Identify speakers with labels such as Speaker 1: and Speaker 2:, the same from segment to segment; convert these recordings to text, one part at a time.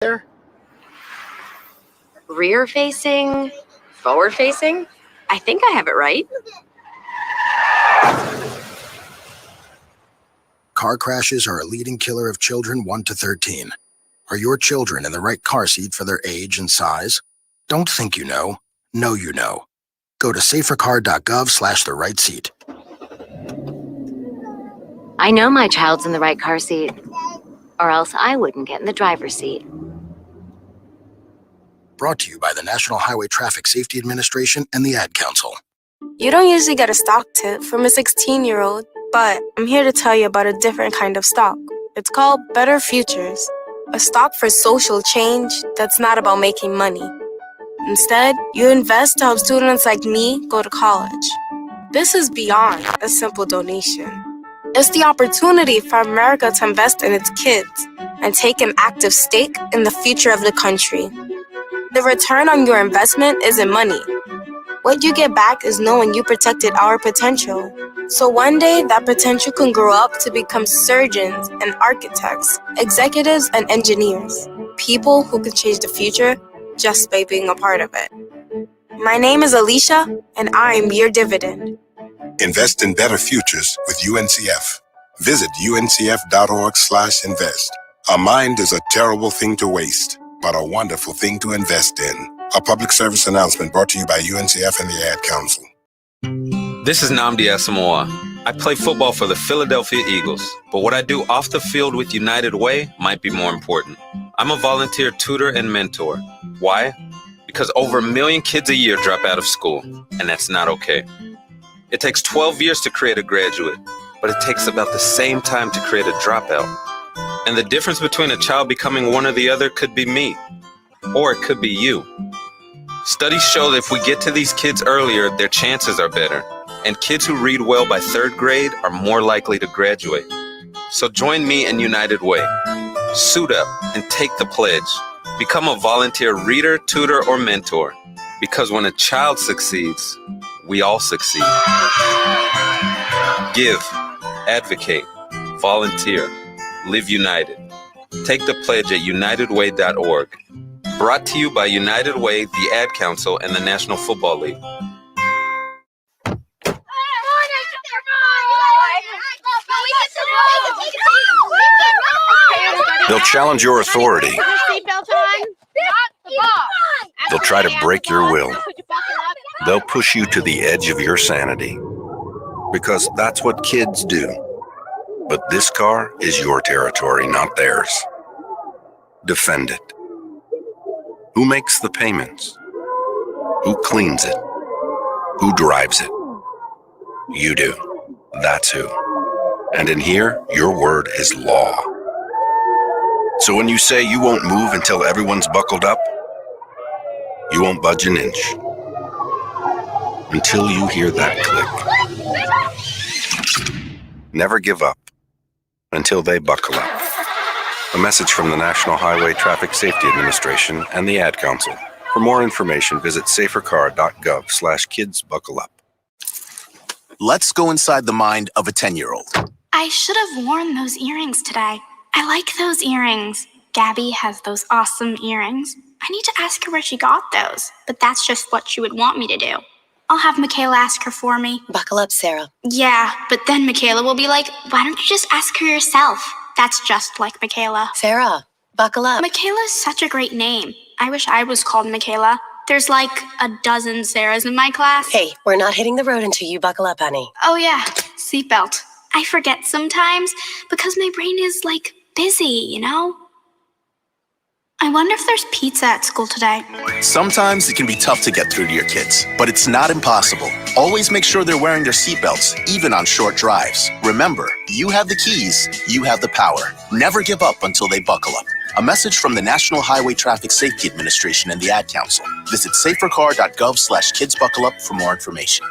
Speaker 1: there?
Speaker 2: Rear facing, forward facing? I think I have it right.
Speaker 1: Car crashes are a leading killer of children 1 to 13. Are your children in the right car seat for their age and size? Don't think you know. Know you know. Go to safercar.gov/the right seat.
Speaker 2: I know my child's in the right car seat, or else I wouldn't get in the driver's seat.
Speaker 1: Brought to you by the National Highway Traffic Safety Administration and the Ad Council.
Speaker 3: You don't usually get a stock tip from a 16-year-old, but I'm here to tell you about a different kind of stock. It's called Better Futures, a stock for social change that's not about making money. Instead, you invest to help students like me go to college. This is beyond a simple donation. It's the opportunity for America to invest in its kids and take an active stake in the future of the country. The return on your investment isn't money. What you get back is knowing you protected our potential. So one day, that potential can grow up to become surgeons and architects, executives and engineers, people who can change the future just by being a part of it. My name is Alicia, and I'm your dividend.
Speaker 4: Invest in better futures with UNCF. Visit uncf.org/invest. A mind is a terrible thing to waste, but a wonderful thing to invest in. A public service announcement brought to you by UNCF and the Ad Council.
Speaker 5: This is Nnamdi Asamoah. I play football for the Philadelphia Eagles, but what I do off the field with United Way might be more important. I'm a volunteer tutor and mentor. Why? Because over 1 million kids a year drop out of school, and that's not okay. It takes 12 years to create a graduate, but it takes about the same time to create a dropout. And the difference between a child becoming one or the other could be me, or it could be you. Studies show that if we get to these kids earlier, their chances are better. And kids who read well by 3rd grade are more likely to graduate. So join me in United Way. Suit up and take the pledge. Become a volunteer reader, tutor, or mentor. Because when a child succeeds, we all succeed. Give, advocate, volunteer, live united. Take the pledge at unitedway.org. Brought to you by United Way, the Ad Council, and the National Football League.
Speaker 6: They'll challenge your authority. They'll try to break your will. They'll push you to the edge of your sanity. Because that's what kids do. But this car is your territory, not theirs. Defend it. Who makes the payments? Who cleans it? Who drives it? You do. That's who. And in here, your word is law. So when you say you won't move until everyone's buckled up, you won't budge an inch. Until you hear that click. Never give up until they buckle up. A message from the National Highway Traffic Safety Administration and the Ad Council. For more information, visit safercar.gov/kidsbuckleup.
Speaker 7: Let's go inside the mind of a 10-year-old.
Speaker 8: I should have worn those earrings today. I like those earrings. Gabby has those awesome earrings. I need to ask her where she got those, but that's just what she would want me to do. I'll have Michaela ask her for me.
Speaker 9: Buckle up, Sarah.
Speaker 8: Yeah, but then Michaela will be like, why don't you just ask her yourself? That's just like Michaela.
Speaker 9: Sarah, buckle up.
Speaker 8: Michaela's such a great name. I wish I was called Michaela. There's like a dozen Sarahs in my class.
Speaker 9: Hey, we're not hitting the road until you buckle up, honey.
Speaker 8: Oh yeah, seatbelt. I forget sometimes because my brain is like busy, you know? I wonder if there's pizza at school today.
Speaker 7: Sometimes it can be tough to get through to your kids, but it's not impossible. Always make sure they're wearing their seatbelts, even on short drives. Remember, you have the keys, you have the power. Never give up until they buckle up. A message from the National Highway Traffic Safety Administration and the Ad Council. Visit safercar.gov/kidsbuckleup for more information.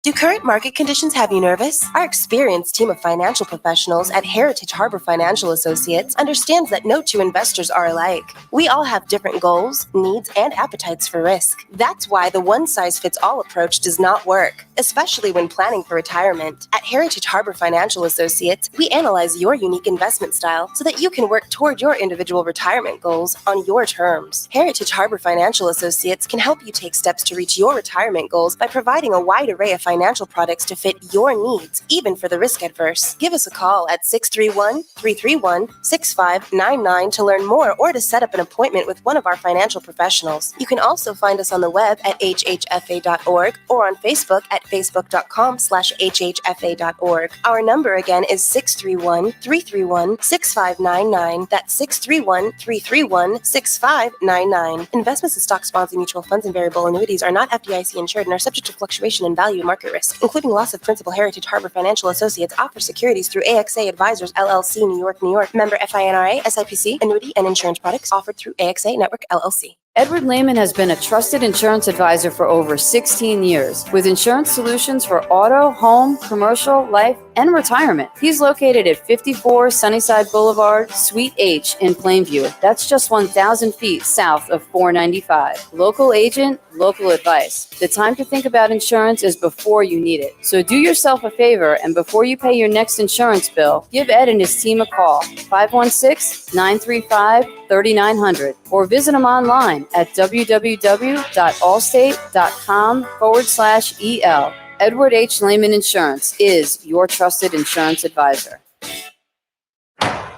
Speaker 9: Do current market conditions have you nervous? Our experienced team of financial professionals at Heritage Harbor Financial Associates understands that no two investors are alike. We all have different goals, needs, and appetites for risk. That's why the one-size-fits-all approach does not work. especially when planning for retirement. At Heritage Harbor Financial Associates, we analyze your unique investment style so that you can work toward your individual retirement goals on your terms. Heritage Harbor Financial Associates can help you take steps to reach your retirement goals by providing a wide array of financial products to fit your needs, even for the risk adverse. Give us a call at 631-331-6599 to learn more or to set up an appointment with one of our financial professionals. You can also find us on the web at hhfa.org or on Facebook at facebook.com/hhfa.org. Our number again is 631-331-6599. That's 631-331-6599. Investments in stocks, bonds, and mutual funds and variable annuities are not FDIC insured and are subject to fluctuation in value and market risk, including loss of principal. Heritage Harbor Financial Associates offers securities through AXA Advisors LLC, New York, New York. Member FINRA, SIPC. Annuity and insurance products offered through AXA Network LLC.
Speaker 10: Edward Lehman has been a trusted insurance advisor for over 16 years with insurance solutions for auto, home, commercial, life, and retirement. He's located at 54 Sunnyside Boulevard, Suite H in Plainview. That's just 1,000 feet south of 495. Local agent, local advice. The time to think about insurance is before you need it. So do yourself a favor and before you pay your next insurance bill, give Ed and his team a call, 516-935-3900, or visit them online at www.allstate.com/EL. Edward H. Lehman Insurance is your trusted insurance advisor.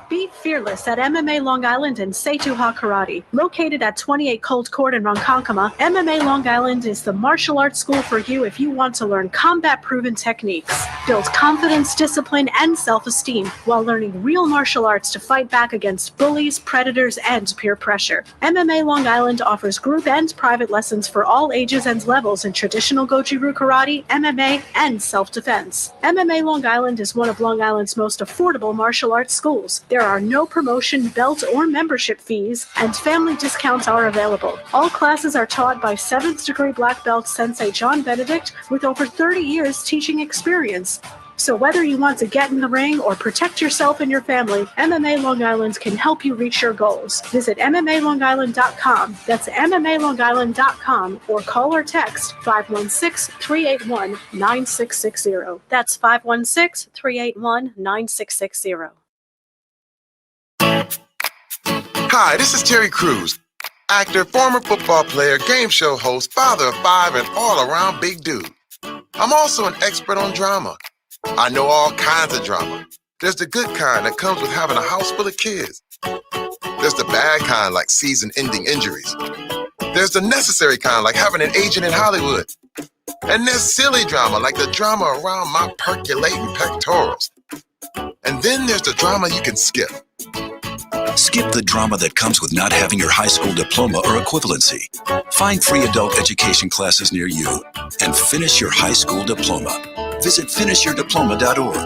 Speaker 11: Be fearless at MMA Long Island and Seituha Karate. Located at 28 Cold Court in Ronkonkoma, MMA Long Island is the martial arts school for you if you want to learn combat-proven techniques, build confidence, discipline, and self-esteem while learning real martial arts to fight back against bullies, predators, and peer pressure. MMA Long Island offers group and private lessons for all ages and levels in traditional Goju-Ryu Karate, MMA, and self-defense. MMA Long Island is one of Long Island's most affordable martial arts schools. There are no promotion, belt, or membership fees, and family discounts are available. All classes are taught by 7th degree black belt Sensei John Benedict with over 30 years teaching experience. So whether you want to get in the ring or protect yourself and your family, MMA Long Island can help you reach your goals. Visit MMALongIsland.com. That's MMALongIsland.com or call or text 516-381-9660. That's 516-381-9660.
Speaker 12: Hi, this is Terry Crews, actor, former football player, game show host, father of 5, and all-around big dude. I'm also an expert on drama. I know all kinds of drama. There's the good kind that comes with having a house full of kids. There's the bad kind like season-ending injuries. There's the necessary kind like having an agent in Hollywood. And there's silly drama like the drama around my percolating pectorals. And then there's the drama you can skip.
Speaker 13: Skip the drama that comes with not having your high school diploma or equivalency. Find free adult education classes near you and finish your high school diploma. Visit finishyourdiploma.org.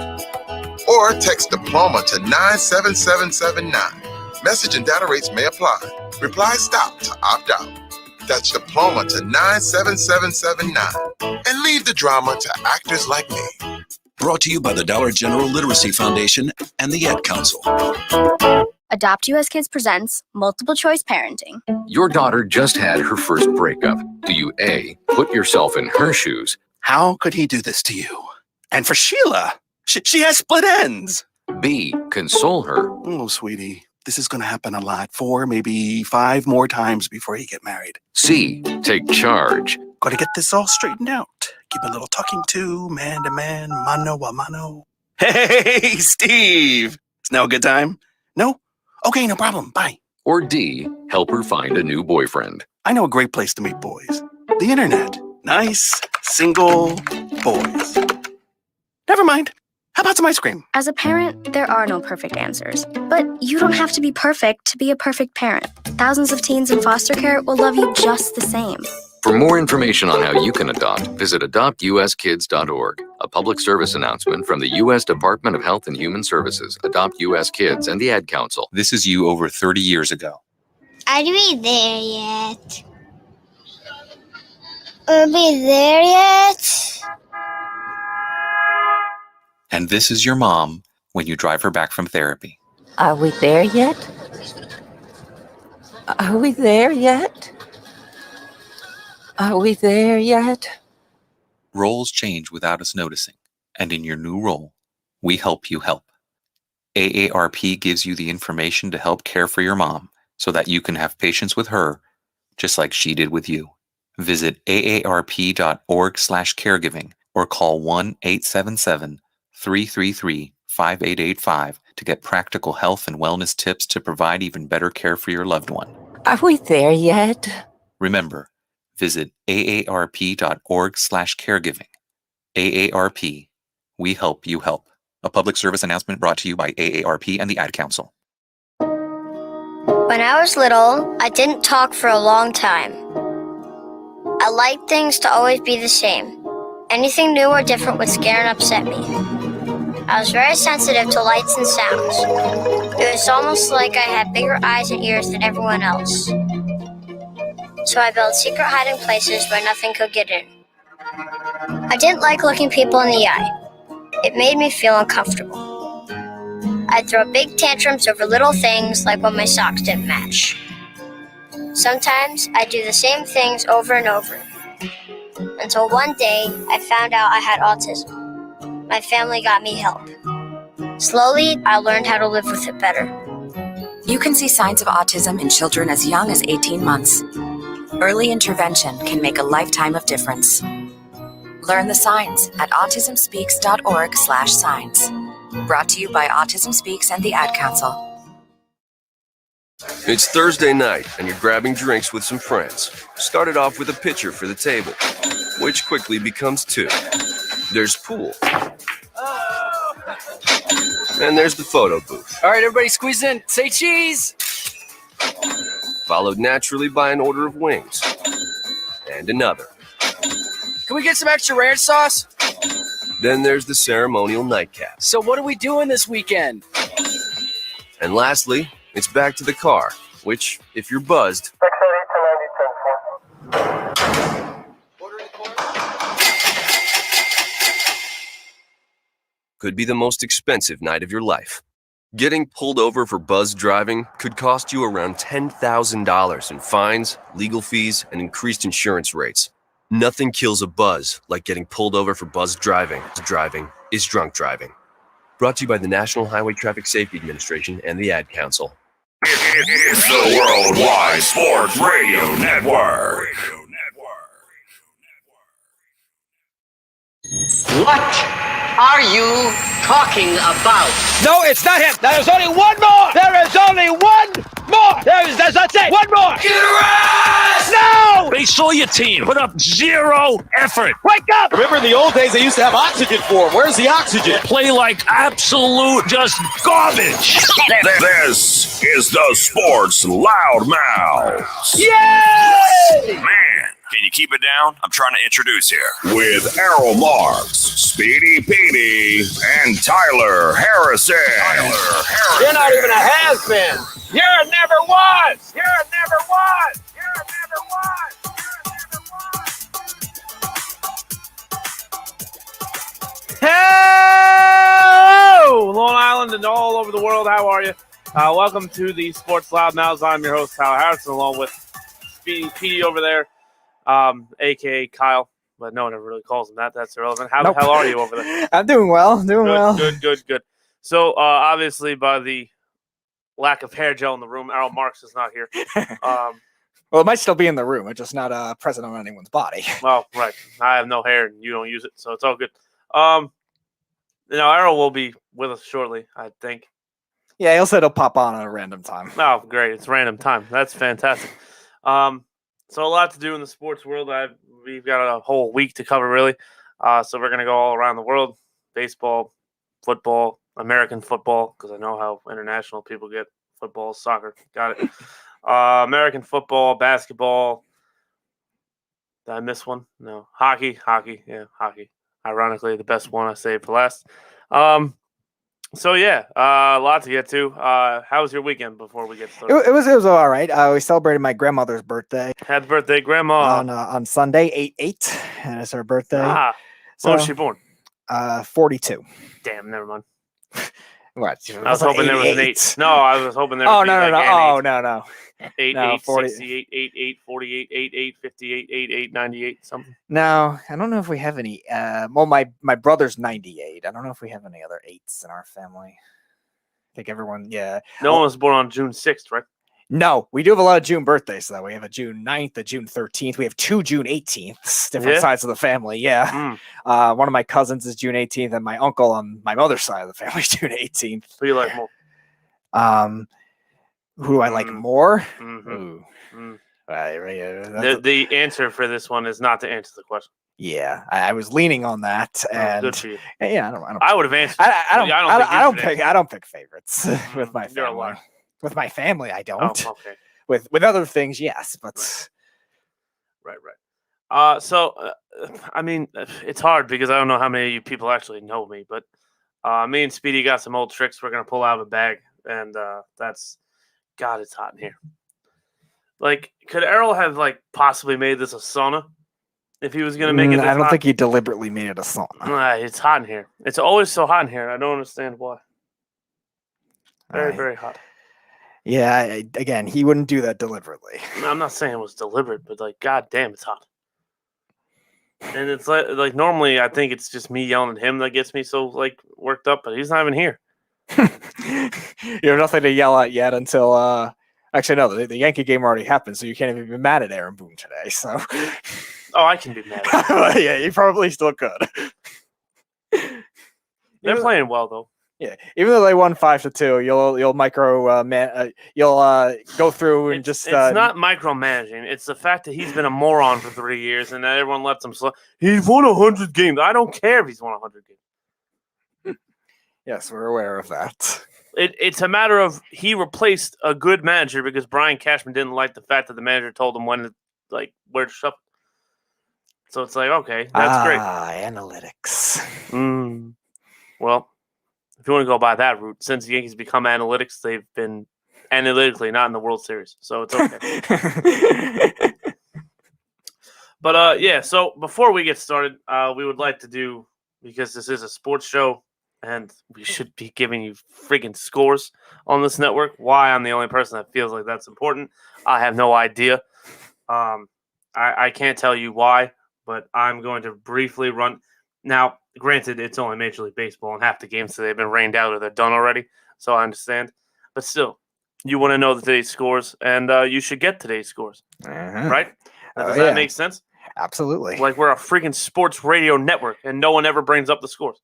Speaker 12: Or text diploma to 97779. Message and data rates may apply. Reply STOP to opt out. That's diploma to 97779. And leave the drama to actors like me.
Speaker 13: Brought to you by the Dollar General Literacy Foundation and the Ad Council.
Speaker 14: Adopt US Kids presents Multiple Choice Parenting.
Speaker 15: Your daughter just had her first breakup. Do you A, put yourself in her shoes?
Speaker 16: How could he do this to you? And for Sheila, she has split ends.
Speaker 15: B, console her.
Speaker 16: Oh, sweetie, this is going to happen a lot. 4, maybe 5 more times before you get married.
Speaker 15: C, take charge.
Speaker 16: Got to get this all straightened out. Give a little talking to, man to man, mano a mano. Hey, Steve! Is now a good time? No? Okay, no problem. Bye.
Speaker 15: Or D, help her find a new boyfriend.
Speaker 16: I know a great place to meet boys. The internet. Nice, single boys. Never mind. How about some ice cream?
Speaker 14: As a parent, there are no perfect answers. But you don't have to be perfect to be a perfect parent. Thousands of teens in foster care will love you just the same.
Speaker 15: For more information on how you can adopt, visit adoptuskids.org. A public service announcement from the U.S. Department of Health and Human Services, Adopt U.S. Kids, and the Ad Council.
Speaker 17: This is you over 30 years ago.
Speaker 18: Are we there yet? Are we there yet?
Speaker 17: And this is your mom when you drive her back from therapy.
Speaker 19: Are we there yet? Are we there yet? Are we there yet?
Speaker 17: Roles change without us noticing, and in your new role, we help you help. AARP gives you the information to help care for your mom so that you can have patience with her, just like she did with you. Visit aarp.org/caregiving or call 1-877-333-5885 to get practical health and wellness tips to provide even better care for your loved one.
Speaker 19: Are we there yet?
Speaker 17: Remember, visit aarp.org/caregiving. AARP, we help you help. A public service announcement brought to you by AARP and the Ad Council.
Speaker 18: When I was little, I didn't talk for a long time. I liked things to always be the same. Anything new or different would scare and upset me. I was very sensitive to lights and sounds. It was almost like I had bigger eyes and ears than everyone else. So I built secret hiding places where nothing could get in. I didn't like looking people in the eye. It made me feel uncomfortable. I'd throw big tantrums over little things like when my socks didn't match. Sometimes I'd do the same things over and over. Until one day, I found out I had autism. My family got me help. Slowly, I learned how to live with it better.
Speaker 20: You can see signs of autism in children as young as 18 months. Early intervention can make a lifetime of difference. Learn the signs at autismspeaks.org/signs. Brought to you by Autism Speaks and the Ad Council.
Speaker 21: It's Thursday night, and you're grabbing drinks with some friends. Started off with a pitcher for the table, which quickly becomes two. There's pool. And there's the photo booth.
Speaker 22: All right, everybody squeeze in. Say cheese!
Speaker 21: Followed naturally by an order of wings. And another.
Speaker 22: Can we get some extra ranch sauce?
Speaker 21: Then there's the ceremonial nightcap.
Speaker 22: So what are we doing this weekend?
Speaker 21: And lastly, it's back to the car, which, if you're buzzed, could be the most expensive night of your life. Getting pulled over for buzz driving could cost you around $10,000 in fines, legal fees, and increased insurance rates. Nothing kills a buzz like getting pulled over for buzz driving. Driving is drunk driving. Brought to you by the National Highway Traffic Safety Administration and the Ad Council.
Speaker 23: It's the Worldwide Sports Radio Network.
Speaker 24: What are you talking about?
Speaker 25: No, it's not him. There's only one more. There is only one more. That's it. One more.
Speaker 23: Get her ass!
Speaker 25: No!
Speaker 26: They saw your team put up zero effort.
Speaker 25: Wake up!
Speaker 27: Remember in the old days they used to have oxygen for them. Where's the oxygen?
Speaker 26: Play like absolute just garbage.
Speaker 23: This is the Sports Loudmouths.
Speaker 25: Yay!
Speaker 23: Man, can you keep it down? I'm trying to introduce here. With Errol Marks, Speedy Petey, and Tyler Harrison.
Speaker 25: You're not even a has-been. You're a never was. You're a never was. You're a never was. Hello, Long Island and all over the world. How are you? Welcome to the Sports Loudmouths. I'm your host, Tyler Harrison, along with Speedy Petey over there, a.k.a. Kyle. But no one ever really calls him that. That's irrelevant. How the hell are you over there?
Speaker 28: I'm doing well.
Speaker 25: Good. So, obviously, by the lack of hair gel in the room, Errol Marks is not here.
Speaker 28: Well, it might still be in the room. It's just not present on anyone's body.
Speaker 25: Oh, right. I have no hair, and you don't use it, so it's all good. Errol will be with us shortly, I think.
Speaker 28: Yeah, he'll say he'll pop on at a random time.
Speaker 25: Oh, great. It's random time. That's fantastic. So a lot to do in the sports world. We've got a whole week to cover, really. So we're going to go all around the world. Baseball, football, American football, because I know how international people get football, soccer. Got it. American football, basketball. Did I miss one? No. Hockey. Yeah, hockey. Ironically, the best one I saved for last. So yeah, a lot to get to. How was your weekend before we get started?
Speaker 28: It was all right. We celebrated my grandmother's birthday.
Speaker 25: Happy birthday, Grandma!
Speaker 28: On Sunday, 8/8, and it's her birthday.
Speaker 25: When was she born?
Speaker 28: 42.
Speaker 25: Damn, never mind.
Speaker 28: What?
Speaker 25: I was hoping there was an 8. No, I was hoping there was
Speaker 28: no.
Speaker 25: 88,
Speaker 28: 40.
Speaker 25: 68, 88, 48, 88, 58, 88, 98, something.
Speaker 28: No, I don't know if we have any. Well, my brother's 98. I don't know if we have any other 8s in our family. I think everyone, yeah.
Speaker 25: No one was born on June 6th, right?
Speaker 28: No, we do have a lot of June birthdays, though. We have a June 9th, a June 13th. We have 2 June 18th, different sides of the family. Yeah. One of my cousins is June 18th, and my uncle on my mother's side of the family is June 18th.
Speaker 25: Who do you like more?
Speaker 28: Who do I like more?
Speaker 25: The answer for this one is not to answer the question.
Speaker 28: Yeah, I was leaning on that, and
Speaker 25: good for you.
Speaker 28: Yeah,
Speaker 25: I would have answered.
Speaker 28: I don't pick favorites with my
Speaker 25: You're a
Speaker 28: family.
Speaker 25: liar.
Speaker 28: With my family, I don't.
Speaker 25: Oh, okay.
Speaker 28: With other things, yes, but
Speaker 25: right. So I mean, it's hard because I don't know how many of you people actually know me, but me and Speedy got some old tricks we're gonna pull out of a bag, and that's God, it's hot in here. Like, could Errol have possibly made this a sauna if he was gonna make it? This
Speaker 28: I don't
Speaker 25: hot?
Speaker 28: think he deliberately made it a sauna.
Speaker 25: It's hot in here. It's always so hot in here. I don't understand why. Very, very hot.
Speaker 28: Yeah, again, he wouldn't do that deliberately.
Speaker 25: I'm not saying it was deliberate, but god damn, it's hot. And it's like normally I think it's just me yelling at him that gets me so worked up, but he's not even here.
Speaker 28: You have nothing to yell at yet until actually no, the Yankee game already happened, so you can't even be mad at Aaron Boone today. So
Speaker 25: I can be mad at him.
Speaker 28: yeah, you probably still could.
Speaker 25: They're playing well though.
Speaker 28: Yeah, even though they won 5-2, you'll go through and just.
Speaker 25: It's not micromanaging. It's the fact that he's been a moron for 3 years, and everyone lets him. He's won 100 games. I don't care if he's won 100 games.
Speaker 28: Yes, we're aware of that.
Speaker 25: It's a matter of he replaced a good manager because Brian Cashman didn't like the fact that the manager told him when to where to shuffle. So it's okay, that's great.
Speaker 28: Analytics.
Speaker 25: Well. If you want to go by that route, since the Yankees become analytics, they've been analytically not in the World Series, so it's okay. But yeah, so before we get started, we would like to do, because this is a sports show and we should be giving you friggin' scores on this network. Why I'm the only person that feels like that's important, I have no idea. I can't tell you why, but I'm going to briefly run. Now, granted, it's only Major League Baseball, and half the games today have been rained out or they're done already, so I understand. But still, you want to know today's scores, and you should get today's scores, right? Does that make sense?
Speaker 28: Absolutely.
Speaker 25: Like we're a freaking sports radio network, and no one ever brings up the scores.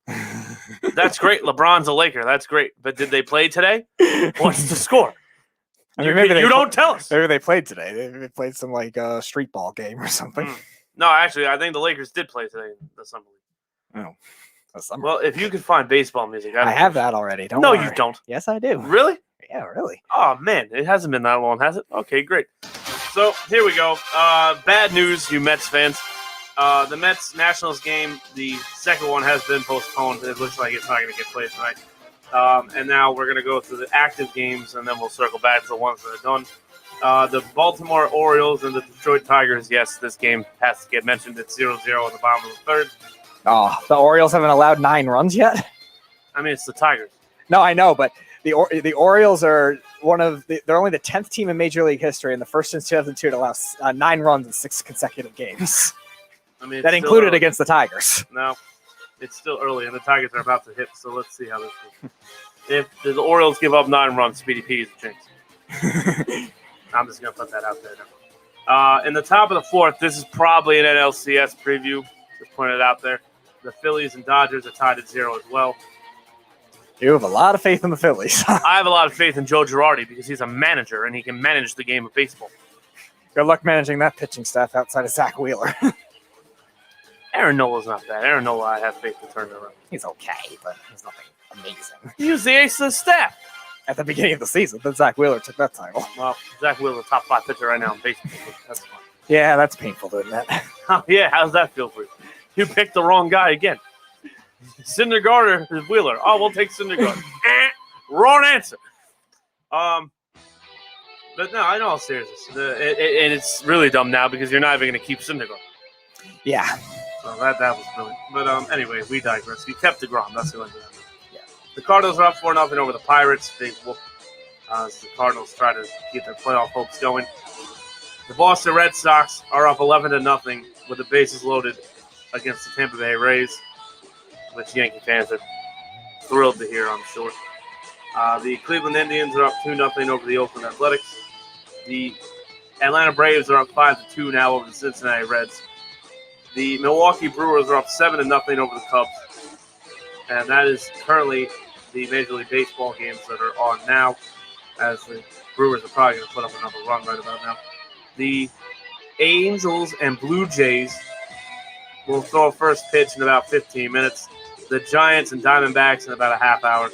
Speaker 25: That's great. LeBron's a Laker. That's great. But did they play today? What's the score?
Speaker 28: I mean, maybe
Speaker 25: you don't tell us.
Speaker 28: Maybe they played today. They played some street ball game or something.
Speaker 25: No, actually, I think the Lakers did play today in the summer league.
Speaker 28: Oh,
Speaker 25: well, if you could find baseball music,
Speaker 28: I have that already. Don't
Speaker 25: no,
Speaker 28: worry.
Speaker 25: you don't.
Speaker 28: Yes, I do.
Speaker 25: Really?
Speaker 28: Yeah, really.
Speaker 25: Oh man, it hasn't been that long, has it? Okay, great. So here we go. Bad news, you Mets fans. The Mets Nationals game, the second one has been postponed. It looks like it's not going to get played tonight. And now we're going to go through the active games, and then we'll circle back to the ones that are done. The Baltimore Orioles and the Detroit Tigers. Yes, this game has to get mentioned. It's 0-0 at the bottom of the third.
Speaker 28: Oh, the Orioles haven't allowed 9 runs yet?
Speaker 25: I mean, it's the Tigers.
Speaker 28: No, I know, but the Orioles are they're only the 10th team in Major League history and the first since 2002 to allow 9 runs in 6 consecutive games.
Speaker 25: I mean,
Speaker 28: that included against the Tigers.
Speaker 25: No, it's still early, and the Tigers are about to hit, so let's see how this goes. If the Orioles give up 9 runs, Speedy P is a jinx. I'm just going to put that out there now. In the top of the fourth, this is probably an NLCS preview. Just pointed it out there. The Phillies and Dodgers are tied at 0 as well.
Speaker 28: You have a lot of faith in the Phillies.
Speaker 25: I have a lot of faith in Joe Girardi because he's a manager and he can manage the game of baseball.
Speaker 28: Good luck managing that pitching staff outside of Zach Wheeler.
Speaker 25: Aaron Nola's not bad. Aaron Nola, I have faith to turn it around.
Speaker 28: He's okay, but he's nothing amazing.
Speaker 25: He was the ace of the staff.
Speaker 28: At the beginning of the season, then Zach Wheeler took that title.
Speaker 25: Well, Zach Wheeler's a top 5 pitcher right now in baseball. That's fine.
Speaker 28: Yeah, that's painful to admit.
Speaker 25: Yeah, how's that feel for you? You picked the wrong guy again. Syndergaard or Wheeler? Oh, we'll take Syndergaard. Wrong answer. But no, I know all seriousness. And it's really dumb now because you're not even going to keep Syndergaard.
Speaker 28: Yeah.
Speaker 25: So that was brilliant. But anyway, we digress. We kept DeGrom. That's the only thing. Yeah. The Cardinals are up 4-0 over the Pirates. Big whoop. as the Cardinals try to keep their playoff hopes going. The Boston Red Sox are up 11-0 with the bases loaded against the Tampa Bay Rays, which Yankee fans are thrilled to hear, I'm sure. The Cleveland Indians are up 2-0 over the Oakland Athletics. The Atlanta Braves are up 5-2 now over the Cincinnati Reds. The Milwaukee Brewers are up 7-0 over the Cubs. And that is currently the Major League Baseball games that are on now, as the Brewers are probably going to put up another run right about now. The Angels and Blue Jays will throw a first pitch in about 15 minutes. The Giants and Diamondbacks in about a half hour.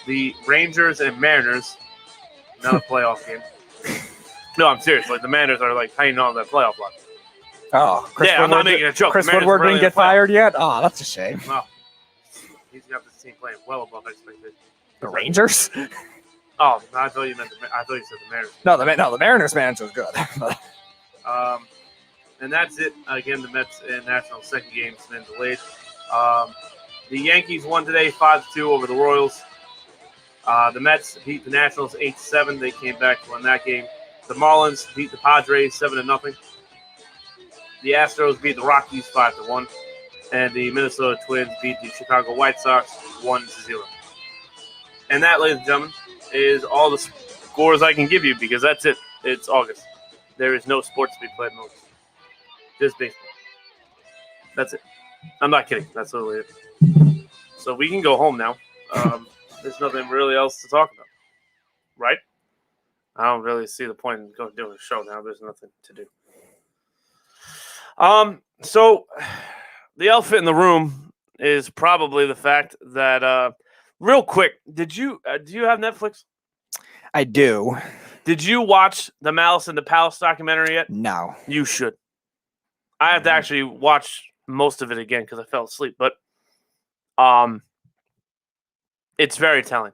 Speaker 25: The Rangers and Mariners, another playoff game. No, I'm serious. Like, the Mariners are like hanging on that playoff line.
Speaker 28: Oh,
Speaker 25: I'm not making a joke.
Speaker 28: Chris Woodward didn't get fired yet? Oh, that's a shame.
Speaker 25: Well, he's got this team playing well above expectations.
Speaker 28: The Rangers?
Speaker 25: Oh, I thought you said the Mariners.
Speaker 28: No, the Mariners manager was good.
Speaker 25: And that's it. Again, the Mets and Nationals second game's been delayed. The Yankees won today 5-2 over the Royals. The Mets beat the Nationals 8-7. They came back to win that game. The Marlins beat the Padres 7-0. The Astros beat the Rockies 5-1. And the Minnesota Twins beat the Chicago White Sox 1-0. And that, ladies and gentlemen, is all the scores I can give you, because that's it. It's August. There is no sports to be played in August. Just baseball. That's it. I'm not kidding. That's literally it. So we can go home now. There's nothing really else to talk about. Right? I don't really see the point in going doing a show now. There's nothing to do. So the elephant in the room is probably the fact that real quick, do you have Netflix?
Speaker 28: I do.
Speaker 25: Did you watch the Malice in the Palace documentary yet?
Speaker 28: No.
Speaker 25: You should. I have to actually watch most of it again because I fell asleep, but it's very telling.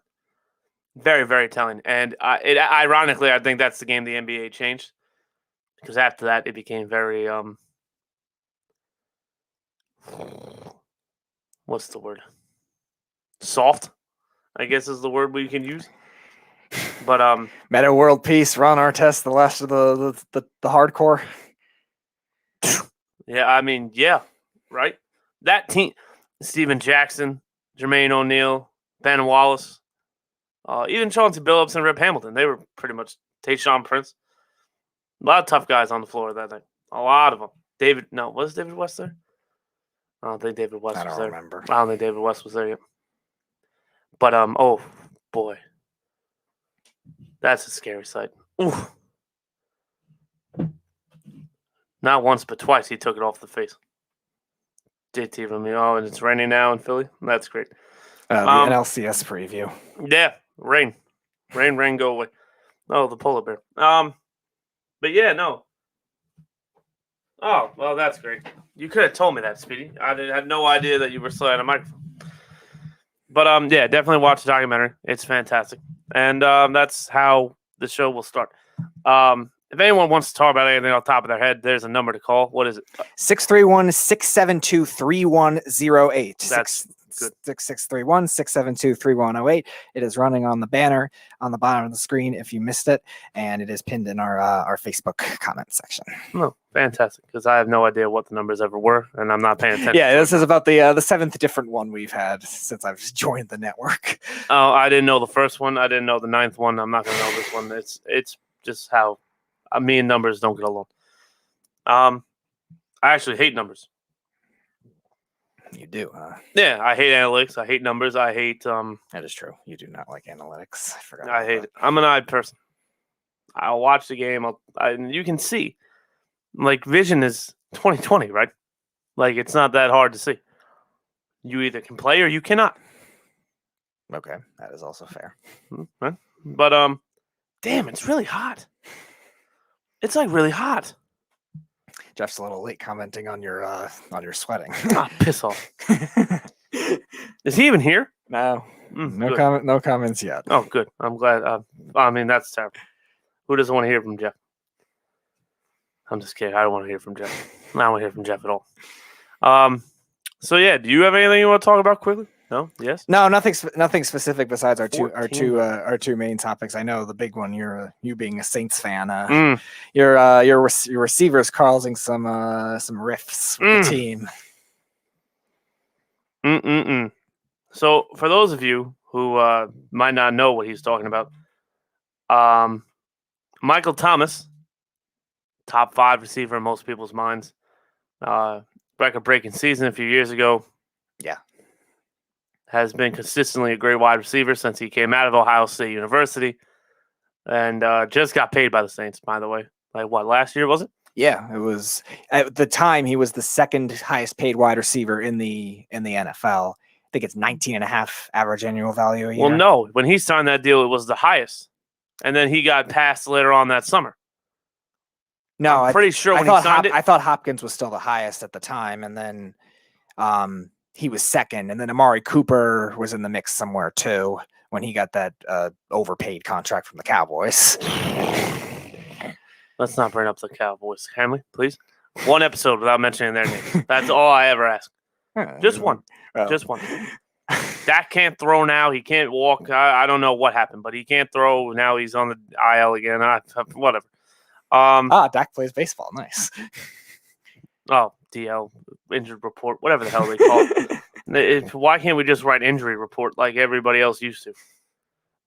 Speaker 25: Very, very telling. And ironically, I think that's the game the NBA changed, because after that, it became very what's the word? Soft, I guess is the word we can use. But
Speaker 28: Meta World Peace, Ron Artest, the last of the hardcore.
Speaker 25: Yeah, I mean, yeah, right? That team, Steven Jackson, Jermaine O'Neal, Ben Wallace, even Chauncey Billups and Rip Hamilton, they were pretty much Tayshaun Prince. A lot of tough guys on the floor that night. A lot of them. Was David West there? I don't think David West was there.
Speaker 28: Remember.
Speaker 25: I don't think David West was there yet. But, oh, boy. That's a scary sight. Ooh. Not once, but twice he took it off the face. JT Romeo, and it's raining now in Philly. That's great.
Speaker 28: The NLCS preview.
Speaker 25: Yeah, rain. Rain, go away. Oh, the polar bear. But yeah, no. Oh, well, that's great. You could have told me that, Speedy. I had no idea that you were still at a microphone. But yeah, definitely watch the documentary. It's fantastic. And that's how the show will start. If anyone wants to talk about anything on top of their head, there's a number to call. What is it?
Speaker 28: 631-672-3108.
Speaker 25: That's good.
Speaker 28: 631-672-3108. It is running on the banner on the bottom of the screen if you missed it, and it is pinned in our Facebook comment section.
Speaker 25: No, fantastic, because I have no idea what the numbers ever were, and I'm not paying attention.
Speaker 28: Yeah, this is about the seventh different one we've had since I've joined the network.
Speaker 25: Oh, I didn't know the first one. I didn't know the ninth one. I'm not going to know this one. It's just how me and numbers don't get along. I actually hate numbers.
Speaker 28: You do, huh?
Speaker 25: Yeah, I hate analytics. I hate numbers. I hate
Speaker 28: That is true. You do not like analytics. I forgot.
Speaker 25: I hate it. I'm an odd person. I'll watch the game. You can see, like, vision is 20/20, right? Like, it's not that hard to see. You either can play or you cannot.
Speaker 28: Okay, that is also fair.
Speaker 25: Right? But damn, it's really hot. It's like really hot.
Speaker 28: Jeff's a little late commenting on your sweating.
Speaker 25: Ah, piss off. Is he even here?
Speaker 28: No. No comments yet.
Speaker 25: Oh, good. I'm glad. I mean, that's terrible. Who doesn't want to hear from Jeff? I'm just kidding. I don't want to hear from Jeff. I don't want to hear from Jeff at all. So yeah, do you have anything you want to talk about quickly? No? Yes?
Speaker 28: No, nothing specific besides our two main topics. I know the big one. You being a Saints fan. Your receivers causing some rifts with the team.
Speaker 25: So for those of you who might not know what he's talking about, Michael Thomas, top 5 receiver in most people's minds, record-breaking season a few years ago.
Speaker 28: Yeah.
Speaker 25: Has been consistently a great wide receiver since he came out of Ohio State University, and just got paid by the Saints, by the way. Like what, last year, was it?
Speaker 28: Yeah, it was. At the time, he was the second highest paid wide receiver in the NFL. I think it's 19.5 average annual value a year.
Speaker 25: Well, no. When he signed that deal, it was the highest. And then he got passed later on that summer.
Speaker 28: No,
Speaker 25: I'm pretty sure when he signed it.
Speaker 28: I thought Hopkins was still the highest at the time, and then he was second, and then Amari Cooper was in the mix somewhere too when he got that overpaid contract from the Cowboys.
Speaker 25: Let's not bring up the Cowboys, can we, please? One episode without mentioning their name. That's all I ever ask. Just one. Just one. Dak can't throw now. He can't walk. I don't know what happened, but he can't throw. Now he's on the IL again. Whatever.
Speaker 28: Dak plays baseball. Nice.
Speaker 25: Oh, DL, injured report, whatever the hell they call it. Why can't we just write injury report like everybody else used to?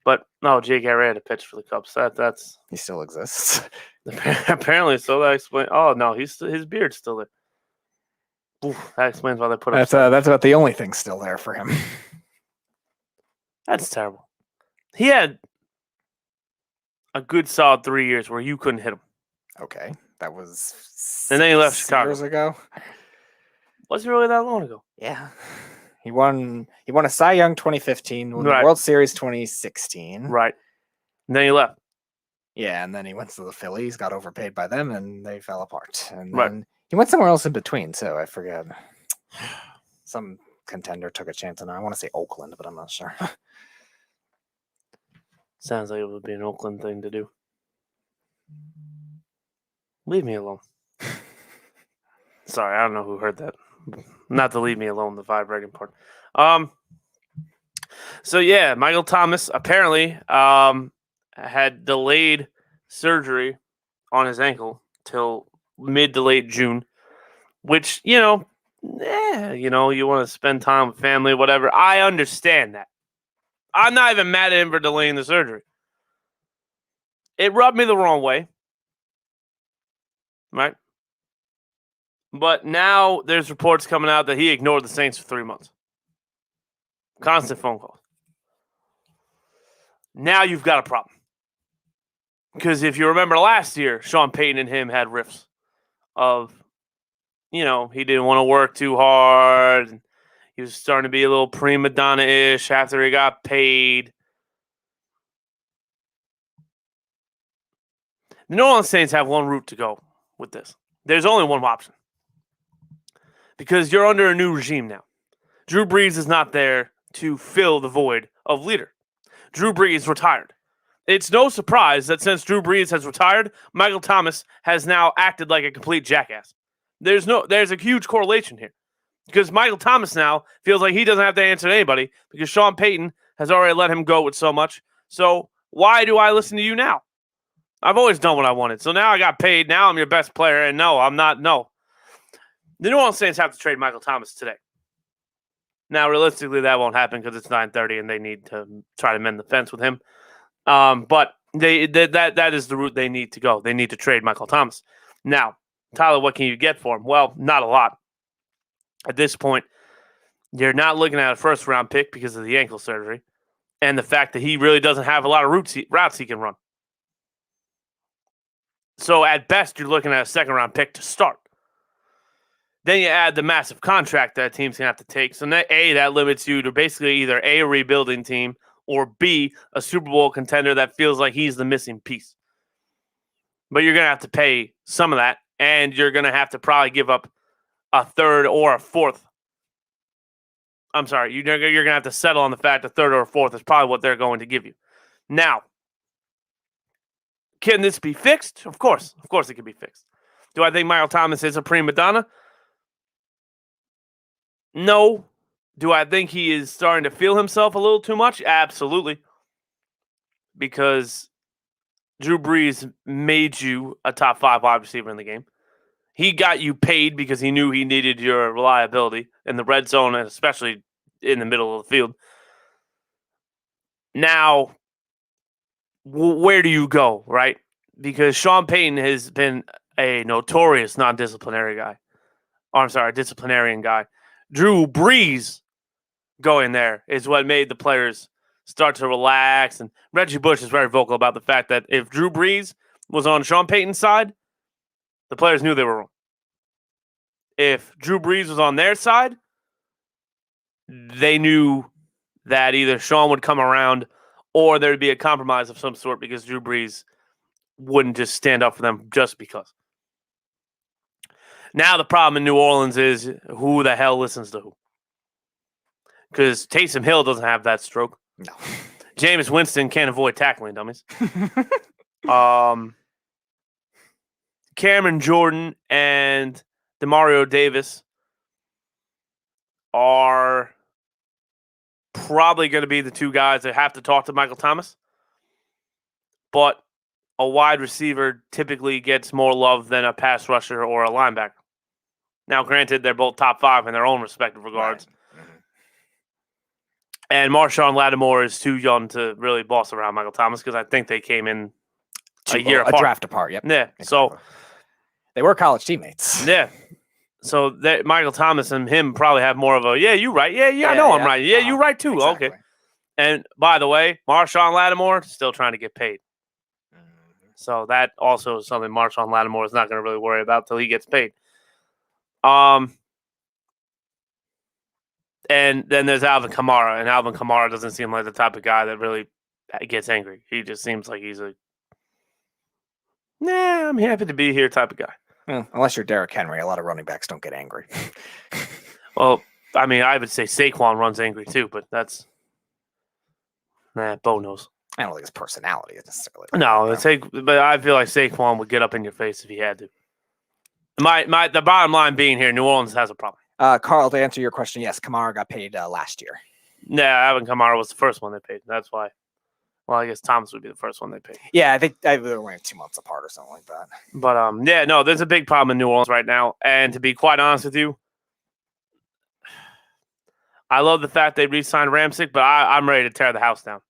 Speaker 25: But no, Jake Arrieta pitched for the Cubs. That's
Speaker 28: he still exists.
Speaker 25: Apparently, so that explains. Oh no, his beard's still there. Oof, that explains why they put him.
Speaker 28: That's about the only thing still there for him.
Speaker 25: That's terrible. He had a good solid 3 years where you couldn't hit him.
Speaker 28: Okay, that was.
Speaker 25: And then he left Chicago.
Speaker 28: Years ago.
Speaker 25: Was it really that long ago?
Speaker 28: Yeah. He won a Cy Young 2015, won the World Series 2016.
Speaker 25: Right. And then he left.
Speaker 28: Yeah, and then he went to the Phillies, got overpaid by them, and they fell apart. And then he went somewhere else in between, too. I forget. Some contender took a chance on him. I want to say Oakland, but I'm not sure.
Speaker 25: Sounds like it would be an Oakland thing to do. Leave me alone. Sorry, I don't know who heard that. Not to leave me alone, the vibrating part. So yeah, Michael Thomas apparently had delayed surgery on his ankle till mid to late June, which, you want to spend time with family, whatever. I understand that. I'm not even mad at him for delaying the surgery. It rubbed me the wrong way. Right? But now there's reports coming out that he ignored the Saints for 3 months. Constant phone calls. Now you've got a problem. Because if you remember last year, Sean Payton and him had riffs of, he didn't want to work too hard. He was starting to be a little prima donna-ish after he got paid. The New Orleans Saints have one route to go with this. There's only one option. Because you're under a new regime now. Drew Brees is not there to fill the void of leader. Drew Brees retired. It's no surprise that since Drew Brees has retired, Michael Thomas has now acted like a complete jackass. There's a huge correlation here. Because Michael Thomas now feels like he doesn't have to answer to anybody because Sean Payton has already let him go with so much. So why do I listen to you now? I've always done what I wanted. So now I got paid. Now I'm your best player. And no, I'm not. No. The New Orleans Saints have to trade Michael Thomas today. Now, realistically, that won't happen because it's 9:30 and they need to try to mend the fence with him. But that is the route they need to go. They need to trade Michael Thomas. Now, Tyler, what can you get for him? Well, not a lot. At this point, you're not looking at a first-round pick because of the ankle surgery and the fact that he really doesn't have a lot of routes he can run. So, at best, you're looking at a second-round pick to start. Then you add the massive contract that a team's going to have to take. So, that limits you to basically either A, a rebuilding team, or B, a Super Bowl contender that feels like he's the missing piece. But you're going to have to pay some of that, and you're going to have to probably give up a third or a fourth. I'm sorry, you're going to have to settle on the fact a third or a fourth is probably what they're going to give you. Now, can this be fixed? Of course. Of course it can be fixed. Do I think Michael Thomas is a prima donna? No, Do I think he is starting to feel himself a little too much? Absolutely. Because Drew Brees made you a top 5 wide receiver in the game. He got you paid because he knew he needed your reliability in the red zone, and especially in the middle of the field. Now, where do you go, right? Because Sean Payton has been a notorious non-disciplinary guy. Disciplinarian guy. Drew Brees going there is what made the players start to relax. And Reggie Bush is very vocal about the fact that if Drew Brees was on Sean Payton's side, the players knew they were wrong. If Drew Brees was on their side, they knew that either Sean would come around or there'd be a compromise of some sort because Drew Brees wouldn't just stand up for them just because. Now the problem in New Orleans is who the hell listens to who? Because Taysom Hill doesn't have that stroke.
Speaker 28: No.
Speaker 25: Jameis Winston can't avoid tackling dummies. Cameron Jordan and Demario Davis are probably going to be the two guys that have to talk to Michael Thomas. But a wide receiver typically gets more love than a pass rusher or a linebacker. Now, granted, they're both top 5 in their own respective regards. Right. Mm-hmm. And Marshawn Lattimore is too young to really boss around Michael Thomas because I think they came in a year apart.
Speaker 28: A draft apart, yep.
Speaker 25: Yeah, exactly. So
Speaker 28: they were college teammates.
Speaker 25: Yeah. So Michael Thomas and him probably have more of a, yeah, you right. Yeah, I know I'm right. Yeah, you right too. Exactly. Okay. And by the way, Marshawn Lattimore still trying to get paid. Mm-hmm. So that also is something Marshawn Lattimore is not going to really worry about till he gets paid. And then there's Alvin Kamara, and Alvin Kamara doesn't seem like the type of guy that really gets angry. He just seems like he's a, nah, I'm happy to be here type of guy.
Speaker 28: Well, unless you're Derrick Henry, a lot of running backs don't get angry.
Speaker 25: Well, I mean, I would say Saquon runs angry too, but that's, Bo knows.
Speaker 28: I don't think his personality is necessarily.
Speaker 25: No, but I feel like Saquon would get up in your face if he had to. The bottom line being here, New Orleans has a problem.
Speaker 28: Carl, to answer your question, yes, Kamara got paid last year.
Speaker 25: Yeah, Alvin Kamara was the first one they paid. That's why. Well, I guess Thomas would be the first one they paid.
Speaker 28: Yeah, I think they were only 2 months apart or something like that.
Speaker 25: But there's a big problem in New Orleans right now. And to be quite honest with you, I love the fact they re-signed Ramsick, but I'm ready to tear the house down.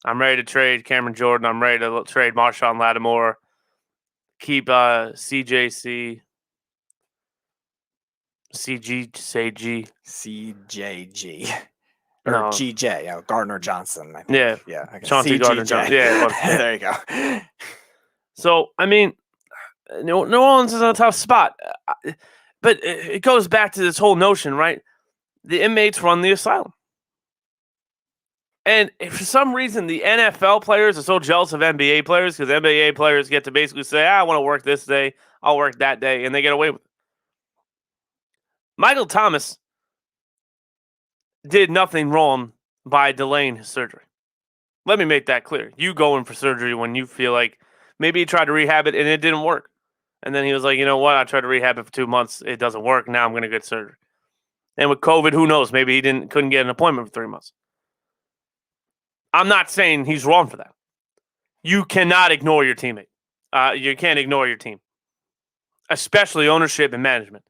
Speaker 25: I'm ready to trade Cameron Jordan. I'm ready to trade Marshawn Lattimore. Keep CJG.
Speaker 28: Or no. GJ, Gardner Johnson. I think.
Speaker 25: Yeah.
Speaker 28: Yeah.
Speaker 25: Chauncey Gardner Johnson. Yeah.
Speaker 28: There you go.
Speaker 25: So, I mean, New Orleans is in a tough spot. But it goes back to this whole notion, right? The inmates run the asylum. And if for some reason the NFL players are so jealous of NBA players because NBA players get to basically say, I want to work this day, I'll work that day, and they get away with it. Michael Thomas did nothing wrong by delaying his surgery. Let me make that clear. You go in for surgery when you feel like maybe he tried to rehab it and it didn't work. And then he was like, you know what? I tried to rehab it for 2 months. It doesn't work. Now I'm going to get surgery. And with COVID, who knows? Maybe he couldn't get an appointment for 3 months. I'm not saying he's wrong for that. You cannot ignore your teammate. You can't ignore your team, especially ownership and management.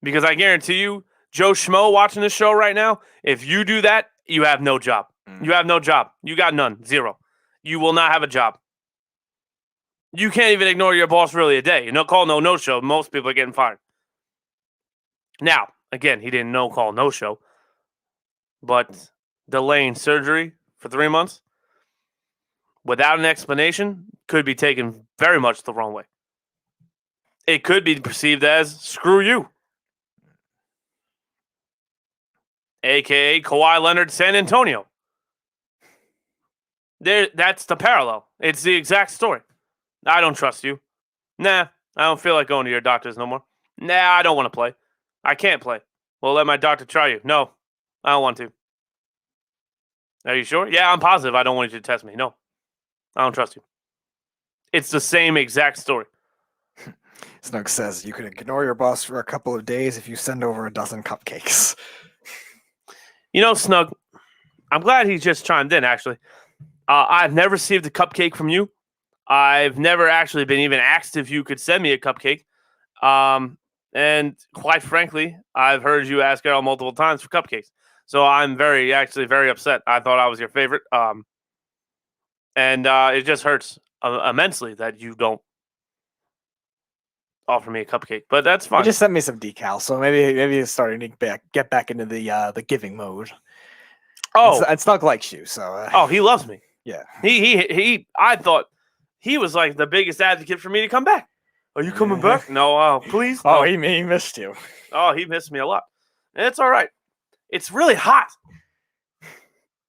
Speaker 25: Because I guarantee you, Joe Schmo watching this show right now, if you do that, you have no job. You have no job. You got none. Zero. You will not have a job. You can't even ignore your boss really a day. No call, no show. Most people are getting fired. Now, again, he didn't no call, no show. But delaying surgery for 3 months without an explanation could be taken very much the wrong way. It could be perceived as, screw you. A.K.A. Kawhi Leonard, San Antonio. That's the parallel. It's the exact story. I don't trust you. Nah, I don't feel like going to your doctors no more. Nah, I don't want to play. I can't play. Well, let my doctor try you. No, I don't want to. Are you sure? Yeah, I'm positive. I don't want you to test me. No, I don't trust you. It's the same exact story.
Speaker 28: Snug says you can ignore your boss for a couple of days if you send over a dozen cupcakes.
Speaker 25: Snug, I'm glad he just chimed in, actually. I've never received a cupcake from you. I've never actually been even asked if you could send me a cupcake. And quite frankly, I've heard you ask Errol multiple times for cupcakes. So I'm very upset. I thought I was your favorite. And it just hurts immensely that you don't offer me a cupcake. But that's fine.
Speaker 28: He just sent me some decals, so maybe he's starting to get back into the giving mode.
Speaker 25: Oh,
Speaker 28: and Snug likes you, so.
Speaker 25: He loves me.
Speaker 28: Yeah.
Speaker 25: He. I thought he was like the biggest advocate for me to come back. Are you coming back? No, please.
Speaker 28: Oh,
Speaker 25: No.
Speaker 28: he missed you.
Speaker 25: Oh, he missed me a lot. And it's all right. It's really hot.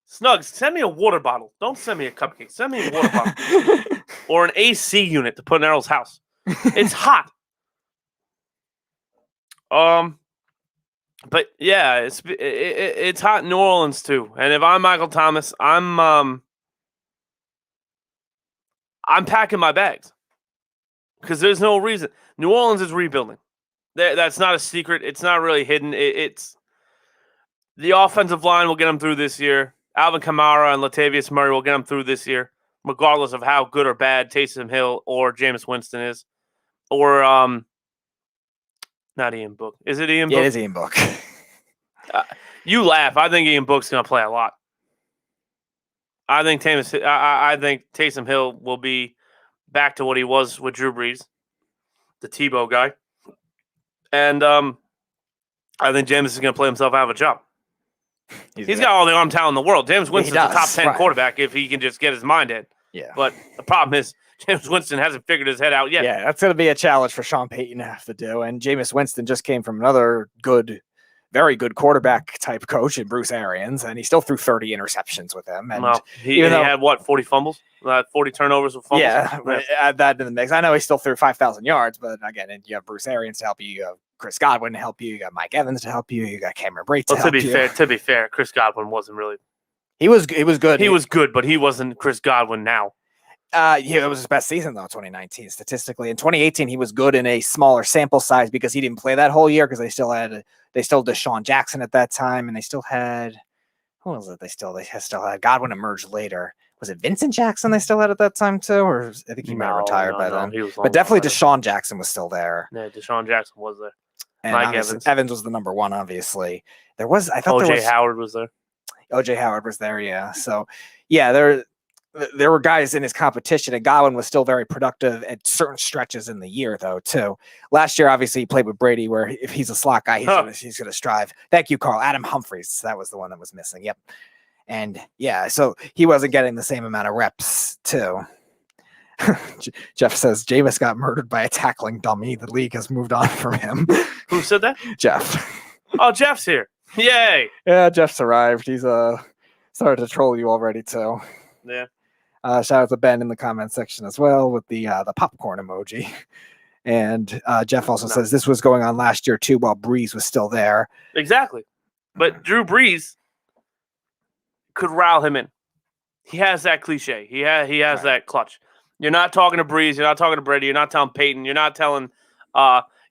Speaker 25: Snugs, send me a water bottle. Don't send me a cupcake. Send me a water bottle. Or an AC unit to put in Errol's house. It's hot. But yeah, it's hot in New Orleans too. And if I'm Michael Thomas, I'm packing my bags. Because there's no reason. New Orleans is rebuilding. That's not a secret. It's not really hidden. It's the offensive line will get them through this year. Alvin Kamara and Latavius Murray will get them through this year, regardless of how good or bad Taysom Hill or Jameis Winston is. Or, not Ian Book. Is it Ian Book?
Speaker 28: Yeah, it is Ian Book.
Speaker 25: You laugh. I think Ian Book's going to play a lot. I think Taysom Hill will be back to what he was with Drew Brees, the Tebow guy. And I think Jameis is going to play himself out of a job. He's got all the arm talent in the world. Jameis Winston's a top 10 quarterback if he can just get his mind in.
Speaker 28: Yeah.
Speaker 25: But the problem is Jameis Winston hasn't figured his head out yet.
Speaker 28: Yeah, that's going to be a challenge for Sean Payton to have to do. And Jameis Winston just came from another very good quarterback type coach in Bruce Arians, and he still threw 30 interceptions with him. And
Speaker 25: he had, 40 fumbles? 40 turnovers with fumbles?
Speaker 28: Yeah, add that to the mix. I know he still threw 5,000 yards, but again, you have Bruce Arians to help you. You have Chris Godwin to help you. You got Mike Evans to help you. You got Cameron Brate to help you.
Speaker 25: To be fair, Chris Godwin wasn't really.
Speaker 28: He was good.
Speaker 25: He was good, but he wasn't Chris Godwin now.
Speaker 28: It was his best season though, 2019 statistically. In 2018, he was good in a smaller sample size because he didn't play that whole year because they still had Deshaun Jackson at that time, and they still had who was it? They still had Godwin emerged later. Was it Vincent Jackson they still had at that time too, or I think he might have retired by then. But definitely Deshaun Jackson was still there.
Speaker 25: Yeah, Deshaun Jackson was there.
Speaker 28: And
Speaker 25: Mike
Speaker 28: Evans was the number one, obviously.
Speaker 25: OJ Howard was there.
Speaker 28: OJ Howard was there, yeah. So, yeah, there were guys in his competition, and Godwin was still very productive at certain stretches in the year, though, too. Last year, obviously, he played with Brady, where if he's a slot guy, he's going to strive. Thank you, Carl. Adam Humphries, that was the one that was missing. Yep. And, yeah, so he wasn't getting the same amount of reps, too. Jeff says, Jameis got murdered by a tackling dummy. The league has moved on from him.
Speaker 25: Who said that?
Speaker 28: Jeff.
Speaker 25: Oh, Jeff's here. Yay.
Speaker 28: Yeah, Jeff's arrived. He's started to troll you already, too.
Speaker 25: Yeah.
Speaker 28: Shout out to Ben in the comment section as well with the popcorn emoji. And Jeff also says this was going on last year, too, while Breeze was still there.
Speaker 25: Exactly. But Drew Brees could rile him in. He has that cliche. He has that clutch. You're not talking to Breeze. You're not talking to Brady. You're not telling Peyton. You're not telling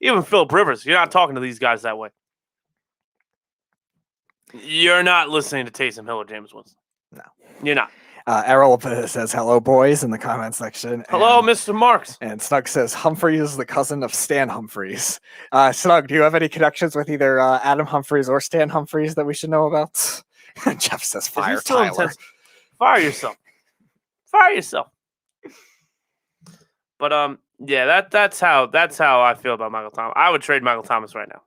Speaker 25: even Philip Rivers. You're not talking to these guys that way. You're not listening to Taysom Hill or Jameis Winston.
Speaker 28: No.
Speaker 25: You're not.
Speaker 28: Errol says, hello, boys, in the comment section.
Speaker 25: Hello, Mr. Marks.
Speaker 28: And Snug says, Humphries is the cousin of Stan Humphries. Snug, do you have any connections with either Adam Humphries or Stan Humphries that we should know about? Jeff says, fire Tyler.
Speaker 25: Fire yourself. Fire yourself. But yeah, that's how I feel about Michael Thomas. I would trade Michael Thomas right now,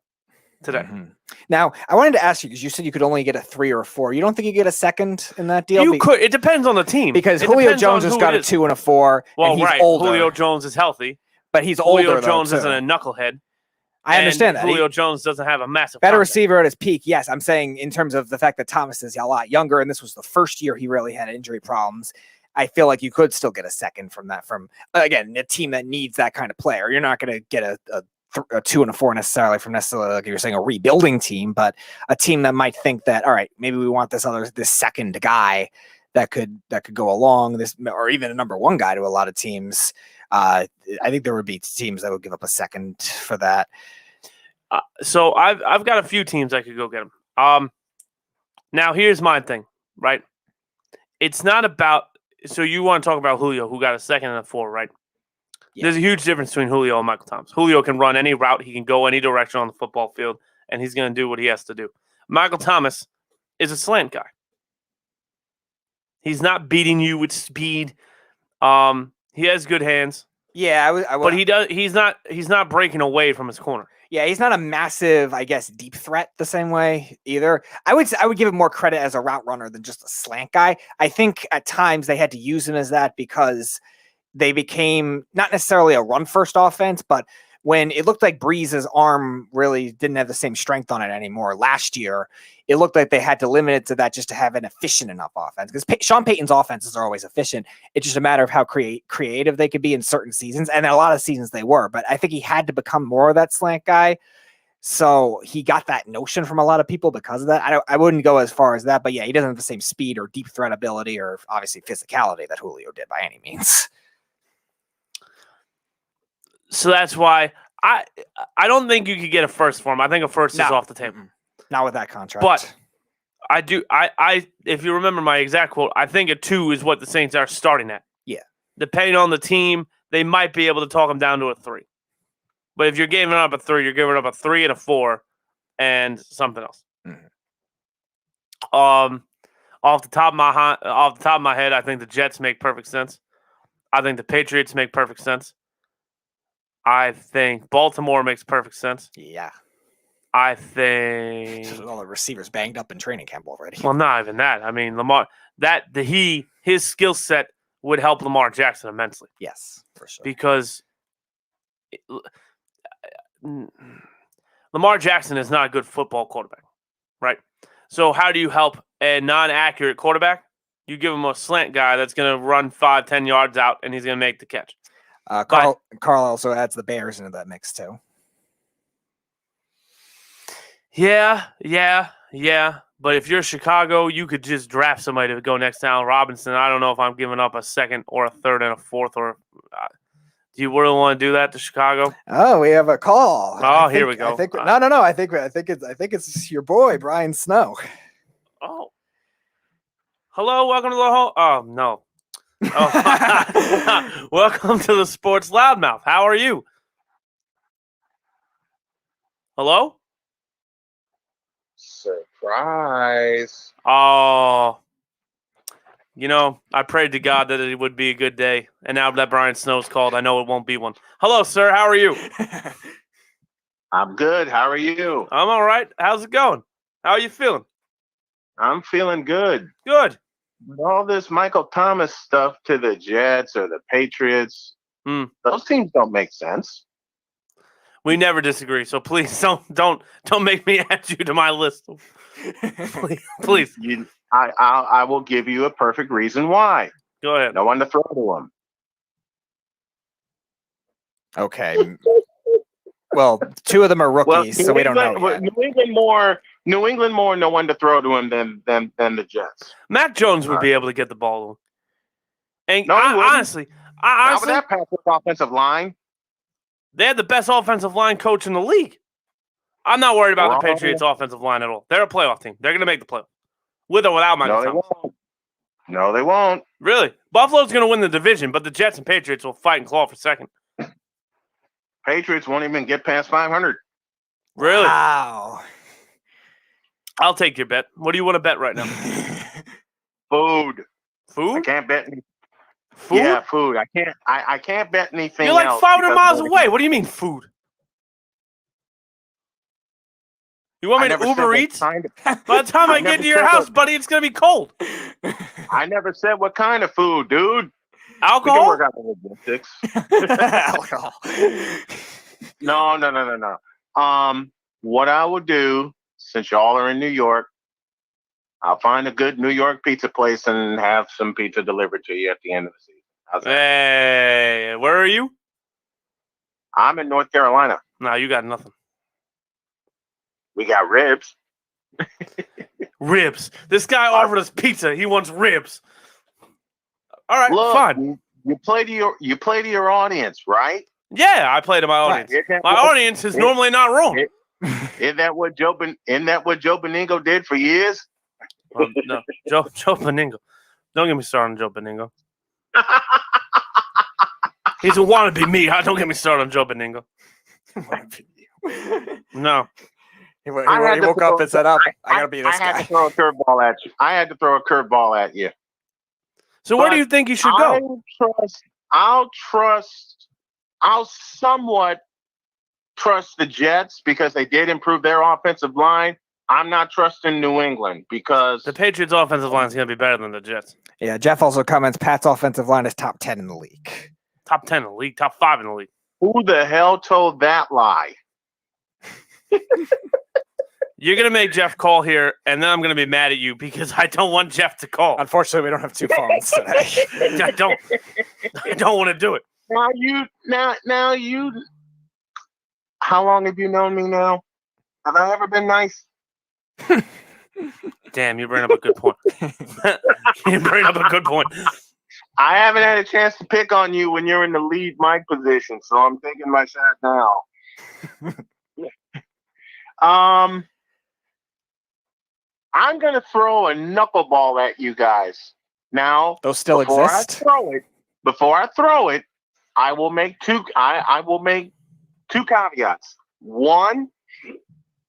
Speaker 25: today.
Speaker 28: Mm-hmm. Now, I wanted to ask you because you said you could only get a 3 or a 4. You don't think you get a second in that deal?
Speaker 25: You could. It depends on the team
Speaker 28: because Julio Jones has got a 2 and a 4.
Speaker 25: Well,
Speaker 28: and he's
Speaker 25: right.
Speaker 28: older.
Speaker 25: Julio Jones is healthy,
Speaker 28: but he's older.
Speaker 25: Julio Jones
Speaker 28: though,
Speaker 25: isn't a knucklehead.
Speaker 28: I understand that.
Speaker 25: Julio Jones doesn't have a massive
Speaker 28: better
Speaker 25: contract.
Speaker 28: receiver at his peak. Yes, I'm saying in terms of the fact that Thomas is a lot younger, and this was the first year he really had injury problems. I feel like you could still get a second from that. From again, a team that needs that kind of player. You're not going to get a 2 and a 4 necessarily from necessarily like you're saying a rebuilding team, but a team that might think that all right, maybe we want this second guy that could go along this, or even a number 1 guy to a lot of teams. I think there would be teams that would give up a second for that.
Speaker 25: So I've got a few teams I could go get him. Now, here's my thing, right? It's not about – so you want to talk about Julio, who got a 2nd and a 4, right? Yeah. There's a huge difference between Julio and Michael Thomas. Julio can run any route. He can go any direction on the football field, and he's going to do what he has to do. Michael Thomas is a slant guy. He's not beating you with speed. He has good hands.
Speaker 28: Yeah,
Speaker 25: but he's not breaking away from his corner.
Speaker 28: Yeah, he's not a massive, I guess, deep threat the same way either. I would give him more credit as a route runner than just a slant guy. I think at times they had to use him as that because they became not necessarily a run-first offense, but when it looked like Breeze's arm really didn't have the same strength on it anymore last year, it looked like they had to limit it to that just to have an efficient enough offense. Because Sean Payton's offenses are always efficient. It's just a matter of how creative they could be in certain seasons. And a lot of seasons they were. But I think he had to become more of that slant guy. So he got that notion from a lot of people because of that. I wouldn't go as far as that. But yeah, he doesn't have the same speed or deep threat ability or obviously physicality that Julio did by any means.
Speaker 25: So that's why I don't think you could get a first for him. I think a first is off the table.
Speaker 28: Not with that contract.
Speaker 25: But I do. I if you remember my exact quote, I think a 2 is what the Saints are starting at.
Speaker 28: Yeah.
Speaker 25: Depending on the team, they might be able to talk him down to a 3. But if you're giving up a 3, you're giving up a 3 and a 4 and something else. Mm-hmm. Off the top of my head, I think the Jets make perfect sense. I think the Patriots make perfect sense. I think Baltimore makes perfect sense.
Speaker 28: Yeah.
Speaker 25: I think
Speaker 28: all the receivers banged up in training camp already.
Speaker 25: Well, not even that. I mean, Lamar, his skill set would help Lamar Jackson immensely.
Speaker 28: Yes, for sure.
Speaker 25: Because Lamar Jackson is not a good football quarterback, right? So how do you help a non-accurate quarterback? You give him a slant guy that's going to run 5-10 yards out, and he's going to make the catch.
Speaker 28: Carl also adds the Bears into that mix too.
Speaker 25: Yeah. But if you're Chicago, you could just draft somebody to go next to Allen Robinson. I don't know if I'm giving up a 2nd or a 3rd and a 4th. Or do you really want to do that to Chicago?
Speaker 28: Oh, we have a call.
Speaker 25: Here we go.
Speaker 28: I think it's your boy Brian Snow.
Speaker 25: Oh, hello, welcome to the whole. Oh no. Oh, welcome to the Sports Loudmouth. How are you? Hello?
Speaker 1: Surprise.
Speaker 25: Oh. I prayed to God that it would be a good day. And now that Brian Snow's called, I know it won't be one. Hello, sir. How are you?
Speaker 1: I'm good. How are you?
Speaker 25: I'm all right. How's it going? How are you feeling?
Speaker 1: I'm feeling good.
Speaker 25: Good.
Speaker 1: All this Michael Thomas stuff to the Jets or the Patriots, those teams don't make sense.
Speaker 25: We never disagree, so please don't make me add you to my list. Please.
Speaker 1: I will give you a perfect reason why.
Speaker 25: Go ahead.
Speaker 1: No one to throw to him.
Speaker 28: Okay. Well, 2 of them are rookies, so we don't know yet.
Speaker 1: New England more no one to throw to him than the Jets.
Speaker 25: Mac Jones would be able to get the ball to him. And honestly,
Speaker 1: not with that passive offensive line.
Speaker 25: They had the best offensive line coach in the league. I'm not worried about the Patriots' offensive line at all. They're a playoff team. They're going to make the playoff. With or without Michael Thomas.
Speaker 1: No, they won't.
Speaker 25: Really? Buffalo's going to win the division, but the Jets and Patriots will fight and claw for second.
Speaker 1: Patriots won't even get past 500.
Speaker 25: Really?
Speaker 28: Wow.
Speaker 25: I'll take your bet. What do you want to bet right now?
Speaker 1: Food.
Speaker 25: Food?
Speaker 1: I can't bet any.
Speaker 25: Food?
Speaker 1: Yeah, food. I can't bet anything.
Speaker 25: You're like
Speaker 1: else
Speaker 25: 500 miles away. What do you mean food? You want me to Uber Eats? By the time I get to your house, buddy, it's going to be cold.
Speaker 1: I never said what kind of food, dude.
Speaker 25: Alcohol?
Speaker 1: We can work out the logistics.
Speaker 28: Alcohol.
Speaker 1: No. What I will do, since y'all are in New York, I'll find a good New York pizza place and have some pizza delivered to you at the end of the season. How's that?
Speaker 25: Hey, where are you?
Speaker 1: I'm in North Carolina.
Speaker 25: No, you got nothing.
Speaker 1: We got ribs.
Speaker 25: Ribs. This guy offered us pizza. He wants ribs. All right,
Speaker 1: Look,
Speaker 25: fine.
Speaker 1: You play to your audience, right?
Speaker 25: Yeah, I play to my audience. My audience is normally not wrong.
Speaker 1: Isn't that what Joe Benigno did for years?
Speaker 25: No, Joe Beningo. Don't get me started on Joe Beningo. He's a wannabe me. Don't get me started on Joe Beningo. No.
Speaker 28: He woke up and said, I got to be this guy.
Speaker 1: I had to throw a curveball at you. I had to throw a curveball at you.
Speaker 25: So where do you think you should go?
Speaker 1: I'll somewhat trust the Jets because they did improve their offensive line. I'm not trusting New England because
Speaker 25: the Patriots' offensive line is going to be better than the Jets.
Speaker 28: Yeah, Jeff also comments Pat's offensive line is top 10 in the league.
Speaker 25: Top 10 in the league, top 5 in the league.
Speaker 1: Who the hell told that lie?
Speaker 25: You're going to make Jeff call here, and then I'm going to be mad at you because I don't want Jeff to call.
Speaker 28: Unfortunately, we don't have two phones today.
Speaker 25: I don't want to do it.
Speaker 1: Now you. How long have you known me now? Have I ever been nice?
Speaker 25: Damn, you bring up a good point.
Speaker 1: I haven't had a chance to pick on you when you're in the lead mic position, so I'm taking my shot now. I'm going to throw a knuckleball at you guys. Now,
Speaker 28: those still exist?
Speaker 1: Before I throw it, I will make two caveats. One,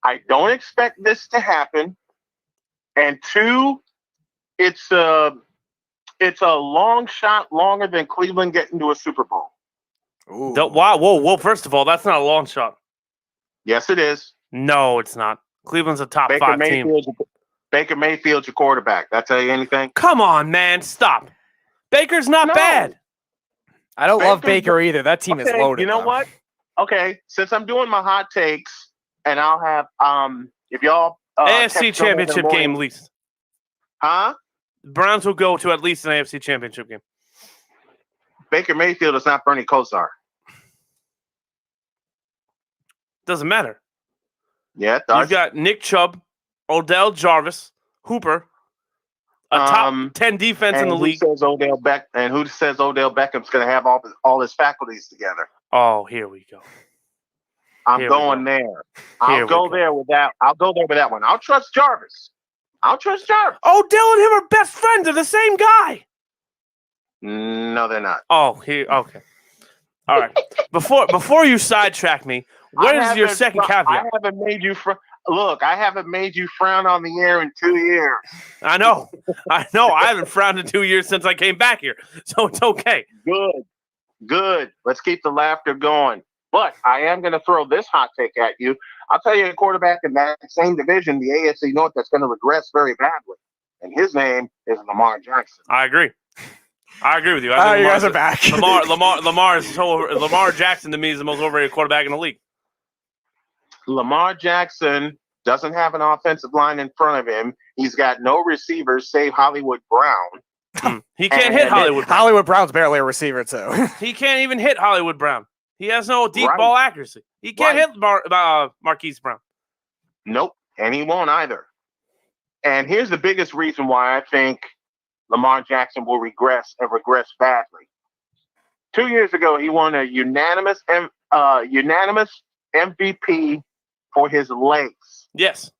Speaker 1: I don't expect this to happen. And two, it's a long shot, longer than Cleveland getting to a Super Bowl.
Speaker 25: Wow, whoa! First of all, that's not a long shot.
Speaker 1: Yes, it is.
Speaker 25: No, it's not. Cleveland's a top 5 team.
Speaker 1: Baker Mayfield's your quarterback. That tell you anything?
Speaker 25: Come on, man, stop. Baker's not bad.
Speaker 28: I don't love Baker either. That team is loaded.
Speaker 1: You know what? Okay, since I'm doing my hot takes, and I'll have if y'all
Speaker 25: AFC Championship game at least.
Speaker 1: Huh?
Speaker 25: Browns will go to at least an AFC Championship game.
Speaker 1: Baker Mayfield is not Bernie Kosar.
Speaker 25: Doesn't matter.
Speaker 1: Yeah, it does.
Speaker 25: You've got Nick Chubb, Odell Jarvis, Hooper, a top 10 defense in the league.
Speaker 1: Who says Odell Beckham's going to have all his faculties together?
Speaker 25: Oh, here we go.
Speaker 1: I'm going there. I'll go there with that one. I'll trust Jarvis.
Speaker 25: Odell and him are best friends. They're the same guy.
Speaker 1: No, they're not.
Speaker 25: Oh, here. Okay. All right. Before you sidetrack me, what is your second caveat?
Speaker 1: I haven't made you frown on the air in 2 years.
Speaker 25: I know. I haven't frowned in 2 years since I came back here, so it's okay.
Speaker 1: Good. Let's keep the laughter going. But I am going to throw this hot take at you. I'll tell you a quarterback in that same division, the AFC North, that's going to regress very badly. And his name is Lamar Jackson.
Speaker 25: I agree with you.
Speaker 28: You guys are back.
Speaker 25: Lamar Jackson to me is the most overrated quarterback in the league.
Speaker 1: Lamar Jackson doesn't have an offensive line in front of him. He's got no receivers save Hollywood Brown.
Speaker 25: He can't hit Hollywood Brown.
Speaker 28: Hollywood Brown's barely a receiver, too.
Speaker 25: He can't even hit Hollywood Brown. He has no deep ball accuracy. He can't hit Marquise Brown.
Speaker 1: Nope, and he won't either. And here's the biggest reason why I think Lamar Jackson will regress badly. 2 years ago, he won a unanimous MVP for his legs.
Speaker 25: Yes.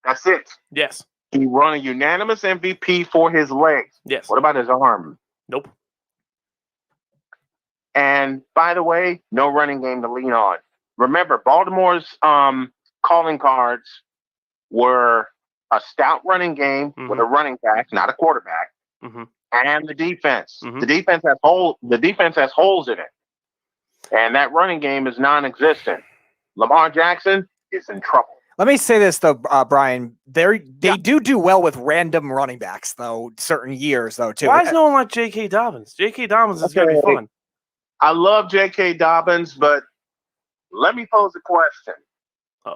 Speaker 1: That's it.
Speaker 25: Yes.
Speaker 1: He won a unanimous MVP for his legs.
Speaker 25: Yes.
Speaker 1: What about his arm?
Speaker 25: Nope.
Speaker 1: And by the way, no running game to lean on. Remember, Baltimore's calling cards were a stout running game with a running back, not a quarterback, and the defense. The defense has holes in it, and that running game is non-existent. Lamar Jackson is in trouble.
Speaker 28: Let me say this though, Brian. They do well with random running backs though. Certain years though too.
Speaker 25: Why is no one like J.K. Dobbins? J.K. Dobbins is going to be fun.
Speaker 1: I love J.K. Dobbins, but let me pose a question.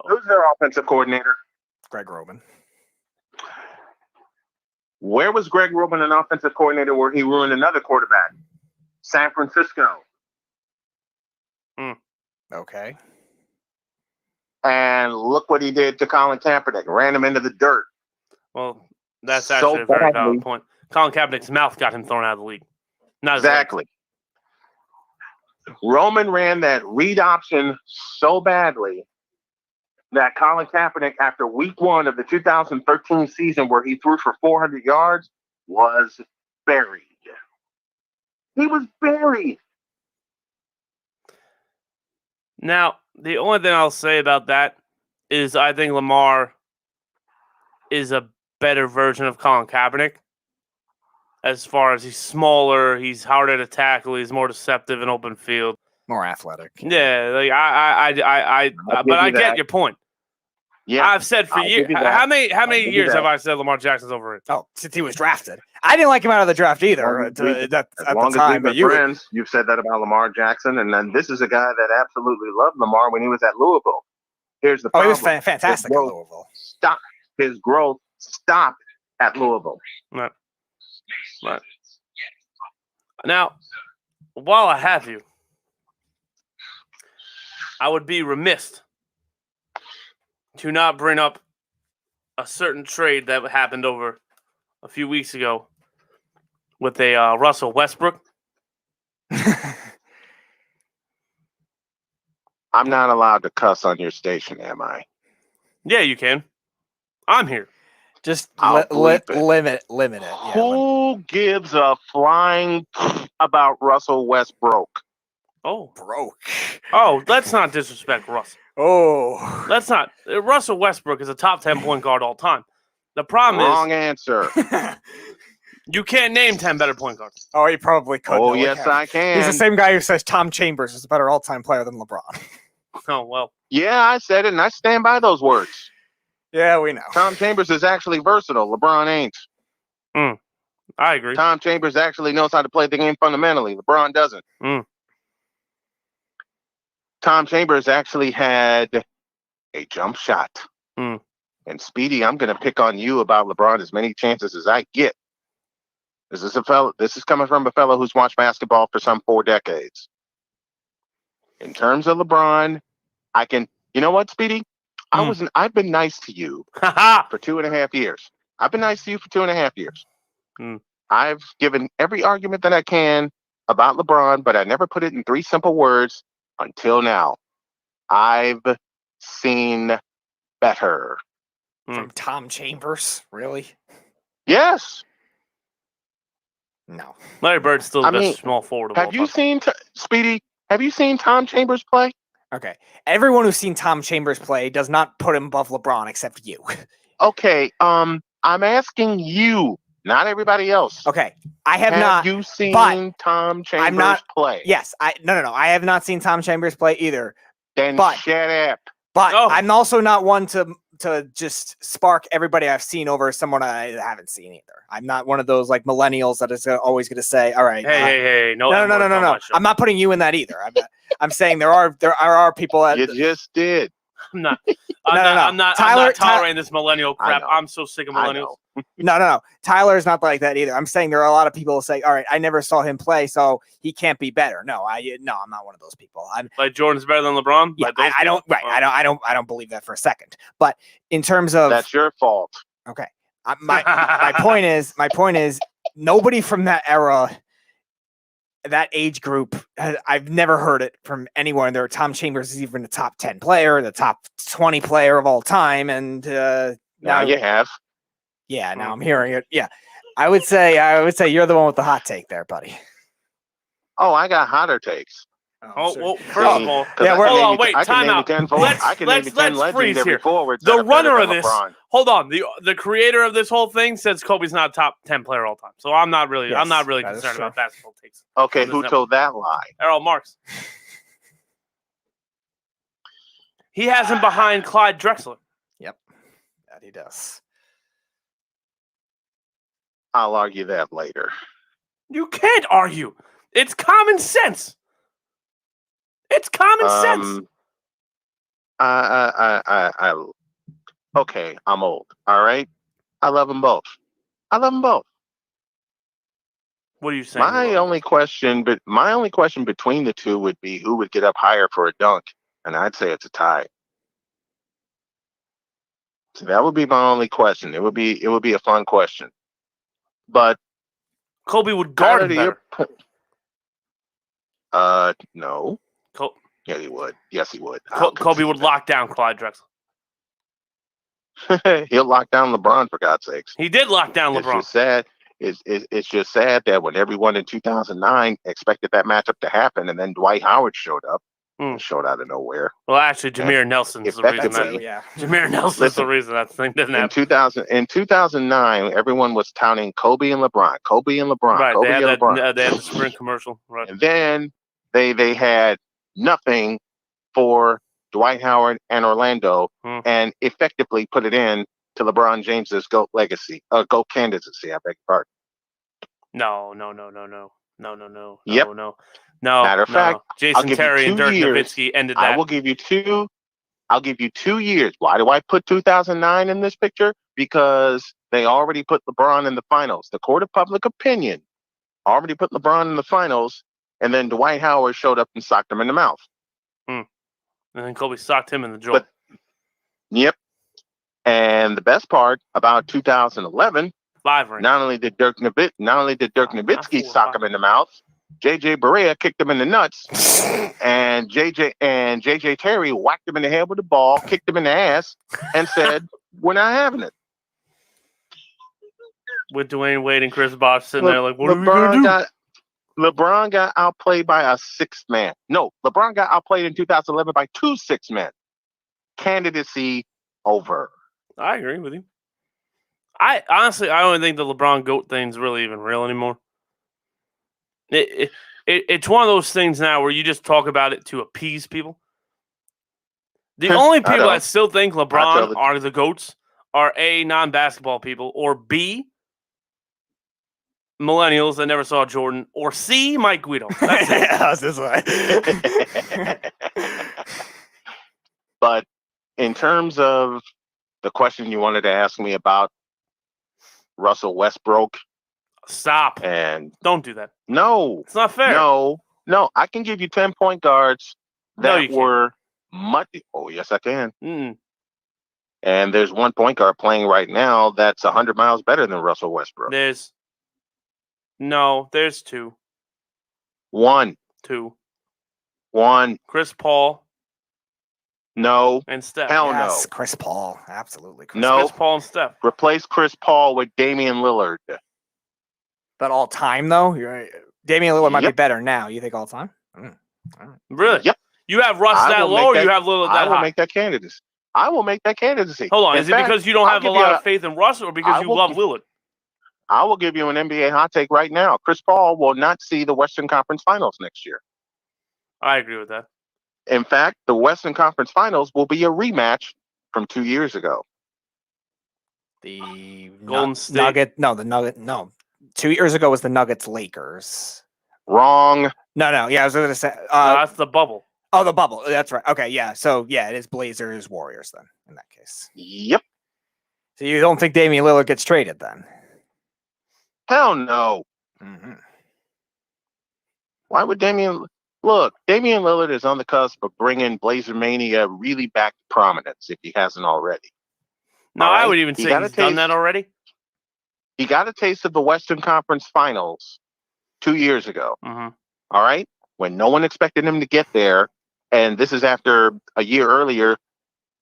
Speaker 1: Who's their offensive coordinator?
Speaker 28: Greg Roman.
Speaker 1: Where was Greg Roman an offensive coordinator where he ruined another quarterback? San Francisco.
Speaker 28: Okay.
Speaker 1: And look what he did to Colin Kaepernick. Ran him into the dirt.
Speaker 25: Well, that's actually a very valid point. Colin Kaepernick's mouth got him thrown out of the league. Not
Speaker 1: exactly. Roman ran that read option so badly that Colin Kaepernick, after week 1 of the 2013 season where he threw for 400 yards, was buried. He was buried.
Speaker 25: Now, the only thing I'll say about that is I think Lamar is a better version of Colin Kaepernick. As far as he's smaller, he's harder to tackle, he's more deceptive in open field,
Speaker 28: more athletic.
Speaker 25: Yeah, like I get your point.
Speaker 1: Yeah,
Speaker 25: I've said for years. How many years have I said Lamar Jackson's overrated?
Speaker 28: Oh, since he was drafted. I didn't like him out of the draft either. At the time, but
Speaker 1: friends, you've said that about Lamar Jackson, and then this is a guy that absolutely loved Lamar when he was at Louisville. Here's the problem.
Speaker 28: He was fantastic at Louisville.
Speaker 1: His growth stopped at Louisville.
Speaker 25: Right. Now, while I have you, I would be remiss to not bring up a certain trade that happened over a few weeks ago with a Russell Westbrook.
Speaker 1: I'm not allowed to cuss on your station, am I?
Speaker 25: Yeah, you can. I'm here.
Speaker 28: Just limit it. Yeah,
Speaker 1: Who gives a flying about Russell Westbrook?
Speaker 25: Oh,
Speaker 28: broke.
Speaker 25: Oh, let's not disrespect Russell.
Speaker 28: Oh,
Speaker 25: let's not. Russell Westbrook is a top 10 point guard all time. The problem is
Speaker 1: wrong answer.
Speaker 25: You can't name 10 better point guards.
Speaker 28: Oh, he probably could.
Speaker 1: Oh, yes, I can.
Speaker 28: He's the same guy who says Tom Chambers is a better all-time player than LeBron.
Speaker 25: Oh, well.
Speaker 1: Yeah, I said it, and I stand by those words.
Speaker 28: Yeah, we know.
Speaker 1: Tom Chambers is actually versatile. LeBron ain't.
Speaker 25: I agree.
Speaker 1: Tom Chambers actually knows how to play the game fundamentally. LeBron doesn't. Tom Chambers actually had a jump shot. And Speedy, I'm going to pick on you about LeBron as many chances as I get. This is coming from a fellow who's watched basketball for some 4 decades. In terms of LeBron, you know what, Speedy? I've been nice to you for 2.5 years. I've been nice to you for 2.5 years. I've given every argument that I can about LeBron, but I never put it in 3 simple words until now. I've seen better.
Speaker 28: From Tom Chambers? Really?
Speaker 1: Yes.
Speaker 28: No.
Speaker 25: Larry Bird's still the best small forward of all time.
Speaker 1: Have you seen, Speedy, have you seen Tom Chambers play?
Speaker 28: Okay. Everyone who's seen Tom Chambers play does not put him above LeBron except you.
Speaker 1: Okay. I'm asking you, not everybody else.
Speaker 28: Okay. I have not.
Speaker 1: Have you seen Tom Chambers play?
Speaker 28: Yes. No. I have not seen Tom Chambers play either.
Speaker 1: Then shut up.
Speaker 28: But I'm also not one to just spark everybody I've seen over someone I haven't seen either. I'm not one of those like millennials that is always going to say, "All right,
Speaker 25: hey, no."
Speaker 28: I'm not putting you in that either. I'm saying there are people that
Speaker 1: you just did.
Speaker 25: I'm not tolerating this millennial crap. I'm so sick of millennials.
Speaker 28: No. Tyler's not like that either. I'm saying there are a lot of people who say, "All right, I never saw him play, so he can't be better." No, I'm not one of those people.
Speaker 25: Like Jordan's better than LeBron.
Speaker 28: Yeah, I don't believe that for a second. But in terms of
Speaker 1: that's your fault.
Speaker 28: Okay, my point is nobody from that era, that age group, I've never heard it from anyone. There, Tom Chambers is even the top 10 player, the top 20 player of all time, and
Speaker 1: now you have.
Speaker 28: Yeah, now I'm hearing it. Yeah, I would say you're the one with the hot take there, buddy.
Speaker 1: Oh, I got hotter takes.
Speaker 25: Well, first of all,
Speaker 28: hold
Speaker 25: on, wait, time out. Let's freeze here. The runner of this, hold on, the creator of this whole thing says Kobe's not a top 10 player all time. So I'm not really concerned about basketball takes.
Speaker 1: Okay, who told that lie?
Speaker 25: Errol Marks. He has him behind Clyde Drexler.
Speaker 28: Yep, that he does.
Speaker 1: I'll argue that later.
Speaker 25: You can't argue. It's common sense. It's common sense.
Speaker 1: Okay, I'm old. All right. I love them both.
Speaker 25: What are you saying?
Speaker 1: My only question between the two would be who would get up higher for a dunk, and I'd say it's a tie. So that would be my only question. It would be a fun question, but
Speaker 25: Kobe would guard him better.
Speaker 1: No. Yeah, he would. Yes, he would.
Speaker 25: Kobe would lock down Clyde Drexler.
Speaker 1: He'll lock down LeBron, for God's sakes.
Speaker 25: He did lock down LeBron.
Speaker 1: It's just sad. It's just sad that when everyone in 2009 expected that matchup to happen, and then Dwight Howard showed up, and showed out of nowhere.
Speaker 25: Well, actually, Jameer Nelson's the reason that.
Speaker 28: Yeah,
Speaker 25: Jameer Nelson's the reason that thing didn't happen.
Speaker 1: In 2009, everyone was touting Kobe and LeBron, Kobe and LeBron,
Speaker 25: Right,
Speaker 1: Kobe
Speaker 25: they had
Speaker 1: and
Speaker 25: that.
Speaker 1: LeBron.
Speaker 25: They had the Sprint commercial. Right.
Speaker 1: And then they had nothing for Dwight Howard and Orlando, and effectively put it in to LeBron James's GOAT candidacy. I beg your pardon.
Speaker 25: No.
Speaker 1: Yep.
Speaker 25: No.
Speaker 1: Matter of fact,
Speaker 25: Jason Terry and Dirk Nowitzki ended that.
Speaker 1: I will give you 2. I'll give you 2 years. Why do I put 2009 in this picture? Because they already put LeBron in the finals. The court of public opinion already put LeBron in the finals, and then Dwight Howard showed up and socked him in the mouth.
Speaker 25: And then Kobe socked him in the jaw.
Speaker 1: Yep. And the best part about 2011,
Speaker 25: 5 rings.
Speaker 1: not only did Dirk Nowitzki sock him in the mouth, JJ Barea kicked him in the nuts, and JJ Terry whacked him in the head with the ball, kicked him in the ass, and said, "We're not having it."
Speaker 25: With Dwayne Wade and Chris Bosh sitting there like, what are we going to do?
Speaker 1: LeBron got outplayed by a 6th man. No, LeBron got outplayed in 2011 by 2 6 men. Candidacy over.
Speaker 25: I agree with you. I don't think the LeBron GOAT thing's really even real anymore. It's one of those things now where you just talk about it to appease people. The only people that still think LeBron are the GOATs are A, non-basketball people, or B, millennials that never saw Jordan, or C, Mike Guido. That's it.
Speaker 28: I was this way.
Speaker 1: But in terms of the question you wanted to ask me about Russell Westbrook,
Speaker 25: stop
Speaker 1: and
Speaker 25: don't do that.
Speaker 1: No,
Speaker 25: it's not fair.
Speaker 1: No, I can give you 10 point guards that were much. Oh, yes, I can. And there's one point guard playing right now that's 100 miles better than Russell Westbrook.
Speaker 25: There's 2.
Speaker 1: 1.
Speaker 25: 2.
Speaker 1: 1.
Speaker 25: Chris Paul.
Speaker 1: No.
Speaker 25: And Steph.
Speaker 1: Hell
Speaker 28: yes,
Speaker 1: no.
Speaker 28: Chris Paul. Absolutely.
Speaker 25: Chris Paul and Steph.
Speaker 1: Replace Chris Paul with Damian Lillard.
Speaker 28: But all time, though? Damian Lillard might be better now. You think all time?
Speaker 25: Really?
Speaker 1: Yep.
Speaker 25: You have Russ that low, or you have Lillard that high?
Speaker 1: I will make that candidacy. I will make that candidacy.
Speaker 25: Hold on.
Speaker 1: In
Speaker 25: Is
Speaker 1: fact,
Speaker 25: it because you don't have a lot of faith in Russ, or because you love Lillard?
Speaker 1: I will give you an NBA hot take right now. Chris Paul will not see the Western Conference Finals next year.
Speaker 25: I agree with that.
Speaker 1: In fact, the Western Conference Finals will be a rematch from 2 years ago.
Speaker 28: The
Speaker 25: Golden State.
Speaker 28: The Nugget. No. 2 years ago was the Nuggets Lakers.
Speaker 1: Wrong.
Speaker 28: No. Yeah, I was going to say.
Speaker 25: No, that's the bubble.
Speaker 28: Oh, the bubble. That's right. Okay, yeah. So, yeah, it is Blazers, Warriors then, in that case.
Speaker 1: Yep.
Speaker 28: So you don't think Damian Lillard gets traded then?
Speaker 1: Hell no.
Speaker 28: Mm-hmm.
Speaker 1: Why would Damian Lillard is on the cusp of bringing Blazer Mania really back to prominence if he hasn't already.
Speaker 25: No, I would even say he's done that already.
Speaker 1: He got a taste of the Western Conference Finals 2 years ago.
Speaker 25: Mm-hmm.
Speaker 1: All right? When no one expected him to get there. And this is after a year earlier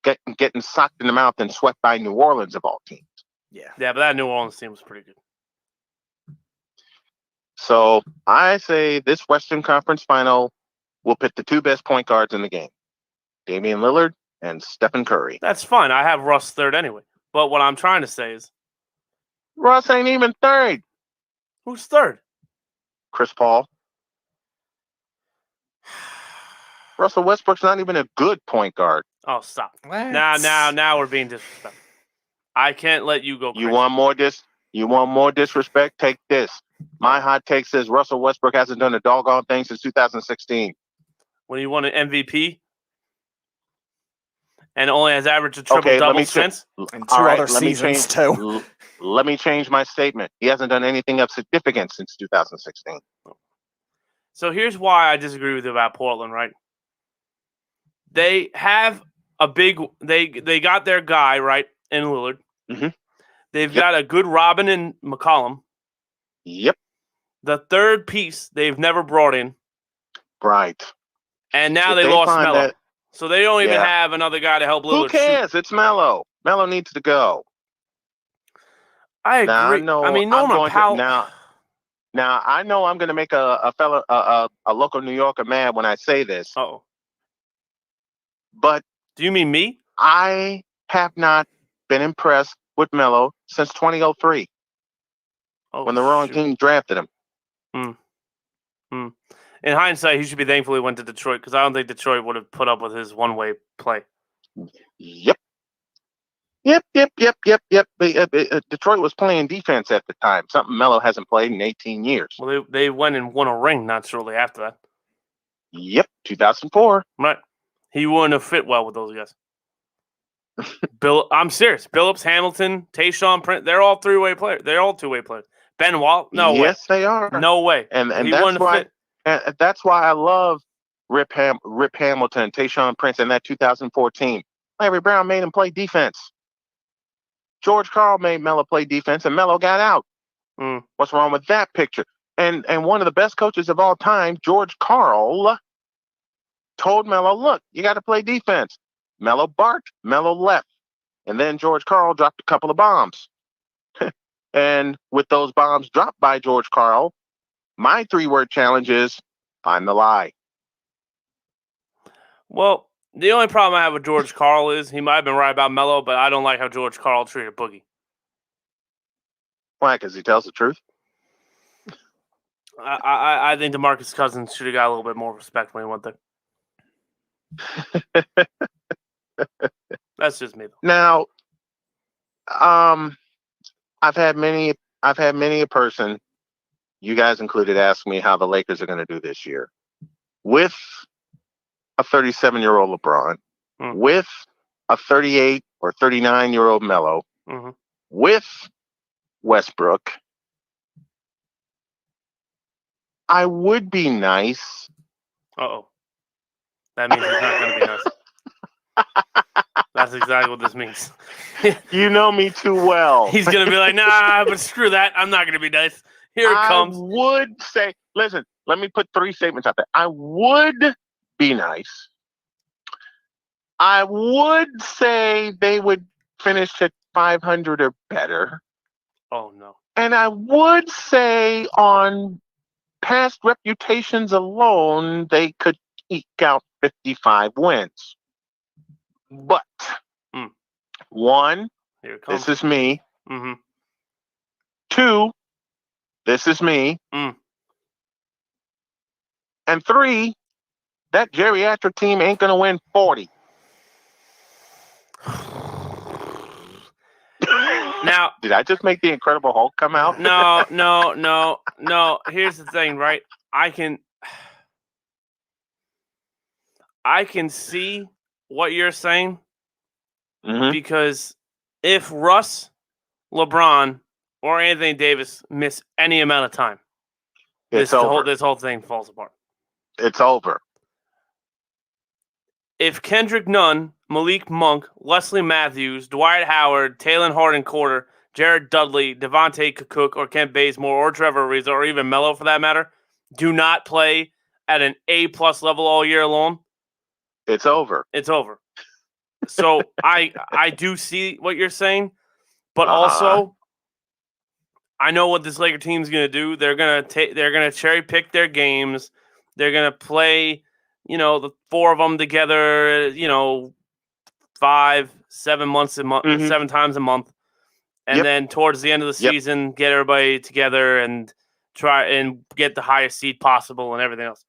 Speaker 1: getting socked in the mouth and swept by New Orleans of all teams.
Speaker 25: Yeah, but that New Orleans team was pretty good.
Speaker 1: So I say this Western Conference Final will pit the 2 best point guards in the game. Damian Lillard and Stephen Curry.
Speaker 25: That's fine. I have Russ third anyway. But what I'm trying to say is
Speaker 1: Russ ain't even third.
Speaker 25: Who's third?
Speaker 1: Chris Paul. Russell Westbrook's not even a good point guard.
Speaker 25: Oh, stop. Now we're being disrespectful. I can't let you go crazy.
Speaker 1: You want more disrespect? Take this. My hot take says Russell Westbrook hasn't done a doggone thing since 2016.
Speaker 25: When he won an MVP and only has averaged a triple-double since?
Speaker 28: And 2 other seasons, too.
Speaker 1: Let me change my statement. He hasn't done anything of significance since 2016.
Speaker 25: So here's why I disagree with you about Portland, right? They have a big – they got their guy, right, in Lillard.
Speaker 1: Mm-hmm.
Speaker 25: They've got a good Robin and McCollum.
Speaker 1: Yep.
Speaker 25: The third piece they've never brought in.
Speaker 1: Right.
Speaker 25: And now they lost Melo. So they don't even have another guy to help Lillard.
Speaker 1: Who cares?
Speaker 25: Shoot.
Speaker 1: It's Melo. Melo needs to go.
Speaker 25: I agree.
Speaker 1: Now, I know
Speaker 25: I mean,
Speaker 1: I'm
Speaker 25: Norman
Speaker 1: going
Speaker 25: Powell.
Speaker 1: Now I know I'm going to make a local New Yorker mad when I say this.
Speaker 25: Oh.
Speaker 1: But
Speaker 25: do you mean me?
Speaker 1: I have not been impressed with Melo since 2003 when the wrong team drafted him.
Speaker 25: In hindsight, he should be thankful he went to Detroit because I don't think Detroit would have put up with his one-way play.
Speaker 1: Yep. Detroit was playing defense at the time, something Melo hasn't played in 18 years.
Speaker 25: Well, they went and won a ring not shortly after that.
Speaker 1: Yep, 2004.
Speaker 25: Right. He wouldn't have fit well with those guys. I'm serious. Billups, Hamilton, Tayshaun Prince, they're all three-way players. They're all two-way players. Ben Wall, no way.
Speaker 1: Yes, they are.
Speaker 25: No way.
Speaker 1: And
Speaker 25: he
Speaker 1: that's why. And that's why I love Rip Hamilton, Tayshaun Prince, and that 2004 team. Larry Brown made him play defense. George Karl made Melo play defense, and Melo got out. What's wrong with that picture? And one of the best coaches of all time, George Karl, told Melo, look, you got to play defense. Melo barked, Melo left. And then George Karl dropped a couple of bombs. And with those bombs dropped by George Karl, my 3-word challenge is, find the lie.
Speaker 25: Well, the only problem I have with George Karl is he might have been right about Melo, but I don't like how George Karl treated Boogie.
Speaker 1: Why? Because he tells the truth?
Speaker 25: I think DeMarcus Cousins should have got a little bit more respect when he went there. That's just me, though.
Speaker 1: Now, I've had many a person, you guys included, ask me how the Lakers are going to do this year. With a 37-year-old LeBron, with a 38 or 39-year-old Melo, with Westbrook, I would be nice.
Speaker 25: Uh-oh. That means he's not going to be nice. That's exactly what this means.
Speaker 1: You know me too well.
Speaker 25: He's going to be like, nah, but screw that. I'm not going to be nice. Here it comes.
Speaker 1: I would say, listen, let me put 3 statements out there. I would be nice. I would say they would finish at 500 or better.
Speaker 25: Oh, no.
Speaker 1: And I would say on past reputations alone, they could eke out 55 wins. But, one, this is me. 2, this is me. And 3, that geriatric team ain't going to win 40.
Speaker 25: Now,
Speaker 1: did I just make the Incredible Hulk come out?
Speaker 25: No. Here's the thing, right? I can see what you're saying because if Russ, LeBron, or Anthony Davis miss any amount of time, this whole thing falls apart.
Speaker 1: It's over.
Speaker 25: If Kendrick Nunn, Malik Monk, Leslie Matthews, Dwight Howard, Taylor Harden-Corder, Jared Dudley, Devontae Cook, or Kent Bazemore, or Trevor Ariza, or even Melo for that matter, do not play at an A+ level all year long,
Speaker 1: it's over.
Speaker 25: It's over. So I do see what you're saying, but also I know what this Laker team's going to do. They're going to cherry pick their games. They're going to play, the 4 of them together, 5-7 months a month, 7 times a month. And then towards the end of the season, get everybody together and try and get the highest seed possible and everything else.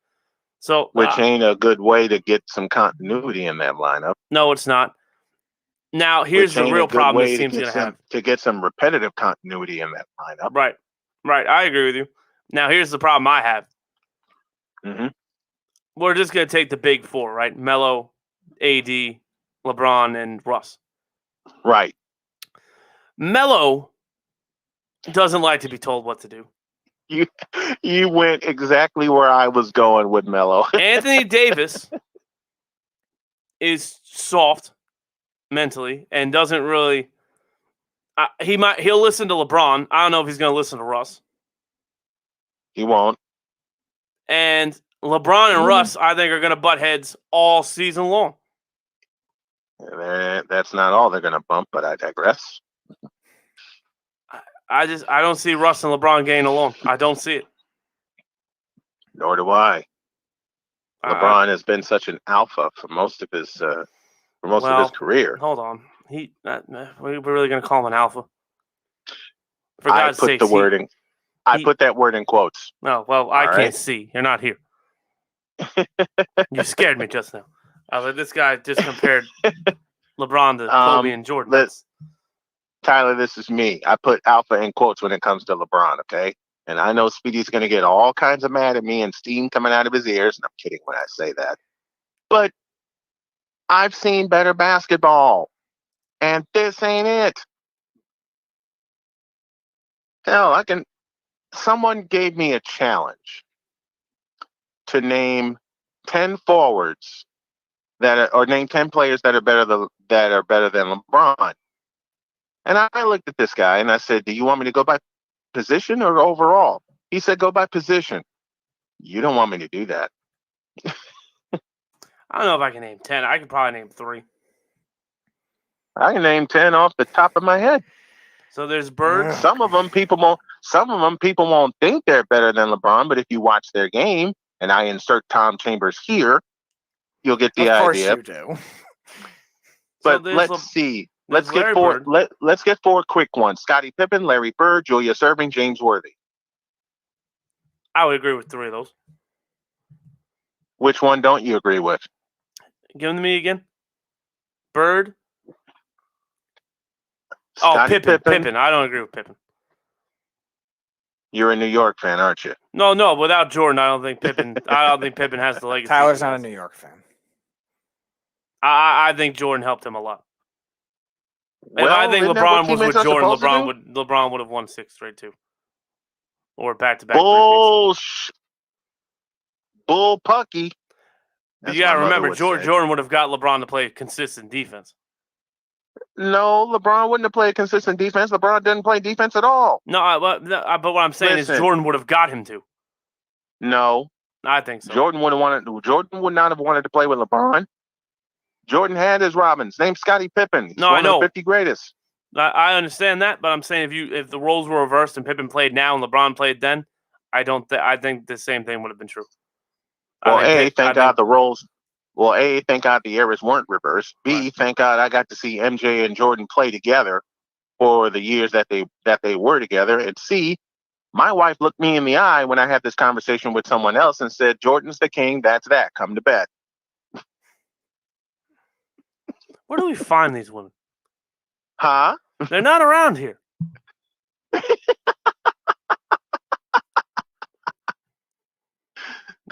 Speaker 25: So,
Speaker 1: which ain't a good way to get some continuity in that lineup.
Speaker 25: No, it's not. Now, here's the real problem this team's going to have.
Speaker 1: To get some repetitive continuity in that lineup.
Speaker 25: Right. I agree with you. Now, here's the problem I have. We're just going to take the big 4, right? Melo, AD, LeBron, and Russ.
Speaker 1: Right.
Speaker 25: Melo doesn't like to be told what to do.
Speaker 1: You went exactly where I was going with Melo.
Speaker 25: Anthony Davis is soft mentally and doesn't really. He'll listen to LeBron. I don't know if he's going to listen to Russ.
Speaker 1: He won't.
Speaker 25: And LeBron and Russ, I think, are going to butt heads all season long.
Speaker 1: They're that's not all they're going to bump, but I digress.
Speaker 25: I don't see Russ and LeBron getting along. I don't see it.
Speaker 1: Nor do I. LeBron has been such an alpha for most of his career.
Speaker 25: Hold on, we're really going to call him an alpha? For
Speaker 1: I
Speaker 25: God's
Speaker 1: put
Speaker 25: sakes,
Speaker 1: the wording. I put that word in quotes.
Speaker 25: No, well, I
Speaker 1: All
Speaker 25: can't
Speaker 1: right?
Speaker 25: see. You're not here. You scared me just now. I was like, this guy just compared LeBron to Kobe and Jordan.
Speaker 1: Tyler, this is me. I put alpha in quotes when it comes to LeBron, okay? And I know Speedy's going to get all kinds of mad at me and steam coming out of his ears. And I'm kidding when I say that. But I've seen better basketball. And this ain't it. Hell, someone gave me a challenge to name 10 forwards or name 10 players that are better than LeBron. And I looked at this guy and I said, do you want me to go by position or overall? He said, go by position. You don't want me to do that.
Speaker 25: I don't know if I can name 10. I could probably name 3.
Speaker 1: I can name 10 off the top of my head.
Speaker 25: So there's Bird.
Speaker 1: Some of them people won't think they're better than LeBron, but if you watch their game, and I insert Tom Chambers here, you'll get the idea.
Speaker 28: Of course you do.
Speaker 1: But let's see. Let's get four. Let's get 4 quick ones: Scottie Pippen, Larry Bird, Julius Erving, James Worthy.
Speaker 25: I would agree with 3 of those.
Speaker 1: Which one don't you agree with?
Speaker 25: Give them to me again. Bird.
Speaker 1: Scottie
Speaker 25: Pippen. I don't agree with Pippen.
Speaker 1: You're a New York fan, aren't you?
Speaker 25: No. Without Jordan, I don't think Pippen has the legacy.
Speaker 28: Tyler's not a New York fan.
Speaker 25: I think Jordan helped him a lot.
Speaker 1: Well,
Speaker 25: if I think LeBron was with Jordan,
Speaker 1: LeBron
Speaker 25: LeBron would have won 6 straight too, or back-to-back.
Speaker 1: Bull Pucky.
Speaker 25: You gotta remember, Jordan would have got LeBron to play consistent defense.
Speaker 1: No, LeBron wouldn't have played consistent defense. LeBron didn't play defense at all.
Speaker 25: No, but what I'm saying is Jordan would have got him to.
Speaker 1: No,
Speaker 25: I think so.
Speaker 1: Jordan would not have wanted to play with LeBron. Jordan had his Robins. Named Scottie Pippen. He's one of the 50 greatest.
Speaker 25: I understand that, but I'm saying if the roles were reversed and Pippen played now and LeBron played then, I think the same thing would have been true.
Speaker 1: Well, thank God the eras weren't reversed. B, thank God I got to see MJ and Jordan play together for the years that they were together. And C, my wife looked me in the eye when I had this conversation with someone else and said, Jordan's the king, that's that. Come to bed.
Speaker 25: Where do we find these women?
Speaker 1: Huh?
Speaker 25: They're not around here.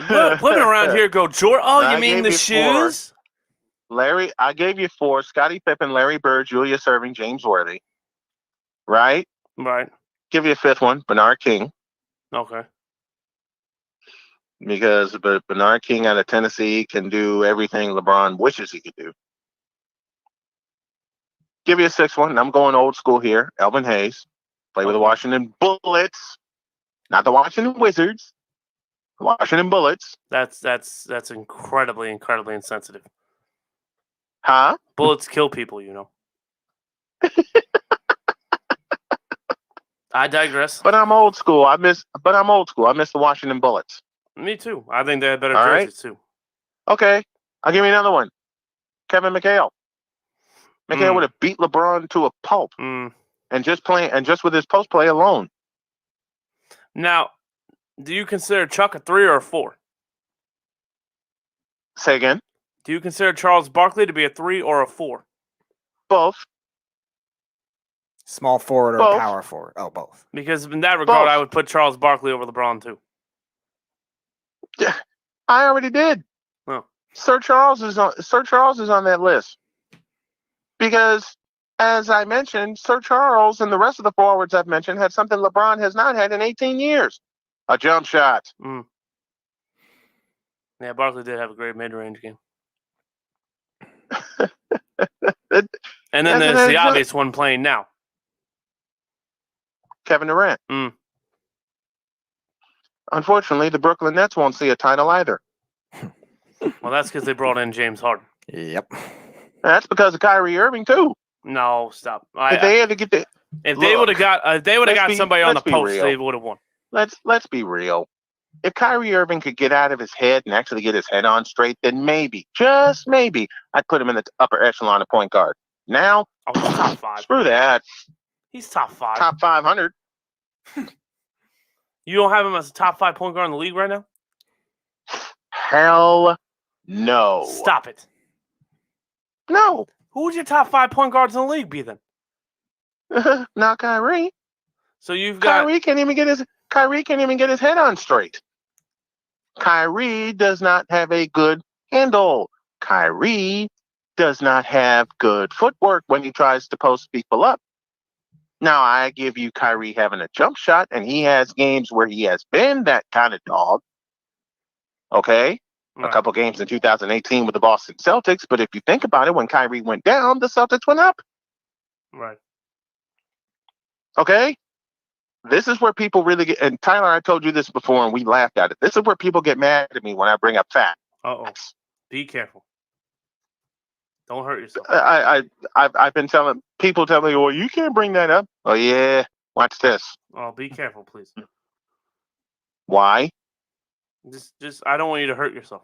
Speaker 25: Women around here go, Jordan. Oh, you mean the shoes?
Speaker 1: 4. Larry, I gave you 4. Scottie Pippen, Larry Bird, Julius Erving, James Worthy. Right?
Speaker 25: Right.
Speaker 1: Give you a 5th one, Bernard King.
Speaker 25: Okay.
Speaker 1: Because Bernard King out of Tennessee can do everything LeBron wishes he could do. Give you a 6th one. I'm going old school here. Elvin Hayes. Play with the Washington Bullets. Not the Washington Wizards. Washington Bullets.
Speaker 25: That's incredibly insensitive.
Speaker 1: Huh?
Speaker 25: Bullets kill people, you know. I digress.
Speaker 1: But I'm old school. I miss the Washington Bullets.
Speaker 25: Me too. I think they had better jerseys too.
Speaker 1: Okay. I'll give you another one. Kevin McHale. McHale would have beat LeBron to a pulp. And just with his post play alone.
Speaker 25: Now, do you consider Chuck a 3 or a 4?
Speaker 1: Say again?
Speaker 25: Do you consider Charles Barkley to be a 3 or a 4?
Speaker 1: Both.
Speaker 28: Small forward or power forward? Oh, both.
Speaker 25: Because in that regard, I would put Charles Barkley over LeBron too.
Speaker 1: Yeah, I already did.
Speaker 25: Oh.
Speaker 1: Sir Charles is on that list. Because, as I mentioned, Sir Charles and the rest of the forwards I've mentioned had something LeBron has not had in 18 years. A jump shot.
Speaker 25: Yeah, Barkley did have a great mid-range game. And then there's the obvious one playing now.
Speaker 1: Kevin Durant. Unfortunately, the Brooklyn Nets won't see a title either.
Speaker 25: Well, that's because they brought in James Harden.
Speaker 28: Yep.
Speaker 1: That's because of Kyrie Irving too.
Speaker 25: No, stop.
Speaker 1: If they had to get the,
Speaker 25: if they would have got somebody on the post,
Speaker 1: real.
Speaker 25: they would have won.
Speaker 1: Let's be real. If Kyrie Irving could get out of his head and actually get his head on straight, then maybe, just maybe, I'd put him in the upper echelon of point guard. Now,
Speaker 25: he's top 5.
Speaker 1: Screw that.
Speaker 25: He's top 5.
Speaker 1: Top 500.
Speaker 25: You don't have him as a top 5 point guard in the league right now?
Speaker 1: Hell no.
Speaker 25: Stop it.
Speaker 1: No.
Speaker 25: Who would your top 5 point guards in the league be then?
Speaker 1: Not Kyrie.
Speaker 25: So you've got
Speaker 1: Kyrie can't even get his head on straight. Kyrie does not have a good handle. Kyrie does not have good footwork when he tries to post people up. Now, I give you Kyrie having a jump shot, and he has games where he has been that kind of dog. Okay?
Speaker 25: Right.
Speaker 1: A couple games in 2018 with the Boston Celtics, but if you think about it, when Kyrie went down, the Celtics went up.
Speaker 25: Right.
Speaker 1: Okay? This is where people really get, and Tyler, I told you this before and we laughed at it. This is where people get mad at me when I bring up facts.
Speaker 25: Uh-oh. Be careful. Don't hurt yourself.
Speaker 1: I've been telling people, tell me, well, you can't bring that up. Oh, yeah. Watch this.
Speaker 25: Oh, be careful, please.
Speaker 1: Why?
Speaker 25: Just I don't want you to hurt yourself.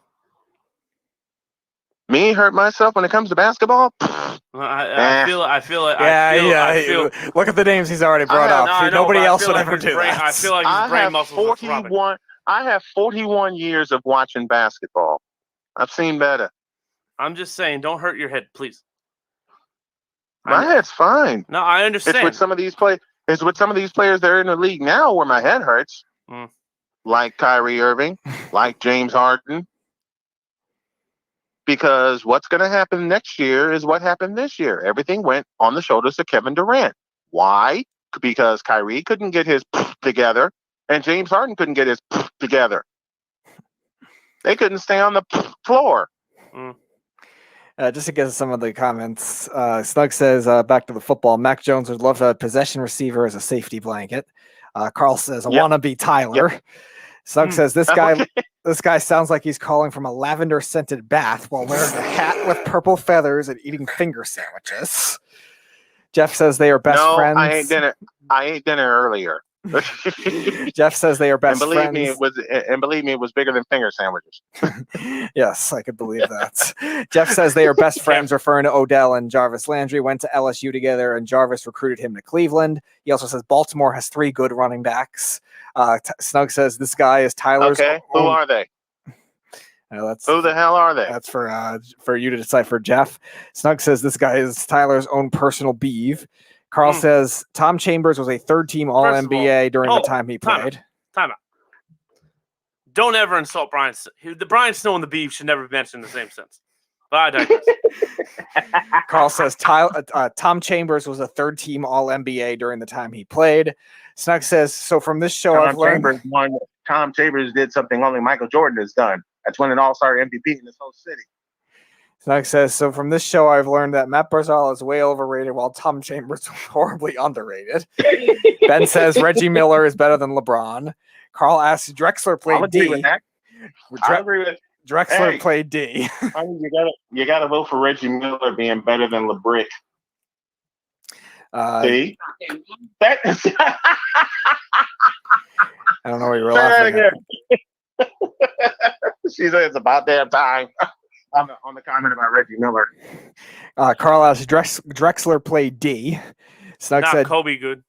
Speaker 1: Me hurt myself when it comes to basketball?
Speaker 25: I feel
Speaker 28: look at the names he's already brought up. Nobody else would ever do that.
Speaker 25: I feel like his brain muscles are throbbing.
Speaker 1: I have 41 years of watching basketball. I've seen better.
Speaker 25: I'm just saying, don't hurt your head, please.
Speaker 1: My head's fine.
Speaker 25: No, I understand.
Speaker 1: It's with some of these players that are in the league now where my head hurts. Like Kyrie Irving, like James Harden. Because what's going to happen next year is what happened this year. Everything went on the shoulders of Kevin Durant. Why? Because Kyrie couldn't get his together, and James Harden couldn't get his together. They couldn't stay on the floor.
Speaker 28: Just to get to some of the comments, Snug says, back to the football, Mac Jones would love a possession receiver as a safety blanket. Carl says, I want to be Tyler. Snug says, this guy sounds like he's calling from a lavender-scented bath while wearing a hat with purple feathers and eating finger sandwiches. Jeff says they are best friends.
Speaker 1: I ate dinner earlier.
Speaker 28: Jeff says they are best friends.
Speaker 1: Believe me, it was bigger than finger sandwiches.
Speaker 28: Yes, I could believe that. Jeff says they are best friends, referring to Odell and Jarvis Landry went to LSU together, and Jarvis recruited him to Cleveland. He also says Baltimore has 3 good running backs. Snug says this guy is Tyler's.
Speaker 1: Okay, who are they? Who the hell are they?
Speaker 28: That's for you to decipher, Jeff. Snug says this guy is Tyler's own personal beeve. Carl says Tom Chambers was a 3rd-team All-NBA during the time he played.
Speaker 25: Time out. Don't ever insult Brian. The Brian Snow and the Beef should never be mentioned in the same sense. But I digress.
Speaker 28: Carl says Tom Chambers was a 3rd-team All-NBA during the time he played. Snug says, so from this show
Speaker 1: Tom Chambers did something only Michael Jordan has done. That's winning All-Star MVP in this whole city.
Speaker 28: Snug says, so from this show, I've learned that Matt Barzal is way overrated while Tom Chambers is horribly underrated. Ben says Reggie Miller is better than LeBron. Carl asks, Drexler played D.
Speaker 1: I agree with that.
Speaker 28: Drexler played D.
Speaker 1: You gotta vote for Reggie Miller being better than LeBrick. See?
Speaker 28: I don't know what you were laughing at.
Speaker 1: She said it's about damn time. On the comment about Reggie Miller.
Speaker 28: Carl asks, Drexler played D. Snug
Speaker 25: Not
Speaker 28: said
Speaker 25: Kobe good.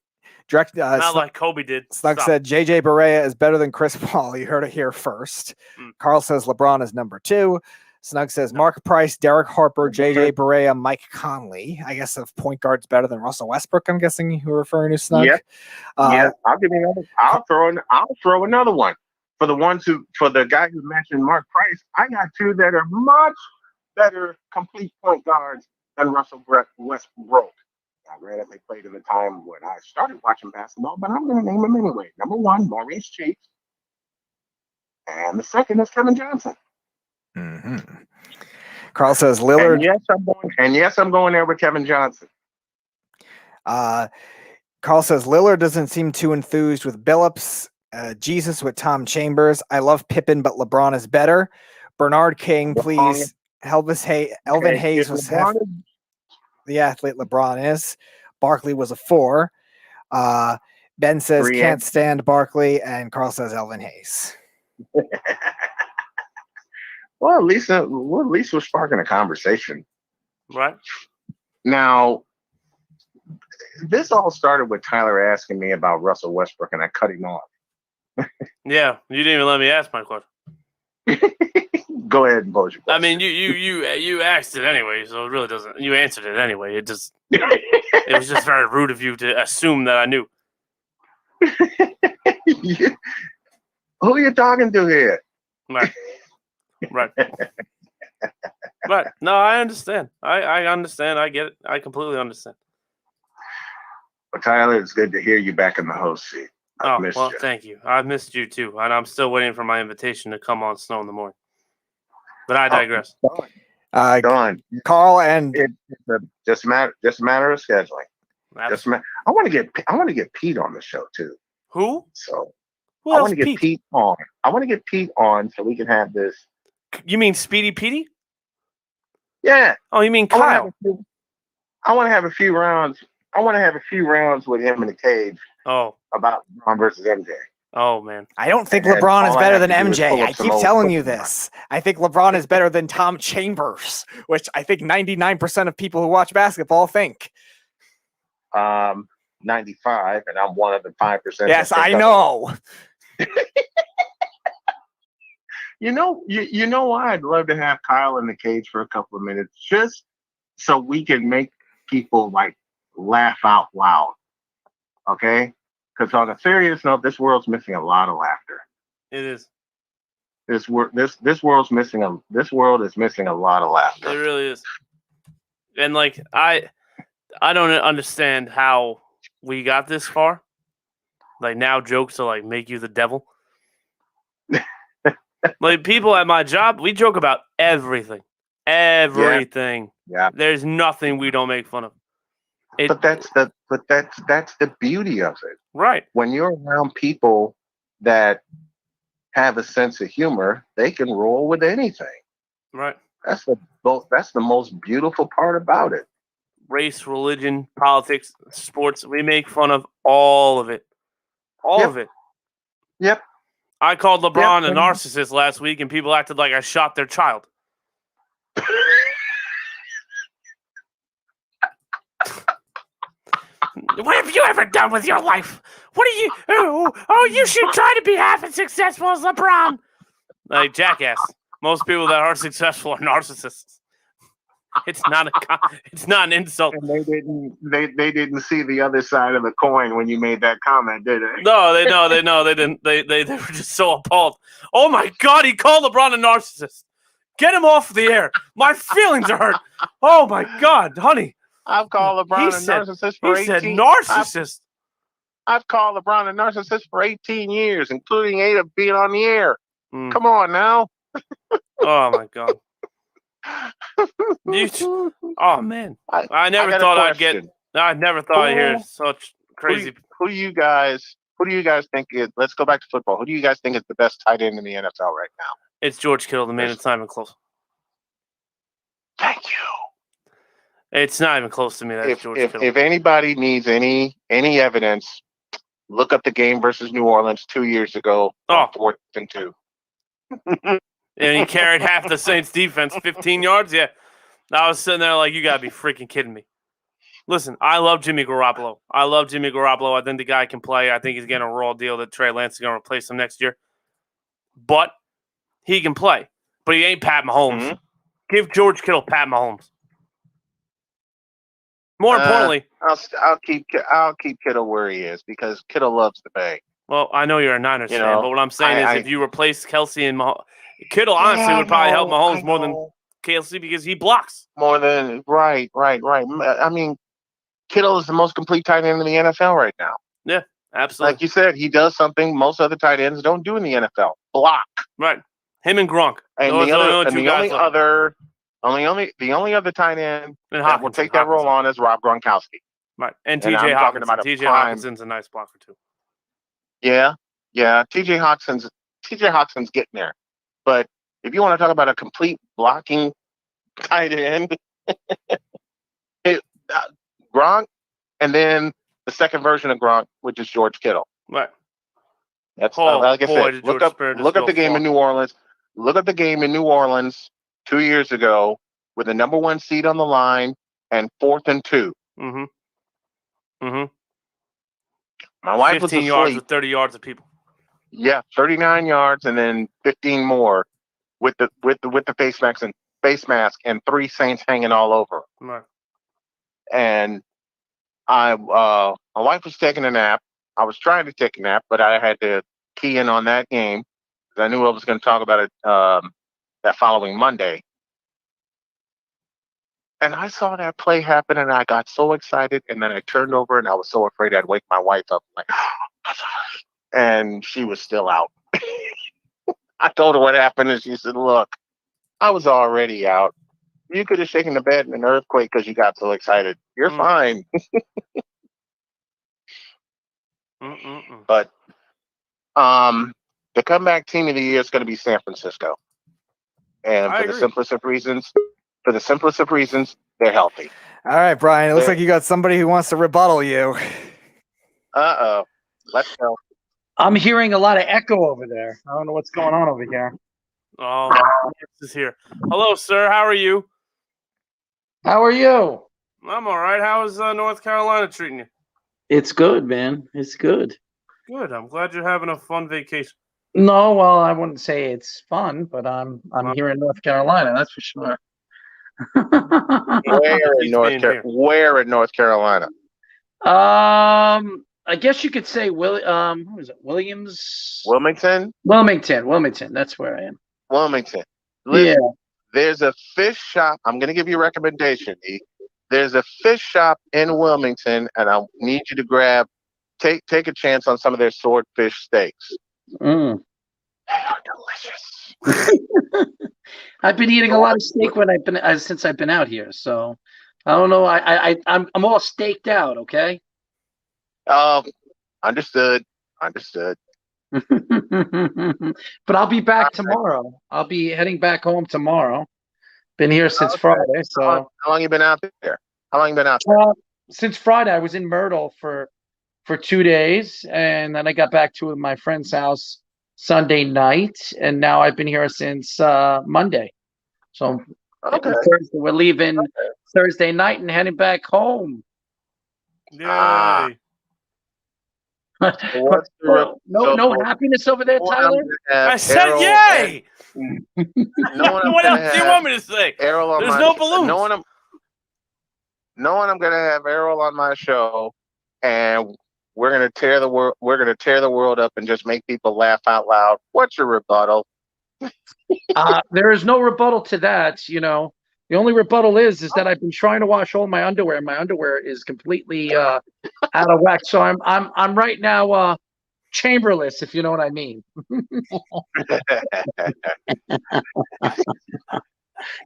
Speaker 28: Not
Speaker 25: like Kobe did.
Speaker 28: Snug said JJ Barea is better than Chris Paul. You heard it here first. Carl says LeBron is number 2. Snug says Mark Price, Derek Harper, JJ Barea, Mike Conley. I guess if point guard's better than Russell Westbrook, I'm guessing you were referring to Snug.
Speaker 1: Yeah. I'll give you another. I'll throw another one. For the guy who mentioned Mark Price, I got 2 that are much better complete point guards than Russell Westbrook. I granted they played in the time when I started watching basketball, but I'm going to name them anyway. Number 1, Maurice Cheeks. And the second is Kevin Johnson.
Speaker 28: Mm-hmm. Carl says Lillard.
Speaker 1: And yes, I'm going there with Kevin Johnson.
Speaker 28: Carl says Lillard doesn't seem too enthused with Billups. Jesus with Tom Chambers. I love Pippen, but LeBron is better. Bernard King, please. Elvin Hayes was the athlete LeBron is. Barkley was a 4. Ben says can't stand Barkley, and Carl says Elvin Hayes.
Speaker 1: Well, at least we're sparking a conversation.
Speaker 25: Right.
Speaker 1: Now, this all started with Tyler asking me about Russell Westbrook, and I cut him off.
Speaker 25: Yeah, you didn't even let me ask my question.
Speaker 1: Go ahead and pose your question.
Speaker 25: I mean, you asked it anyway, so it really doesn't. You answered it anyway. It just it was just very rude of you to assume that I knew.
Speaker 1: Who are you talking to here?
Speaker 25: Right. Right. No, I understand. I understand. I get it. I completely understand.
Speaker 1: Well, Tyler, it's good to hear you back in the host seat. I've missed you.
Speaker 25: Thank you. I've missed you too, and I'm still waiting for my invitation to come on Snow in the Morning. But I digress.
Speaker 1: Done.
Speaker 28: Carl and
Speaker 1: it's just a matter of scheduling. I want to get Pete on the show too.
Speaker 25: Who?
Speaker 1: So
Speaker 25: Who
Speaker 1: I
Speaker 25: else
Speaker 1: want to get Pete on. I want to get Pete on so we can have this.
Speaker 25: You mean Speedy Petey?
Speaker 1: Yeah.
Speaker 25: Oh, you mean Kyle?
Speaker 1: I want to have a few rounds. I want to have a few rounds with him in the cage.
Speaker 25: Oh.
Speaker 1: About LeBron versus MJ.
Speaker 25: Oh man.
Speaker 28: I don't think LeBron is better than MJ. I keep telling you this. I think LeBron is better than Tom Chambers, which I think 99% of people who watch basketball think.
Speaker 1: 95, and I'm one of the 5%.
Speaker 28: Yes, I know.
Speaker 1: You know why I'd love to have Kyle in the cage for a couple of minutes, just so we can make people like laugh out loud. Okay? Because on a serious note, this world's missing a lot of laughter.
Speaker 25: It is.
Speaker 1: This world is missing a lot of laughter.
Speaker 25: It really is. And like I don't understand how we got this far. Like now jokes to like make you the devil. Like people at my job, we joke about everything. Everything.
Speaker 1: Yeah.
Speaker 25: There's nothing we don't make fun of.
Speaker 1: But that's the beauty of it.
Speaker 25: Right.
Speaker 1: When you're around people that have a sense of humor, they can roll with anything.
Speaker 25: Right.
Speaker 1: That's the most beautiful part about it.
Speaker 25: Race, religion, politics, sports, we make fun of all of it. All of it.
Speaker 1: Yep.
Speaker 25: I called LeBron a narcissist last week and people acted like I shot their child. What have you ever done with your life? What are you? Oh, you should try to be half as successful as LeBron. Like jackass. Most people that are successful are narcissists. It's not an insult.
Speaker 1: And they didn't see the other side of the coin when you made that comment, did they?
Speaker 25: No, they didn't. They were just so appalled. Oh my God, he called LeBron a narcissist. Get him off the air. My feelings are hurt. Oh my God, honey.
Speaker 1: I've called LeBron a narcissist for 18 years.
Speaker 25: He said narcissist.
Speaker 1: I've called LeBron a narcissist for 18 years, including 8 of being on the air. Come on now.
Speaker 25: Oh my God. Oh man. I never thought I'd hear such crazy.
Speaker 1: Who do you guys think is? Let's go back to football. Who do you guys think is the best tight end in the NFL right now?
Speaker 25: It's George Kittle, the man. It's not even close.
Speaker 1: Thank you.
Speaker 25: It's not even close to me. That's George Kittle.
Speaker 1: If anybody needs any evidence, look up the game versus New Orleans 2 years ago. 4th and 2.
Speaker 25: And he carried half the Saints defense, 15 yards. Yeah. I was sitting there like, you got to be freaking kidding me. Listen, I love Jimmy Garoppolo. I think the guy can play. I think he's getting a raw deal that Trey Lance is going to replace him next year. But he can play. But he ain't Pat Mahomes. Mm-hmm. Give George Kittle Pat Mahomes. More importantly,
Speaker 1: I'll keep Kittle where he is because Kittle loves the Bay.
Speaker 25: Well, I know you're a Niners fan, but what I'm saying is if you replace Kelsey and Mahomes, Kittle honestly would probably help Mahomes more than Kelsey because he blocks.
Speaker 1: More than right. I mean, Kittle is the most complete tight end in the NFL right now.
Speaker 25: Yeah, absolutely.
Speaker 1: Like you said, he does something most other tight ends don't do in the NFL: block.
Speaker 25: Right. Him and Gronk.
Speaker 1: And the only other tight end that will take that role on is Rob Gronkowski.
Speaker 25: Right. And TJ Hawkinson. TJ Hawkinson's a nice blocker too.
Speaker 1: Yeah. TJ Hawkinson's getting there. But if you want to talk about a complete blocking tight end. Gronk, and then the second version of Gronk, which is George Kittle.
Speaker 25: Right.
Speaker 1: That's
Speaker 25: Oh,
Speaker 1: like I
Speaker 25: boy,
Speaker 1: said.
Speaker 25: did
Speaker 1: Look
Speaker 25: George
Speaker 1: up
Speaker 25: Spirit just
Speaker 1: look up
Speaker 25: go
Speaker 1: the game
Speaker 25: far.
Speaker 1: in New Orleans. Look up the game in New Orleans 2 years ago with the number 1 seed on the line and 4th and 2.
Speaker 25: Mm-hmm. Mm-hmm.
Speaker 1: My wife was
Speaker 25: 15 yards
Speaker 1: asleep.
Speaker 25: with 30 yards of people.
Speaker 1: Yeah, 39 yards and then 15 more with the face mask and 3 Saints hanging all over.
Speaker 25: Right.
Speaker 1: And my wife was taking a nap. I was trying to take a nap, but I had to key in on that game because I knew I was going to talk about it that following Monday. And I saw that play happen, and I got so excited. And then I turned over, and I was so afraid I'd wake my wife up. Like, and she was still out. I told her what happened, and she said, "Look, I was already out. You could have shaken the bed in an earthquake because you got so excited. You're fine." But the comeback team of the year is going to be San Francisco, and for the simplest of reasons, they're healthy.
Speaker 28: All right, Brian. It looks like you got somebody who wants to rebuttal you.
Speaker 1: Let's go.
Speaker 2: I'm hearing a lot of echo over there. I don't know what's going on over here.
Speaker 25: Oh, this is here. Hello, sir. How are you?
Speaker 2: How are you?
Speaker 25: I'm all right. How is North Carolina treating you?
Speaker 2: It's good, man. It's good.
Speaker 25: Good. I'm glad you're having a fun vacation.
Speaker 2: No, well, I wouldn't say it's fun, but I'm here in North Carolina. That's for sure.
Speaker 1: Where in North Carolina?
Speaker 2: I guess you could say who is it? Williams?
Speaker 1: Wilmington.
Speaker 2: That's where I am.
Speaker 1: Wilmington.
Speaker 2: Yeah.
Speaker 1: There's a fish shop. I'm going to give you a recommendation. There's a fish shop in Wilmington, and I need you to take a chance on some of their swordfish steaks. They are delicious.
Speaker 2: I've been eating a lot of steak since I've been out here, so I don't know. I'm all staked out. Okay.
Speaker 1: Understood.
Speaker 2: But I'll be back tomorrow. I'll be heading back home tomorrow. Been here since Friday. So
Speaker 1: how long you been out there?
Speaker 2: Since Friday. I was in Myrtle for 2 days, and then I got back to my friend's house Sunday night, and now I've been here since Monday. So we're leaving Thursday night and heading back home.
Speaker 25: Yay.
Speaker 2: No happiness over there, Tyler?
Speaker 25: I said yay! What else do you want me to say? There's no balloons.
Speaker 1: No one. I'm gonna have Errol on my show, and we're gonna tear the world. We're gonna tear the world up and just make people laugh out loud. What's your rebuttal?
Speaker 2: There is no rebuttal to that. You know, the only rebuttal is that I've been trying to wash all my underwear. My underwear is completely out of whack. So I'm right now chamberless, if you know what I mean.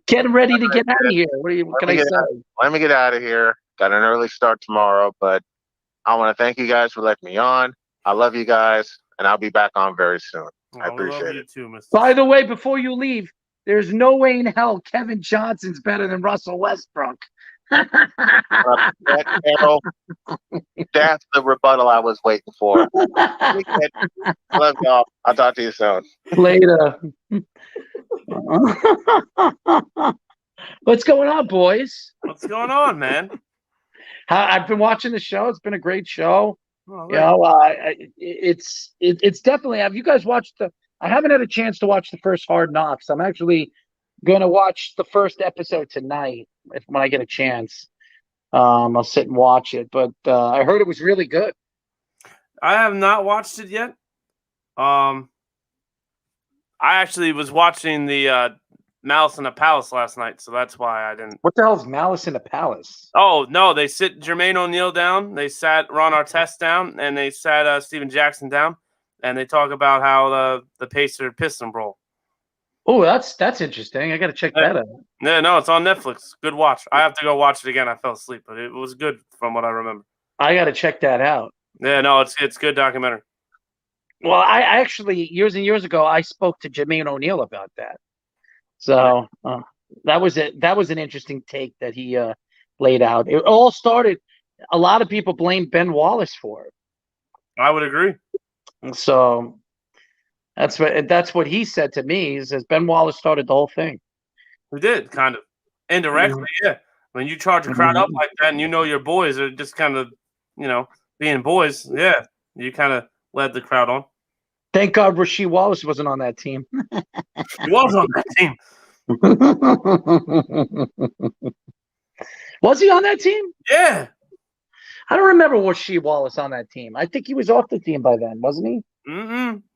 Speaker 2: Getting ready to get out of here. What can I say?
Speaker 1: Let me get out of here. Got an early start tomorrow, but I want to thank you guys for letting me on. I love you guys, and I'll be back on very soon. I appreciate it.
Speaker 25: Too, Mr.
Speaker 2: By the way, before you leave, there's no way in hell Kevin Johnson's better than Russell Westbrook.
Speaker 1: That's the rebuttal I was waiting for. Love y'all. I'll talk to you soon.
Speaker 2: Later. What's going on, boys?
Speaker 25: What's going on, man?
Speaker 2: I've been watching the show. It's been a great show.
Speaker 25: Oh,
Speaker 2: you know, it's definitely. Have you guys watched I haven't had a chance to watch the first Hard Knocks. I'm actually going to watch the first episode tonight when I get a chance. I'll sit and watch it. But I heard it was really good.
Speaker 25: I have not watched it yet. I actually was watching the Malice in the Palace last night, so that's why I didn't.
Speaker 2: What the hell is Malice in the Palace?
Speaker 25: Oh, no, they sit Jermaine O'Neal down, they sat Ron Artest down, and they sat Steven Jackson down, and they talk about how the Pacer Piston Brawl.
Speaker 2: Oh, that's interesting. I got to check that out.
Speaker 25: Yeah, no, it's on Netflix. Good watch. I have to go watch it again. I fell asleep, but it was good from what I remember.
Speaker 2: I got to check that out.
Speaker 25: Yeah, no, it's good documentary.
Speaker 2: Well, I actually years and years ago I spoke to Jermaine O'Neal about that. So That was it. That was an interesting take that he laid out. It all started. A lot of people blame Ben Wallace for it.
Speaker 25: I would agree.
Speaker 2: So that's what he said to me. He says Ben Wallace started the whole thing.
Speaker 25: We did kind of indirectly, yeah. When you charge a crowd up like that, and your boys are just kind of, being boys, yeah, you kind of led the crowd on.
Speaker 2: Thank God Rasheed Wallace wasn't on that team.
Speaker 25: He was on that team.
Speaker 2: Was he on that team?
Speaker 25: Yeah.
Speaker 2: I don't remember Rasheed Wallace on that team. I think he was off the team by then, wasn't he?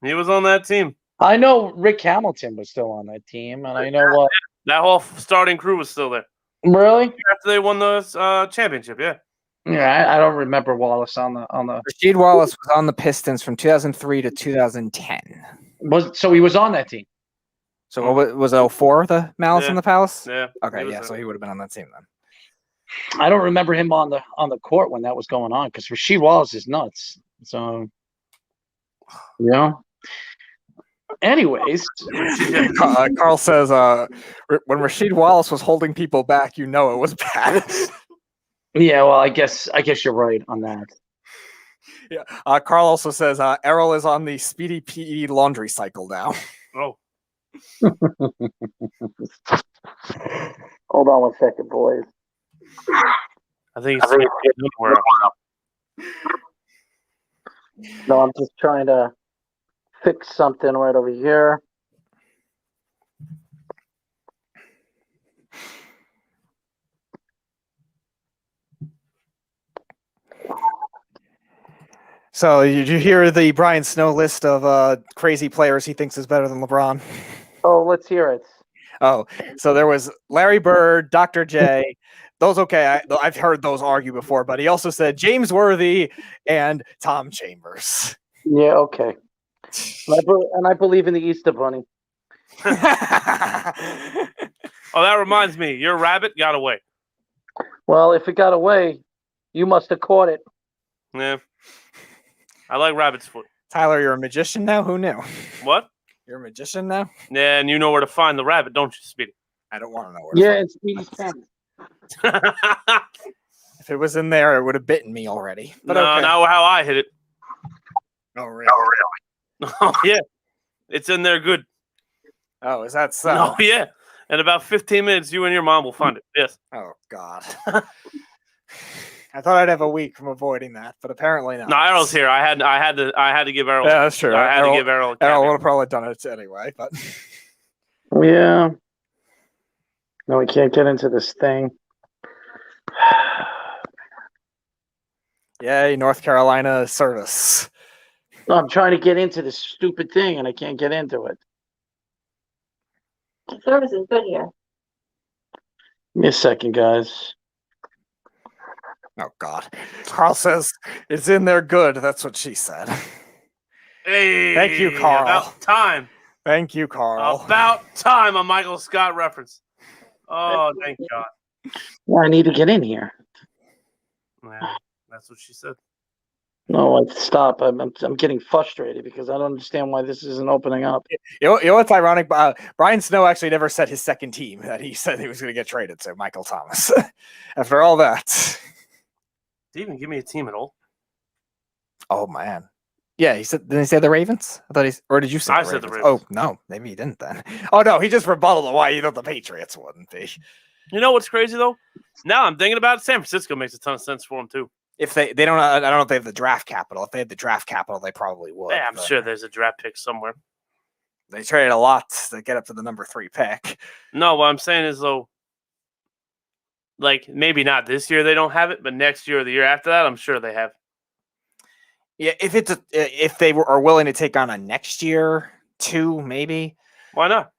Speaker 25: He was on that team.
Speaker 2: I know Rick Hamilton was still on that team, and I know what
Speaker 25: that whole starting crew was still there.
Speaker 2: Really?
Speaker 25: After they won the championship, yeah.
Speaker 2: Yeah, I don't remember Wallace on the.
Speaker 28: Rasheed Wallace was on the Pistons from 2003 to 2010.
Speaker 2: So he was on that team.
Speaker 28: So was it 04, the Malice in the Palace?
Speaker 25: Yeah.
Speaker 28: Okay, yeah. So he would have been on that team then.
Speaker 2: I don't remember him on the court when that was going on because Rasheed Wallace is nuts. So, Anyways,
Speaker 28: Carl says when Rasheed Wallace was holding people back, it was bad.
Speaker 2: Yeah, well, I guess you're right on that.
Speaker 28: Yeah. Carl also says Errol is on the Speedy PE laundry cycle now.
Speaker 25: Oh.
Speaker 2: Hold on 1 second, boys.
Speaker 25: I think it's getting
Speaker 2: No, I'm just trying to fix something right over here.
Speaker 28: So did you hear the Brian Snow list of crazy players he thinks is better than LeBron?
Speaker 2: Oh, let's hear it.
Speaker 28: Oh, so there was Larry Bird, Dr. J. Those I've heard those argue before, but he also said James Worthy and Tom Chambers.
Speaker 2: Yeah, okay. And I believe in the Easter Bunny.
Speaker 25: Oh, that reminds me. Your rabbit got away.
Speaker 2: Well, if it got away, you must have caught it.
Speaker 25: Yeah. I like rabbit's foot.
Speaker 28: Tyler, you're a magician now? Who knew?
Speaker 25: What?
Speaker 28: You're a magician now?
Speaker 25: Yeah, and you know where to find the rabbit, don't you, Speedy?
Speaker 28: I don't want to know where to
Speaker 2: find it. Yeah, it's Speedy's pen.
Speaker 28: If it was in there, it would have bitten me already. But
Speaker 25: no,
Speaker 28: okay.
Speaker 25: Not how I hit it.
Speaker 28: Oh, really?
Speaker 25: Oh, yeah. It's in there good.
Speaker 28: Oh, is that so?
Speaker 25: Oh, yeah. In about 15 minutes, you and your mom will find it. Yes.
Speaker 28: Oh, God. I thought I'd have a week from avoiding that, but apparently not.
Speaker 25: No, Errol's here. I had to give Errol.
Speaker 28: Yeah, that's true.
Speaker 25: I had to give Errol.
Speaker 28: Errol would have probably done it anyway, but
Speaker 2: yeah. No, we can't get into this thing.
Speaker 28: Yay, North Carolina service.
Speaker 2: No, I'm trying to get into this stupid thing and I can't get into it.
Speaker 3: The service is good here.
Speaker 2: Give me a second, guys.
Speaker 28: Oh, God. Carl says it's in there good. That's what she said.
Speaker 25: Hey,
Speaker 28: thank you, Carl.
Speaker 25: About time.
Speaker 28: Thank you, Carl.
Speaker 25: About time, a Michael Scott reference. Oh, thank God.
Speaker 2: Yeah, I need to get in here.
Speaker 25: Yeah, that's what she said.
Speaker 2: No, stop. I'm getting frustrated because I don't understand why this isn't opening up.
Speaker 28: You know what's ironic? Brian Snow actually never said his second team that he said he was going to get traded to, Michael Thomas. After all that.
Speaker 25: Did he even give me a team at all?
Speaker 28: Oh, man. Yeah, he said. Didn't he say the Ravens? I thought or did you say?
Speaker 25: I said the Ravens.
Speaker 28: Oh no, maybe he didn't then. Oh no, he just rebutted why you thought the Patriots wouldn't be.
Speaker 25: You know what's crazy though? Now I'm thinking about it, San Francisco makes a ton of sense for them too.
Speaker 28: If they don't, I don't know if they have the draft capital. If they had the draft capital, they probably would.
Speaker 25: Yeah, I'm sure there's a draft pick somewhere.
Speaker 28: They traded a lot to get up to the number 3 pick.
Speaker 25: No, what I'm saying is though, like maybe not this year they don't have it, but next year or the year after that, I'm sure they have.
Speaker 28: Yeah, if they are willing to take on a next year, 2 maybe.
Speaker 25: Why not?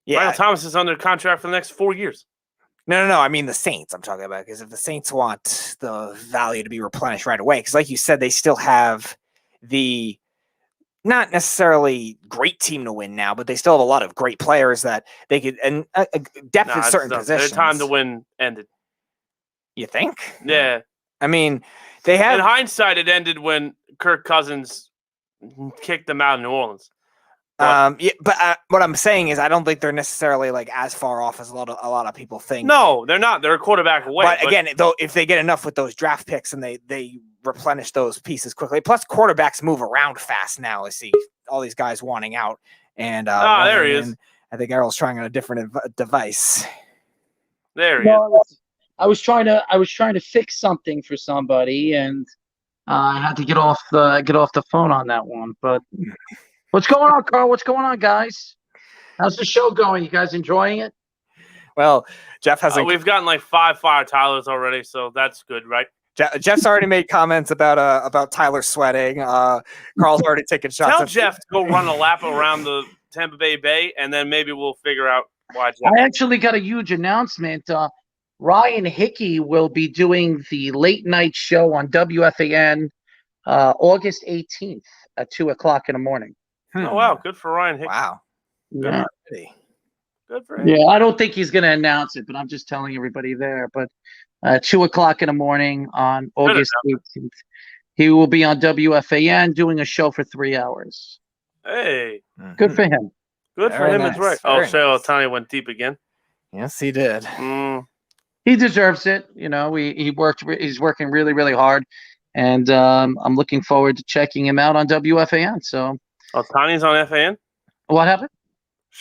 Speaker 28: Yeah,
Speaker 25: Michael Thomas is under contract for the next 4 years.
Speaker 28: No. I mean the Saints. I'm talking about because if the Saints want the value to be replenished right away, because like you said, they still have the not necessarily great team to win now, but they still have a lot of great players that they could and depth in certain positions.
Speaker 25: Their time to win ended.
Speaker 28: You think?
Speaker 25: Yeah.
Speaker 28: I mean, they have.
Speaker 25: In hindsight, it ended when Kirk Cousins kicked them out of New Orleans.
Speaker 28: Yeah, but what I'm saying is I don't think they're necessarily like as far off as a lot of people think.
Speaker 25: No, they're not. They're a quarterback away.
Speaker 28: But again, though, if they get enough with those draft picks and they replenish those pieces quickly, plus quarterbacks move around fast now. I see all these guys wanting out, and
Speaker 25: there he is.
Speaker 28: I think Errol's trying on a different device.
Speaker 25: There he is.
Speaker 2: I was trying to fix something for somebody, and I had to get off the phone on that one. But what's going on, Carl? What's going on, guys? How's the show going? You guys enjoying it?
Speaker 28: Well, Jeff hasn't.
Speaker 25: We've gotten like 5 Fire Tylers already, so that's good, right?
Speaker 28: Jeff's already made comments about Tyler sweating. Carl's already taken shots.
Speaker 25: Tell Jeff to go run a lap around the Tampa Bay, and then maybe we'll figure out why. Jeff.
Speaker 2: I actually got a huge announcement. Ryan Hickey will be doing the late night show on WFAN August 18th at 2:00 in the morning.
Speaker 25: Oh wow, good for Ryan Hickey.
Speaker 28: Wow.
Speaker 2: Yeah.
Speaker 25: Good for him.
Speaker 2: Yeah, I don't think he's going to announce it, but I'm just telling everybody there. But 2:00 in the morning on August 18th, he will be on WFAN doing a show for 3 hours.
Speaker 25: Hey,
Speaker 2: good for him.
Speaker 25: Good for him. That's right. Oh, Shea Otani went deep again.
Speaker 28: Yes, he did.
Speaker 2: He deserves it. You know, he's working really, really hard, and I'm looking forward to checking him out on WFAN. So,
Speaker 25: Otani's on FAN.
Speaker 2: What happened?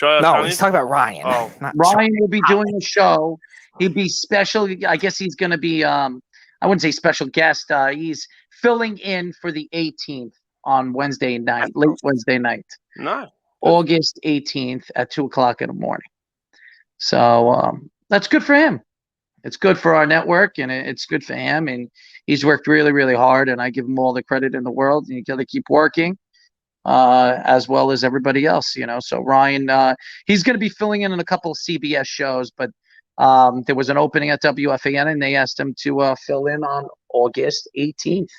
Speaker 28: No, he's talking about Ryan.
Speaker 25: Oh,
Speaker 2: Ryan will be doing a show. He'd be special. I guess he's going to be. I wouldn't say special guest. He's filling in for the 18th on Wednesday night, late Wednesday night.
Speaker 25: Nice.
Speaker 2: August 18th at 2:00 in the morning. So that's good for him. It's good for our network, and it's good for him. And he's worked really, really hard, and I give him all the credit in the world. And you got to keep working, as well as everybody else, you know. So Ryan, he's going to be filling in a couple of CBS shows, but there was an opening at WFAN, and they asked him to fill in on August 18th.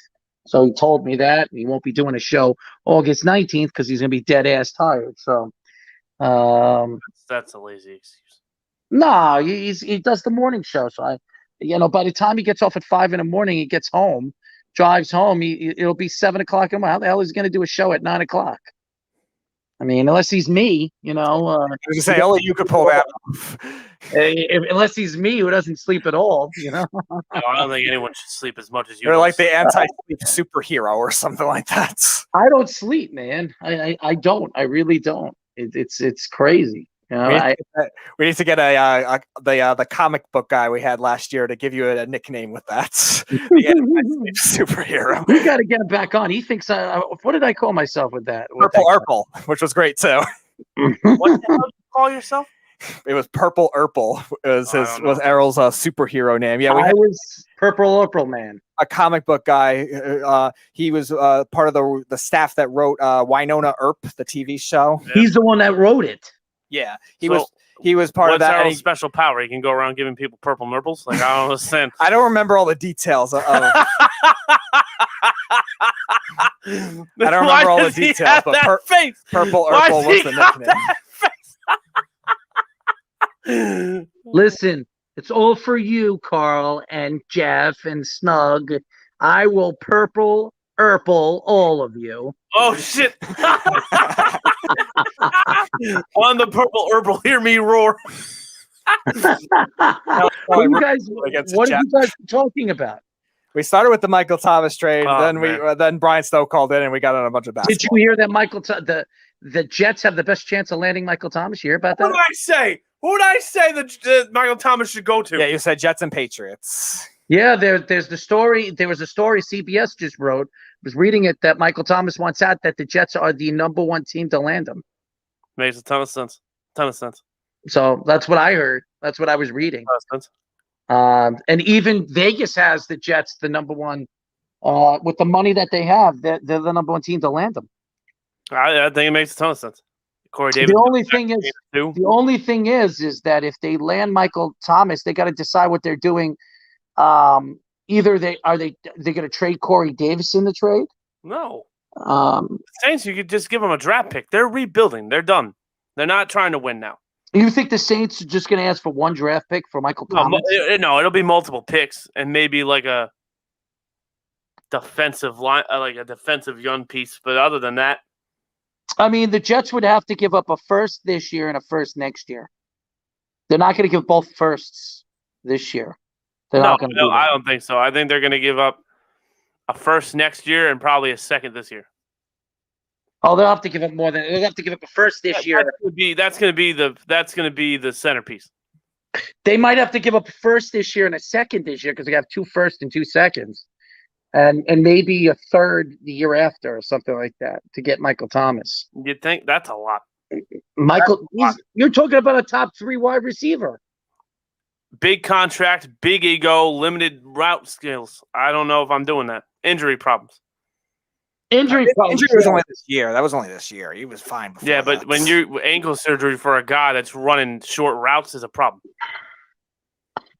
Speaker 2: So he told me that he won't be doing a show August 19th because he's going to be dead ass tired. So
Speaker 25: that's a lazy excuse.
Speaker 2: No, he does the morning show. So by the time he gets off at 5 in the morning, he gets home, drives home. It'll be 7:00 in the morning. How the hell is he going to do a show at 9:00? I mean, unless he's me, you know.
Speaker 28: I was going to say, only you could pull that off.
Speaker 2: Unless he's me who doesn't sleep at all, you know.
Speaker 25: No, I don't think anyone should sleep as much as you.
Speaker 28: You're like the anti-sleep superhero or something like that.
Speaker 2: I don't sleep, man. I don't. I really don't. It's crazy. You know,
Speaker 28: we need to get the comic book guy we had last year to give you a nickname with that. The anti-sleep superhero.
Speaker 2: We got to get him back on. He thinks. What did I call myself with that?
Speaker 28: Purple Urple, which was great too.
Speaker 25: What the hell did you call yourself?
Speaker 28: It was Purple Urple. It was Errol's superhero name. Yeah,
Speaker 2: I was Purple Urple Man.
Speaker 28: A comic book guy. He was part of the staff that wrote Winona Earp, the TV show.
Speaker 2: Yeah. He's the one that wrote it.
Speaker 28: Yeah, he was part of that.
Speaker 25: What's special power? He can go around giving people purple nurples. Like, I don't understand.
Speaker 28: I don't remember all the details. I don't remember all the details, but Purple Urple was the
Speaker 2: nickname. Listen, it's all for you, Carl and Jeff and Snug. I will Purple Urple all of you.
Speaker 25: Oh shit! On the Purple Herbal, hear me roar.
Speaker 2: What are you guys talking about?
Speaker 28: We started with the Michael Thomas trade, then Brian Stowe called in, and we got on a bunch of basketball.
Speaker 2: Did you hear that the Jets have the best chance of landing Michael Thomas? You hear about that?
Speaker 25: Who did I say that Michael Thomas should go to?
Speaker 28: Yeah, you said Jets and Patriots.
Speaker 2: Yeah, there's the story. There was a story CBS just wrote. I was reading it that Michael Thomas wants out, that the Jets are the #1 team to land him.
Speaker 25: Makes a ton of sense.
Speaker 2: So that's what I heard. That's what I was reading. And even Vegas has the Jets the #1 with the money that they have. They're the #1 team to land them.
Speaker 25: I think it makes a ton of sense. Corey Davis.
Speaker 2: The only thing is that if they land Michael Thomas, they got to decide what they're doing. Either they're going to trade Corey Davis in the trade.
Speaker 25: No. Saints, you could just give them a draft pick. They're rebuilding. They're done. They're not trying to win now.
Speaker 2: You think the Saints are just going to ask for one draft pick for Michael Thomas?
Speaker 25: No, it'll be multiple picks and maybe like a defensive line, like a defensive young piece. But other than that,
Speaker 2: I mean, the Jets would have to give up a first this year and a first next year. They're not going to give both firsts this year. They're not going to do that.
Speaker 25: I don't think so. I think they're going to give up a first next year and probably a second this year.
Speaker 2: Oh, they'll have to give up more than they'll have to give up a first this year.
Speaker 25: That's going to be the centerpiece.
Speaker 2: They might have to give up a first this year and a second this year because they have 2 firsts and 2 seconds, and maybe a third the year after or something like that to get Michael Thomas.
Speaker 25: You'd think that's a lot.
Speaker 2: You're talking about a top 3 wide receiver.
Speaker 25: Big contract, big ego, limited route skills. I don't know if I'm doing that. Injury problems.
Speaker 2: Injury
Speaker 28: was only this year. That was only this year. He was fine before.
Speaker 25: Yeah, but when you ankle surgery for a guy that's running short routes is a problem.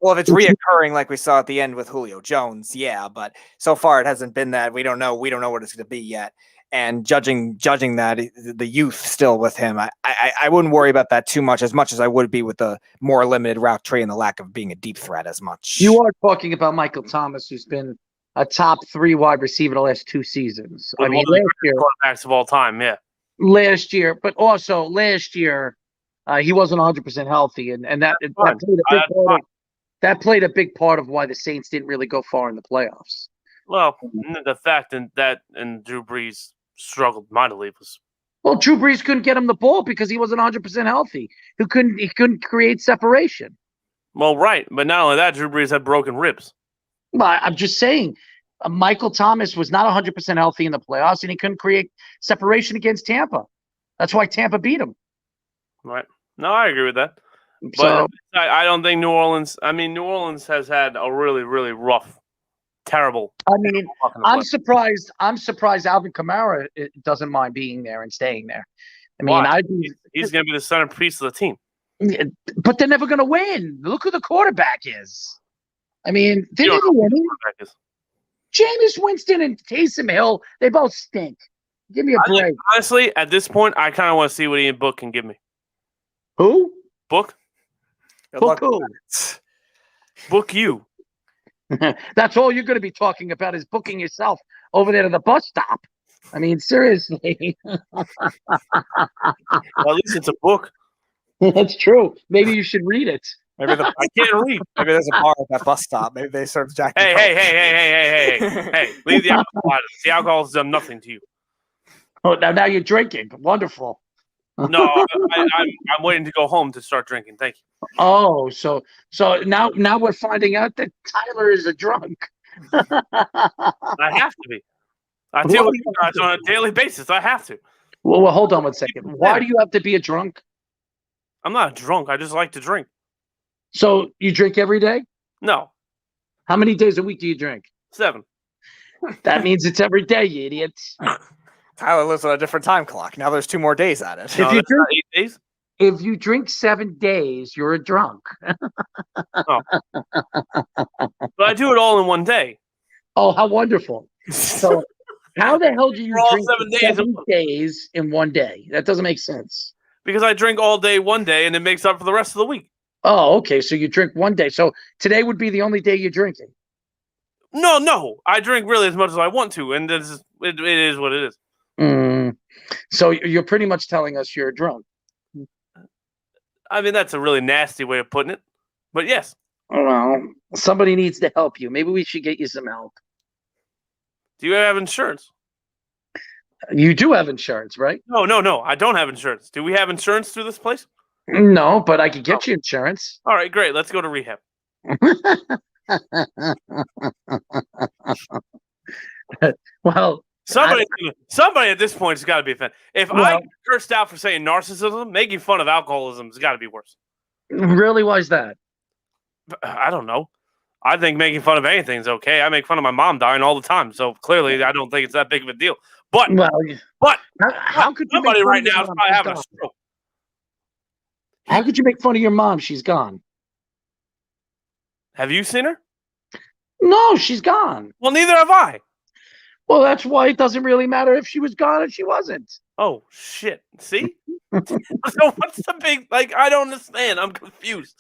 Speaker 28: Well, if it's reoccurring like we saw at the end with Julio Jones, yeah, but so far it hasn't been that. We don't know what it's going to be yet. And judging that the youth still with him, I wouldn't worry about that too much as I would be with the more limited route tree and the lack of being a deep threat as much.
Speaker 2: You are talking about Michael Thomas, who's been a top 3 wide receiver the last 2 seasons. I mean, last year,
Speaker 25: quarterbacks of all time, yeah.
Speaker 2: Last year, but also last year, he wasn't 100% healthy, and that played a big part of why the Saints didn't really go far in the playoffs.
Speaker 25: Well, the fact that Drew Brees struggled mightily was.
Speaker 2: Well, Drew Brees couldn't get him the ball because he wasn't 100% healthy. He couldn't create separation.
Speaker 25: Well, right, but not only that, Drew Brees had broken ribs.
Speaker 2: Well, I'm just saying, Michael Thomas was not 100% healthy in the playoffs, and he couldn't create separation against Tampa. That's why Tampa beat him.
Speaker 25: Right. No, I agree with that. But I don't think New Orleans. I mean, New Orleans has had a really, really rough, terrible.
Speaker 2: I mean, I'm surprised Alvin Kamara doesn't mind being there and staying there. I mean,
Speaker 25: he's going to be the centerpiece of the team.
Speaker 2: But they're never going to win. Look who the quarterback is. I mean, they're never winning. Jameis Winston and Taysom Hill, they both stink. Give me a break.
Speaker 25: Honestly, at this point, I kind of want to see what Ian Book can give me.
Speaker 2: Who?
Speaker 25: Book?
Speaker 2: Book who?
Speaker 25: Book you.
Speaker 2: That's all you're going to be talking about is booking yourself over there to the bus stop. I mean, seriously.
Speaker 25: Well, at least it's a book.
Speaker 2: That's true. Maybe you should read it.
Speaker 25: I can't read.
Speaker 28: Maybe there's a bar at that bus stop. Maybe they serve Jack.
Speaker 25: Hey! Leave the alcohol out of it. The alcohol has done nothing to you.
Speaker 2: Oh, now you're drinking. Wonderful.
Speaker 25: No, I'm waiting to go home to start drinking. Thank you.
Speaker 2: Oh, so now we're finding out that Tyler is a drunk.
Speaker 25: I have to be. I deal with you guys on a daily basis. I have to.
Speaker 2: Well, hold on 1 second. Why do you have to be a drunk?
Speaker 25: I'm not a drunk. I just like to drink.
Speaker 2: So you drink every day?
Speaker 25: No.
Speaker 2: How many days a week do you drink?
Speaker 25: 7.
Speaker 2: That means it's every day, you idiots.
Speaker 28: Tyler lives on a different time clock. Now there's 2 more days at it.
Speaker 25: No, that's not 8 days?
Speaker 2: If you drink 7 days, you're a drunk.
Speaker 25: Oh. But I do it all in one day.
Speaker 2: Oh, how wonderful. So how the hell do you drink 7 days in one day? That doesn't make sense.
Speaker 25: Because I drink all day one day and it makes up for the rest of the week.
Speaker 2: Oh, okay. So you drink one day. So today would be the only day you're drinking.
Speaker 25: No. I drink really as much as I want to, and it is what it is.
Speaker 2: So you're pretty much telling us you're drunk.
Speaker 25: I mean, that's a really nasty way of putting it. But yes.
Speaker 2: Well, somebody needs to help you. Maybe we should get you some help.
Speaker 25: Do you have insurance?
Speaker 2: You do have insurance, right?
Speaker 25: No. I don't have insurance. Do we have insurance through this place?
Speaker 2: No, but I could get you insurance.
Speaker 25: All right, great. Let's go to rehab.
Speaker 2: Well,
Speaker 25: somebody at this point has got to be offended. If I cursed out for saying narcissism, making fun of alcoholism has got to be worse.
Speaker 2: Really? Why is that?
Speaker 25: I don't know. I think making fun of anything is okay. I make fun of my mom dying all the time, so clearly I don't think it's that big of a deal. But
Speaker 2: how could you
Speaker 25: somebody right now is probably having a stroke?
Speaker 2: How could you make fun of your mom? She's gone.
Speaker 25: Have you seen her?
Speaker 2: No, she's gone.
Speaker 25: Well, neither have I.
Speaker 2: Well, that's why it doesn't really matter if she was gone or she wasn't.
Speaker 25: Oh, shit. See? So what's the big, I don't understand. I'm confused.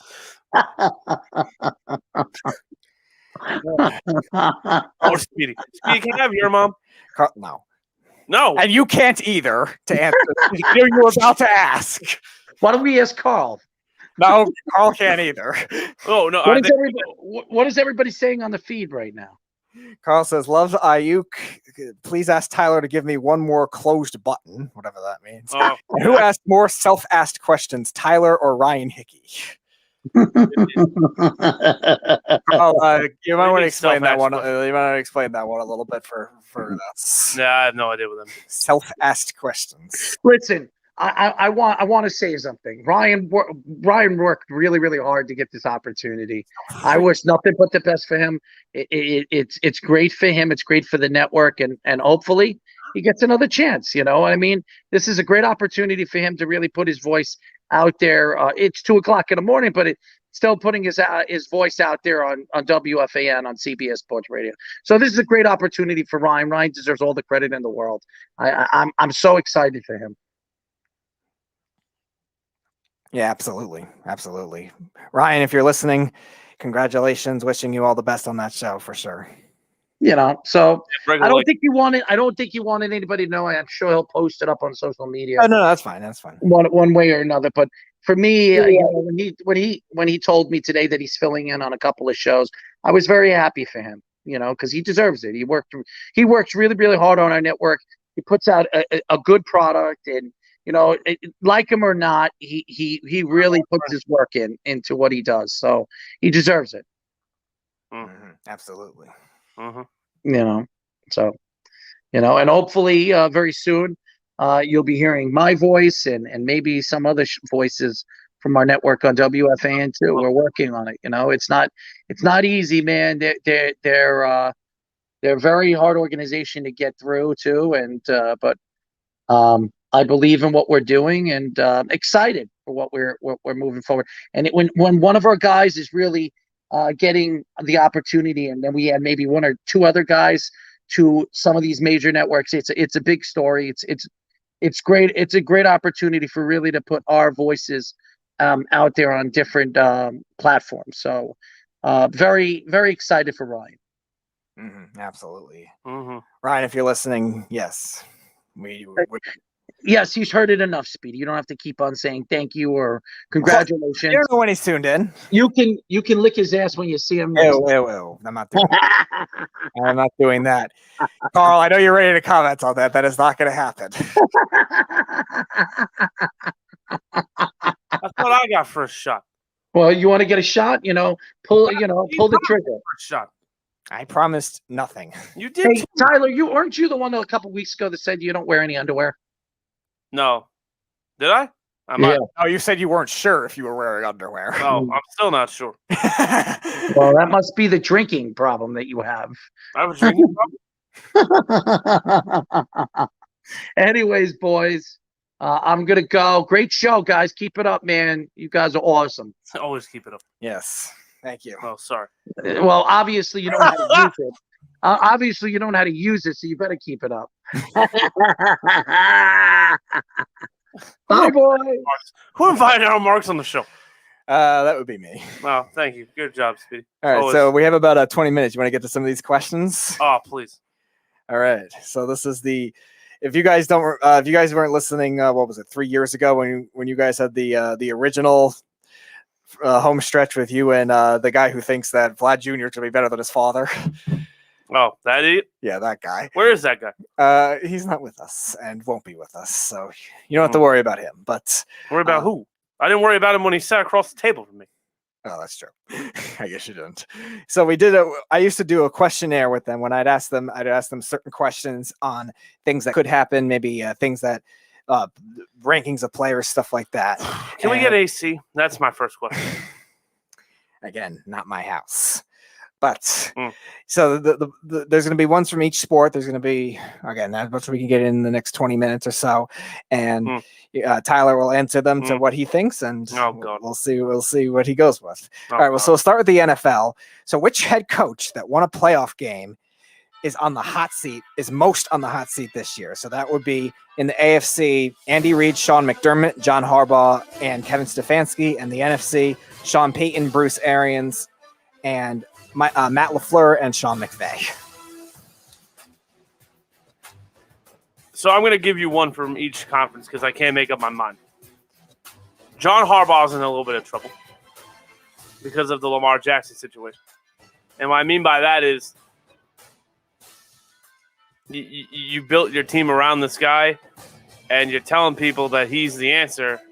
Speaker 25: Oh, Speedy. Speedy, can I have your mom?
Speaker 28: No.
Speaker 25: No.
Speaker 28: And you can't either to answer. You were about to ask.
Speaker 2: Why don't we ask Carl?
Speaker 28: No, Carl can't either.
Speaker 25: Oh no.
Speaker 2: What is everybody saying on the feed right now?
Speaker 28: Carl says, "Love Ayuk. Please ask Tyler to give me one more closed button, whatever that means."
Speaker 25: Oh.
Speaker 28: And who asked more self-asked questions, Tyler or Ryan Hickey? You might want to explain that one. You might want to explain that one a little bit for us.
Speaker 25: Yeah, I have no idea what that means.
Speaker 28: Self-asked questions.
Speaker 2: Listen, I want to say something. Ryan worked really, really hard to get this opportunity. I wish nothing but the best for him. It's great for him. It's great for the network, and hopefully he gets another chance. You know what I mean? This is a great opportunity for him to really put his voice out there. It's 2:00 in the morning, but it's still putting his voice out there on WFAN, on CBS Sports Radio. So this is a great opportunity for Ryan. Ryan deserves all the credit in the world. I'm so excited for him.
Speaker 28: Yeah, absolutely. Absolutely. Ryan, if you're listening, congratulations. Wishing you all the best on that show for sure.
Speaker 2: You know, so I don't think you wanted anybody to know. I'm sure he'll post it up on social media.
Speaker 28: Oh, no, that's fine. That's fine.
Speaker 2: One way or another. But for me, you know, when he told me today that he's filling in on a couple of shows, I was very happy for him. You know, because he deserves it. He works really, really hard on our network. He puts out a good product, and you know, like him or not, he really puts his work into what he does. So he deserves it.
Speaker 28: Mm-hmm. Absolutely.
Speaker 25: Mm-hmm.
Speaker 2: You know, so, you know, and hopefully very soon you'll be hearing my voice and maybe some other voices from our network on WFAN too. We're working on it. You know, it's not easy, man. They're a very hard organization to get through too. And but I believe in what we're doing and excited for what we're moving forward. And when one of our guys is really getting the opportunity, and then we had maybe one or two other guys to some of these major networks, it's a big story. It's great. It's a great opportunity for really to put our voices out there on different platforms. So very, very excited for Ryan.
Speaker 28: Mm-hmm. Absolutely.
Speaker 25: Mm-hmm.
Speaker 28: Ryan, if you're listening, yes, we
Speaker 2: Yes, he's heard it enough, Speedy. You don't have to keep on saying thank you or congratulations.
Speaker 28: You don't know when he's tuned in.
Speaker 2: You can lick his ass when you see him.
Speaker 28: Ew. I'm not doing that. I'm not doing that. Carl, I know you're ready to comment on that. That is not going to happen.
Speaker 25: That's what I got for a shot.
Speaker 2: Well, you want to get a shot? You know, pull the trigger.
Speaker 25: First shot.
Speaker 28: I promised nothing.
Speaker 25: You did.
Speaker 2: Hey, Tyler, weren't you the one that a couple weeks ago that said you don't wear any underwear?
Speaker 25: No. Did I?
Speaker 2: Yeah.
Speaker 28: Oh, you said you weren't sure if you were wearing underwear.
Speaker 25: Oh, I'm still not sure.
Speaker 2: Well, that must be the drinking problem that you have.
Speaker 25: I was drinking.
Speaker 2: Anyways, boys, I'm going to go. Great show, guys. Keep it up, man. You guys are awesome.
Speaker 25: Always keep it up.
Speaker 28: Yes. Thank you.
Speaker 25: Oh, sorry.
Speaker 2: Well, obviously, you don't know how to use it. Obviously, you don't know how to use it, so you better keep it up. Bye, boy.
Speaker 25: Who invited our Marks on the show?
Speaker 28: That would be me.
Speaker 25: Oh, thank you. Good job, Speedy.
Speaker 28: All right, so we have about 20 minutes. You want to get to some of these questions?
Speaker 25: Oh, please.
Speaker 28: All right. So this is if you guys weren't listening, what was it, 3 years ago when you guys had the original home stretch with you and the guy who thinks that Vlad Jr. should be better than his father.
Speaker 25: Oh, that idiot?
Speaker 28: Yeah, that guy.
Speaker 25: Where is that guy?
Speaker 28: He's not with us and won't be with us, so you don't have to worry about him. But
Speaker 25: worry about who? I didn't worry about him when he sat across the table from me.
Speaker 28: Oh, that's true. I guess you didn't. So I used to do a questionnaire with them when I'd ask them certain questions on things that could happen, maybe things that rankings of players, stuff like that.
Speaker 25: Can we get AC? That's my first question.
Speaker 28: Again, not my house. But so there's going to be ones from each sport. There's going to be, again, that's what we can get in the next 20 minutes or so. And Tyler will answer them to what he thinks, and we'll see what he goes with. All right. Well, so we'll start with the NFL. So which head coach that won a playoff game is most on the hot seat this year? So that would be in the AFC, Andy Reid, Sean McDermott, John Harbaugh, and Kevin Stefanski. And the NFC, Sean Payton, Bruce Arians, and Matt LaFleur and Sean McVay.
Speaker 25: So I'm going to give you one from each conference because I can't make up my mind. John Harbaugh's in a little bit of trouble because of the Lamar Jackson situation. And what I mean by that is you built your team around this guy, and you're telling people that he's the answer,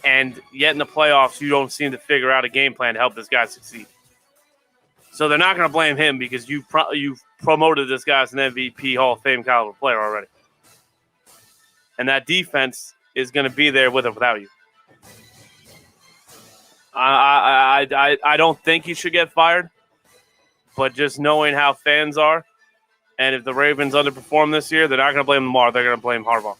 Speaker 25: and yet in the playoffs you don't seem to figure out a game plan to help this guy succeed. So they're not going to blame him because you've promoted this guy as an MVP Hall of Fame caliber player already. And that defense is going to be there with or without you. I don't think he should get fired, but just knowing how fans are, and if the Ravens underperform this year, they're not going to blame Lamar. They're going to blame Harbaugh.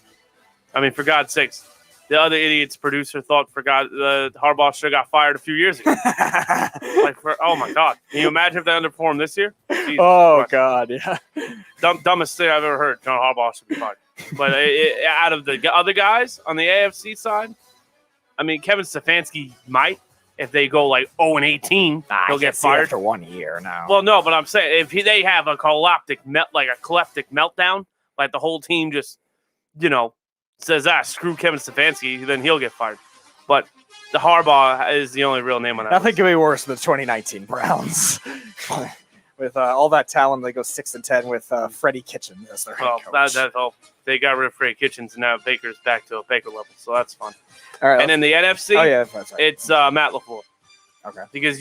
Speaker 25: I mean, for God's sakes, the other idiot's producer thought Harbaugh should have got fired a few years ago. Oh my God! Can you imagine if they underperform this year? Jesus Christ.
Speaker 28: God, yeah.
Speaker 25: Dumbest thing I've ever heard. John Harbaugh should be fired. But out of the other guys on the AFC side, I mean, Kevin Stefanski might. If they go like 0-18, he'll get fired
Speaker 28: after 1 year now.
Speaker 25: Well, no, but I'm saying if they have a cleptic meltdown, like the whole team just, says, screw Kevin Stefanski, then he'll get fired. But the Harbaugh is the only real name on that.
Speaker 28: Nothing could be worse than the 2019 Browns. With all that talent, they go 6-10 with Freddie Kitchens as their head coach.
Speaker 25: They got rid of Freddie Kitchens, and now Baker's back to a Baker level, so that's fun.
Speaker 28: All right,
Speaker 25: and in the NFC,
Speaker 28: that's right.
Speaker 25: it's Matt LaFleur.
Speaker 28: Okay.
Speaker 25: Because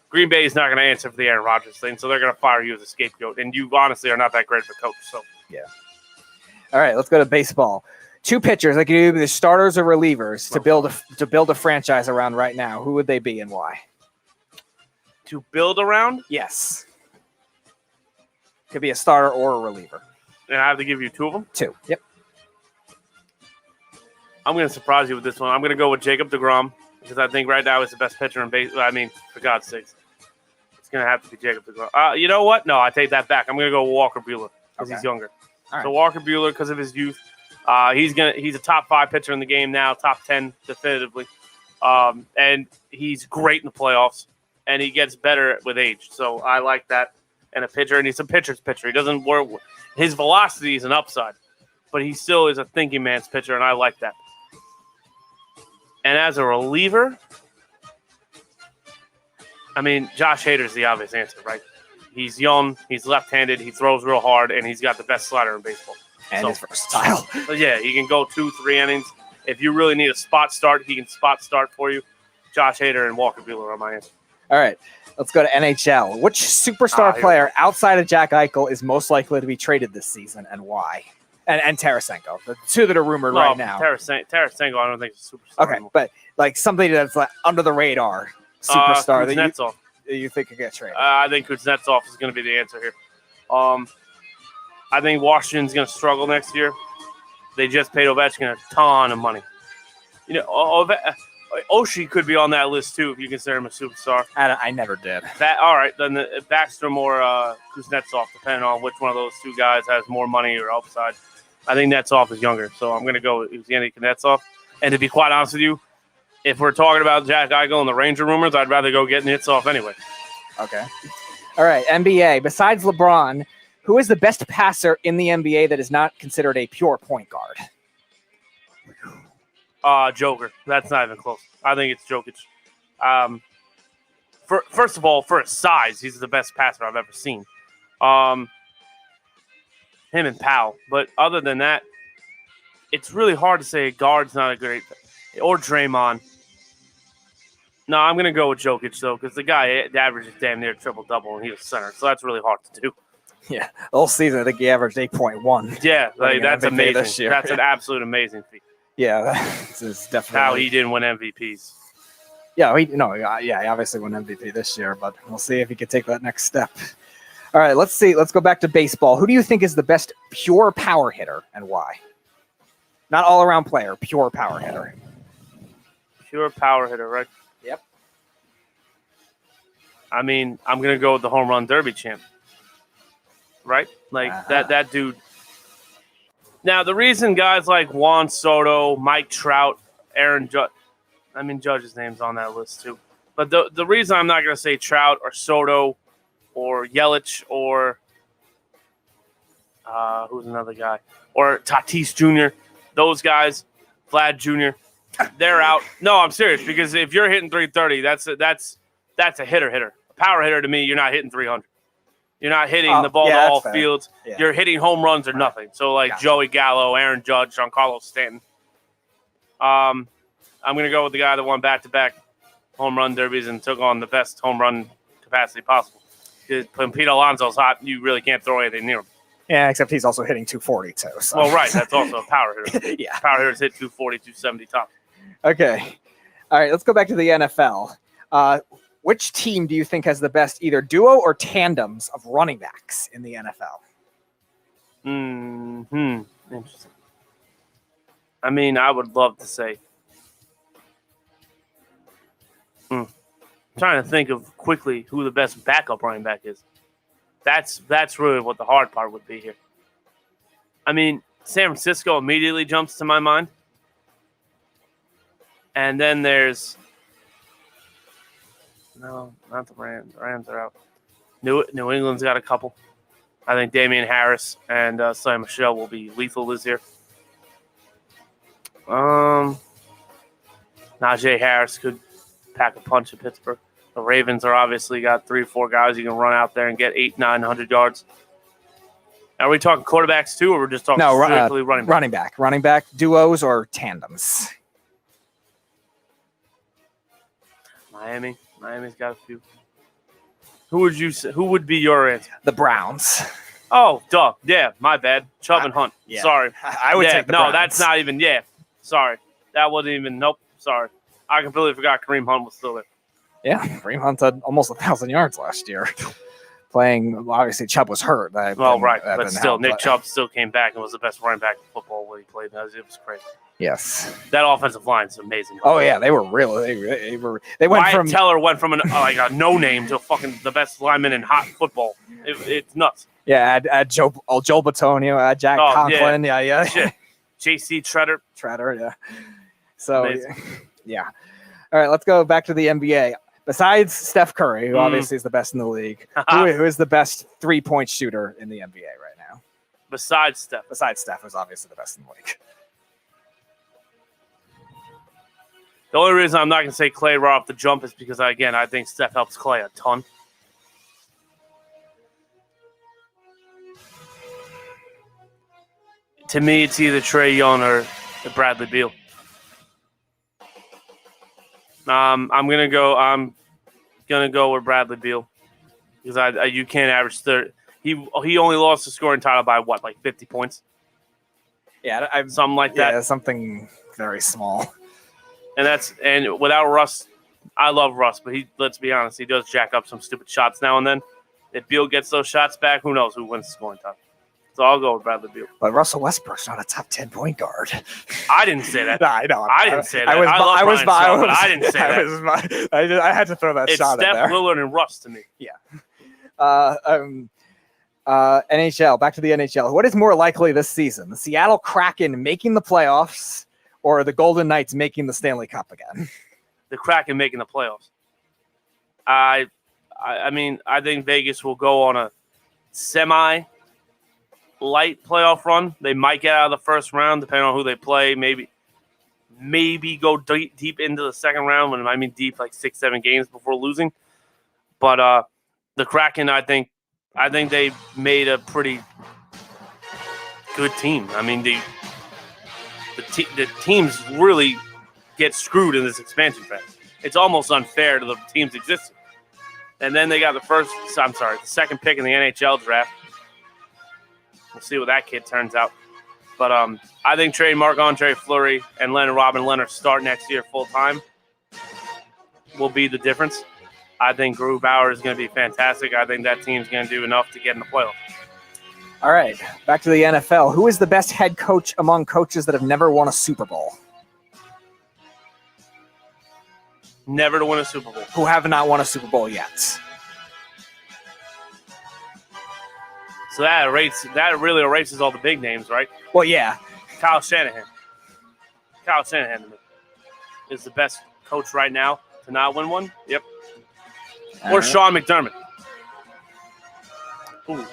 Speaker 25: Green Bay is not going to answer for the Aaron Rodgers thing, so they're going to fire you as a scapegoat, and you honestly are not that great of a coach. So
Speaker 28: yeah. All right, let's go to baseball. 2 pitchers, like you do, the starters or relievers to build a franchise around right now. Who would they be and why?
Speaker 25: To build around?
Speaker 28: Yes. Could be a starter or a reliever.
Speaker 25: And I have to give you 2 of them?
Speaker 28: 2. Yep.
Speaker 25: I'm going to surprise you with this one. I'm going to go with Jacob deGrom because I think right now he's the best pitcher in baseball. I mean, for God's sakes, it's going to have to be Jacob deGrom. You know what? No, I take that back. I'm going to go with Walker Buehler because he's younger.
Speaker 28: Right.
Speaker 25: So Walker Buehler, because of his youth, he's a top 5 pitcher in the game now, top 10 definitively, and he's great in the playoffs, and he gets better with age. So I like that. And he's a pitcher's pitcher. He doesn't work. His velocity is an upside, but he still is a thinking man's pitcher, and I like that. And as a reliever, I mean, Josh Hader's the obvious answer, right? He's young, he's left-handed, he throws real hard, and he's got the best slider in baseball.
Speaker 28: And he's versatile.
Speaker 25: So yeah, he can go 2-3 innings. If you really need a spot start, he can spot start for you. Josh Hader and Walker Buehler are my answer.
Speaker 28: All right, let's go to NHL. Which superstar player outside of Jack Eichel is most likely to be traded this season, and why? And Tarasenko, the 2 that are rumored right now.
Speaker 25: Tarasenko, I don't think is a superstar.
Speaker 28: Okay,
Speaker 25: anymore.
Speaker 28: but like somebody that's like under the radar superstar
Speaker 25: Kuznetsov.
Speaker 28: that you think could get traded.
Speaker 25: I think Kuznetsov is going to be the answer here. I think Washington's going to struggle next year. They just paid Ovechkin a ton of money. Oshie could be on that list too if you consider him a superstar.
Speaker 28: I never did.
Speaker 25: All right, then Backstrom or Kuznetsov, depending on which one of those 2 guys has more money or upside. I think Netsov is younger, so I'm going to go with Evgeny Kuznetsov. And to be quite honest with you, if we're talking about Jack Eichel and the Ranger rumors, I'd rather go get Netsov anyway.
Speaker 28: Okay. All right, NBA. Besides LeBron, who is the best passer in the NBA that is not considered a pure point guard?
Speaker 25: Joker. That's not even close. I think it's Jokic. First of all, for his size, he's the best passer I've ever seen. Him and Powell. But other than that, it's really hard to say a guard's not a great – or Draymond. No, I'm going to go with Jokic, though, because the guy averages damn near triple-double, and he was center. So that's really hard to do.
Speaker 28: Yeah. The whole season, I think he averaged 8.1.
Speaker 25: Yeah, that's amazing.
Speaker 28: This year.
Speaker 25: That's an absolute amazing feat.
Speaker 28: Yeah, that's definitely
Speaker 25: how he didn't win MVPs.
Speaker 28: Yeah, he obviously won MVP this year, but we'll see if he can take that next step. All right, let's see. Let's go back to baseball. Who do you think is the best pure power hitter and why? Not all-around player, pure power hitter.
Speaker 25: Pure power hitter, right?
Speaker 28: Yep.
Speaker 25: I mean, I'm going to go with the home run derby champ. Right? Like, that dude. Now, the reason guys like Juan Soto, Mike Trout, Aaron Judge, I mean, Judge's name's on that list too. But the reason I'm not going to say Trout or Soto or Yelich or Who's another guy? Or Tatis Jr. Those guys, Vlad Jr. They're out. No, I'm serious, because if you're hitting 330, that's a hitter. A power hitter to me, you're not hitting 300. You're not hitting the ball to all fields. Yeah. You're hitting home runs or nothing. So Joey Gallo, Aaron Judge, Giancarlo Stanton. I'm going to go with the guy that won back-to-back home run derbies and took on the best home run capacity possible. Because when Pete Alonso's hot, you really can't throw anything near him.
Speaker 28: Yeah, except he's also hitting 240 too. So.
Speaker 25: Well, right. That's also a power hitter.
Speaker 28: Yeah.
Speaker 25: Power hitters hit 240, 270 top.
Speaker 28: Okay. All right, let's go back to the NFL. Which team do you think has the best either duo or tandems of running backs in the NFL?
Speaker 25: Interesting. I mean, I would love to say. I'm trying to think of quickly who the best backup running back is. That's really what the hard part would be here. I mean, San Francisco immediately jumps to my mind. And then there's no, not the Rams. The Rams are out. New England's got a couple. I think Damian Harris and Sonny Michel will be lethal this year. Najee Harris could pack a punch at Pittsburgh. The Ravens are obviously got 3 or 4 guys you can run out there and get 800-900 yards. Are we talking quarterbacks too, or we're just talking strictly running back?
Speaker 28: Running back duos or tandems.
Speaker 25: Miami's got a few. Who would be your answer?
Speaker 28: The Browns.
Speaker 25: Oh, duh. Yeah, my bad. Chubb and Hunt.
Speaker 28: Yeah.
Speaker 25: Sorry.
Speaker 28: I would take the Browns.
Speaker 25: No, that's not even. Yeah. Sorry. That wasn't even. Nope. Sorry. I completely forgot Kareem Hunt was still there.
Speaker 28: Yeah, Kareem Hunt had almost 1,000 yards last year. Playing, obviously, Chubb was hurt.
Speaker 25: But still, Nick Chubb still came back and was the best running back in football when he played. It was crazy.
Speaker 28: Yes,
Speaker 25: that offensive line is amazing.
Speaker 28: Oh yeah, they were really. They went
Speaker 25: Wyatt
Speaker 28: from
Speaker 25: Teller went from a no name to fucking the best lineman in hot football. It's nuts.
Speaker 28: Yeah, add Joe Batonio, Jack Conklin. Yeah.
Speaker 25: Shit. J.C. Treader.
Speaker 28: Yeah. So yeah. All right, let's go back to the NBA. Besides Steph Curry, who obviously is the best in the league, who is the best 3-point shooter in the NBA right now?
Speaker 25: Besides Steph,
Speaker 28: who's obviously the best in the league.
Speaker 25: The only reason I'm not going to say Clay right off the jump is because, again, I think Steph helps Clay a ton. To me, it's either Trae Young or Bradley Beal. I'm gonna go with Bradley Beal because you can't average 30. He only lost the scoring title by what, like 50 points?
Speaker 28: Yeah,
Speaker 25: something like that.
Speaker 28: Yeah, something very small.
Speaker 25: And without Russ, I love Russ, but let's be honest, he does jack up some stupid shots now and then. If Beal gets those shots back, who knows who wins the scoring title? So I'll go with Bradley Beal.
Speaker 28: But Russell Westbrook's not a top 10 point guard.
Speaker 25: I didn't say that.
Speaker 28: No, I know.
Speaker 25: I didn't say that. I didn't say that.
Speaker 28: I had to throw that shot in there.
Speaker 25: It's Steph, Lillard, and Russ to me.
Speaker 28: Yeah. NHL. Back to the NHL. What is more likely this season? The Seattle Kraken making the playoffs, or the Golden Knights making the Stanley Cup again?
Speaker 25: The Kraken making the playoffs. I think Vegas will go on a semi-light playoff run. They might get out of the first round, depending on who they play. Maybe go deep into the second round. When I mean deep, like 6-7 games before losing. But the Kraken, I think they made a pretty good team. I mean, the teams really get screwed in this expansion draft. It's almost unfair to the teams existing. And then they got the second pick in the NHL draft. We'll see what that kid turns out. But I think trading Marc-Andre Fleury and Robin Leonard start next year full time will be the difference. I think Grubauer is going to be fantastic. I think that team's going to do enough to get in the playoffs.
Speaker 28: All right, back to the NFL. Who is the best head coach among coaches that have never won a Super Bowl?
Speaker 25: Never to win a Super Bowl.
Speaker 28: Who have not won a Super Bowl yet.
Speaker 25: So that really erases all the big names, right?
Speaker 28: Well, yeah.
Speaker 25: Kyle Shanahan is the best coach right now to not win one. Yep. Or Sean McDermott. Ooh.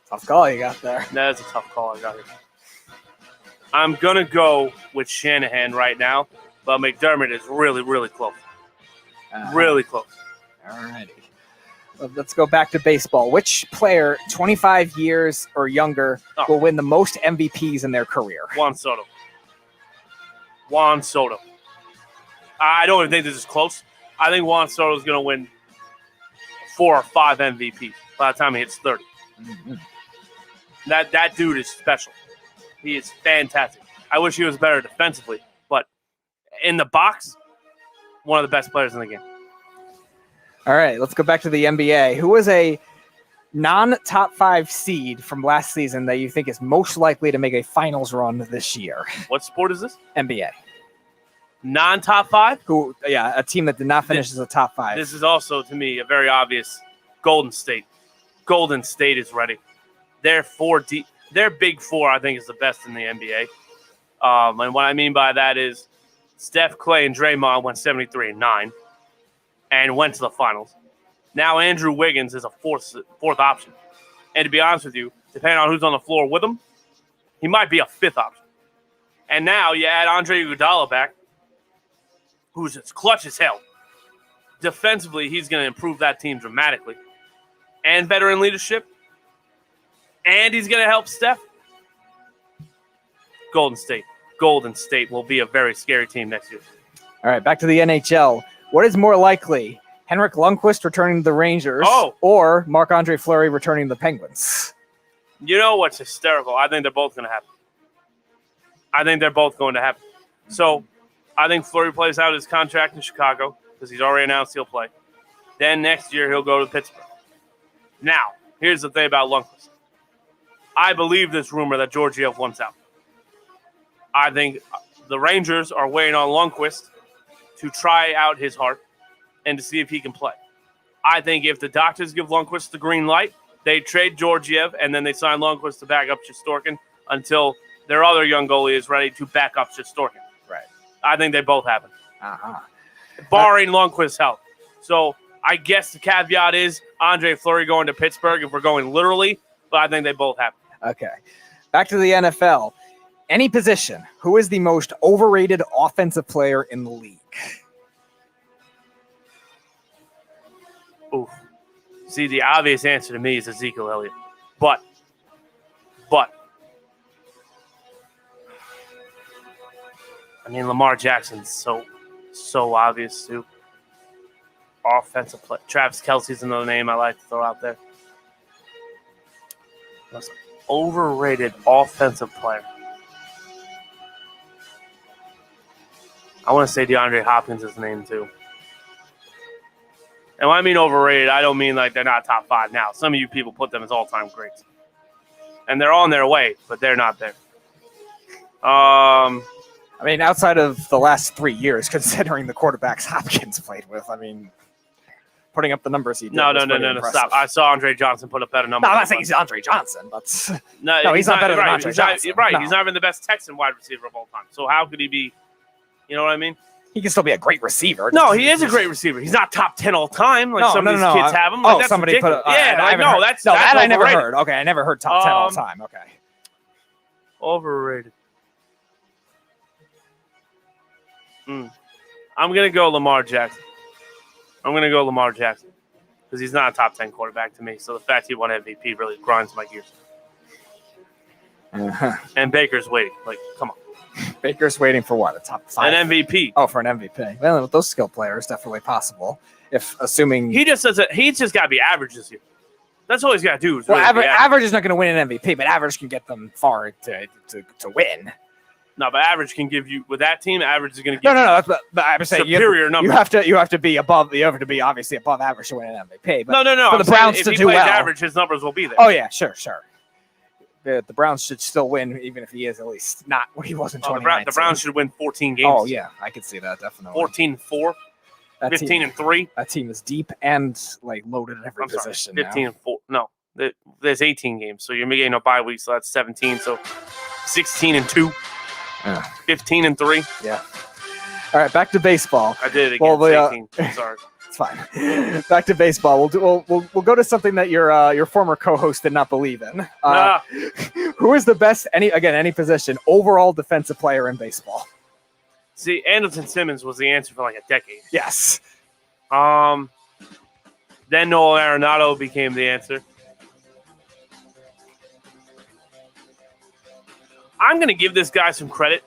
Speaker 28: Tough call you got there.
Speaker 25: That's a tough call I got here. I'm going to go with Shanahan right now, but McDermott is really, really close. Really close.
Speaker 28: All righty. Let's go back to baseball. Which player, 25 years or younger, will win the most MVPs in their career?
Speaker 25: Juan Soto. Juan Soto. I don't even think this is close. I think Juan Soto is going to win 4 or 5 MVPs by the time he hits 30.
Speaker 28: Mm-hmm.
Speaker 25: That dude is special. He is fantastic. I wish he was better defensively, but in the box, one of the best players in the game.
Speaker 28: All right, let's go back to the NBA. Who was a non-top 5 seed from last season that you think is most likely to make a finals run this year?
Speaker 25: What sport is this?
Speaker 28: NBA.
Speaker 25: Non-top 5?
Speaker 28: A team that did not finish as a top 5.
Speaker 25: This is also, to me, a very obvious Golden State. Golden State is ready. Their big four, I think, is the best in the NBA. And what I mean by that is Steph, Clay, and Draymond went 73-9 and went to the finals. Now Andrew Wiggins is a fourth option. And to be honest with you, depending on who's on the floor with him, he might be a 5th option. And now you add Andre Iguodala back, who's just clutch as hell. Defensively, he's going to improve that team dramatically. And veteran leadership. And he's going to help Steph. Golden State will be a very scary team next year.
Speaker 28: All right, back to the NHL. What is more likely, Henrik Lundqvist returning to the Rangers or Marc-Andre Fleury returning to the Penguins?
Speaker 25: You know what's hysterical? I think they're both going to happen. So I think Fleury plays out his contract in Chicago because he's already announced he'll play. Then next year he'll go to Pittsburgh. Now, here's the thing about Lundqvist. I believe this rumor that Georgiev wants out. I think the Rangers are waiting on Lundqvist to try out his heart and to see if he can play. I think if the doctors give Lundqvist the green light, they trade Georgiev and then they sign Lundqvist to back up Shesterkin until their other young goalie is ready to back up Shesterkin.
Speaker 28: Right.
Speaker 25: I think they both happen. Barring Lundqvist's health. So I guess the caveat is Andre Fleury going to Pittsburgh if we're going literally, but I think they both happen.
Speaker 28: Okay. Back to the NFL. Any position, who is the most overrated offensive player in the league?
Speaker 25: Oof. See, the obvious answer to me is Ezekiel Elliott. But, I mean, Lamar Jackson's so obvious, too. Offensive play. Travis Kelce's another name I like to throw out there. Most overrated offensive player. I want to say DeAndre Hopkins is the name, too. And when I mean overrated, I don't mean like they're not top 5 now. Some of you people put them as all-time greats. And they're on their way, but they're not there.
Speaker 28: I mean, outside of the last 3 years, considering the quarterbacks Hopkins played with, I mean, putting up the numbers he did.
Speaker 25: No, stop. I saw Andre Johnson put up better numbers.
Speaker 28: No, I'm not saying he's Andre Johnson, but
Speaker 25: no,
Speaker 28: he's not better than Andre Johnson.
Speaker 25: Right,
Speaker 28: No.
Speaker 25: He's not even the best Texan wide receiver of all time. So how could he be, you know what I mean?
Speaker 28: He can still be a great receiver.
Speaker 25: No, he is a great receiver. He's not top 10 all time like some of these kids have him. Like, that's
Speaker 28: somebody
Speaker 25: ridiculous.
Speaker 28: put it.
Speaker 25: That's
Speaker 28: that I never
Speaker 25: overrated.
Speaker 28: heard. Okay, I never heard top 10 all time. Okay.
Speaker 25: Overrated. I'm going to go Lamar Jackson. Because he's not a top 10 quarterback to me. So the fact he won MVP really grinds my gears. And Baker's waiting. Like, come on.
Speaker 28: Baker's waiting for what? A top 5?
Speaker 25: An MVP.
Speaker 28: Oh, for an MVP. Well, with those skill players, definitely possible. If assuming
Speaker 25: he's just got to be average this year. That's all he's got to do.
Speaker 28: Well, average is not going to win an MVP, but average can get them far to win.
Speaker 25: No, but average can give you with that team. Average is going to give
Speaker 28: no. But I'm saying
Speaker 25: superior numbers.
Speaker 28: You have to be above. You have to be obviously above average to win an MVP. But
Speaker 25: no.
Speaker 28: For the Browns to do well,
Speaker 25: average, his numbers will be there.
Speaker 28: Oh yeah, sure. The Browns should still win, even if he is at least not what he was in 2019.
Speaker 25: The Browns should win 14 games.
Speaker 28: Oh yeah, I could see that definitely.
Speaker 25: 14-4, 15-3.
Speaker 28: That team is deep and like loaded at every position.
Speaker 25: 15-4. No, there's 18 games, so you're getting a bye week, so that's 17. So 16-2, 15-3.
Speaker 28: Yeah. All right, back to baseball.
Speaker 25: I did it again. 18. Sorry.
Speaker 28: It's fine. Back to baseball. We'll go to something that your former co-host did not believe in. Who is the best any position overall defensive player in baseball?
Speaker 25: See, Andrelton Simmons was the answer for like a decade.
Speaker 28: Yes.
Speaker 25: Then Nolan Arenado became the answer. I'm going to give this guy some credit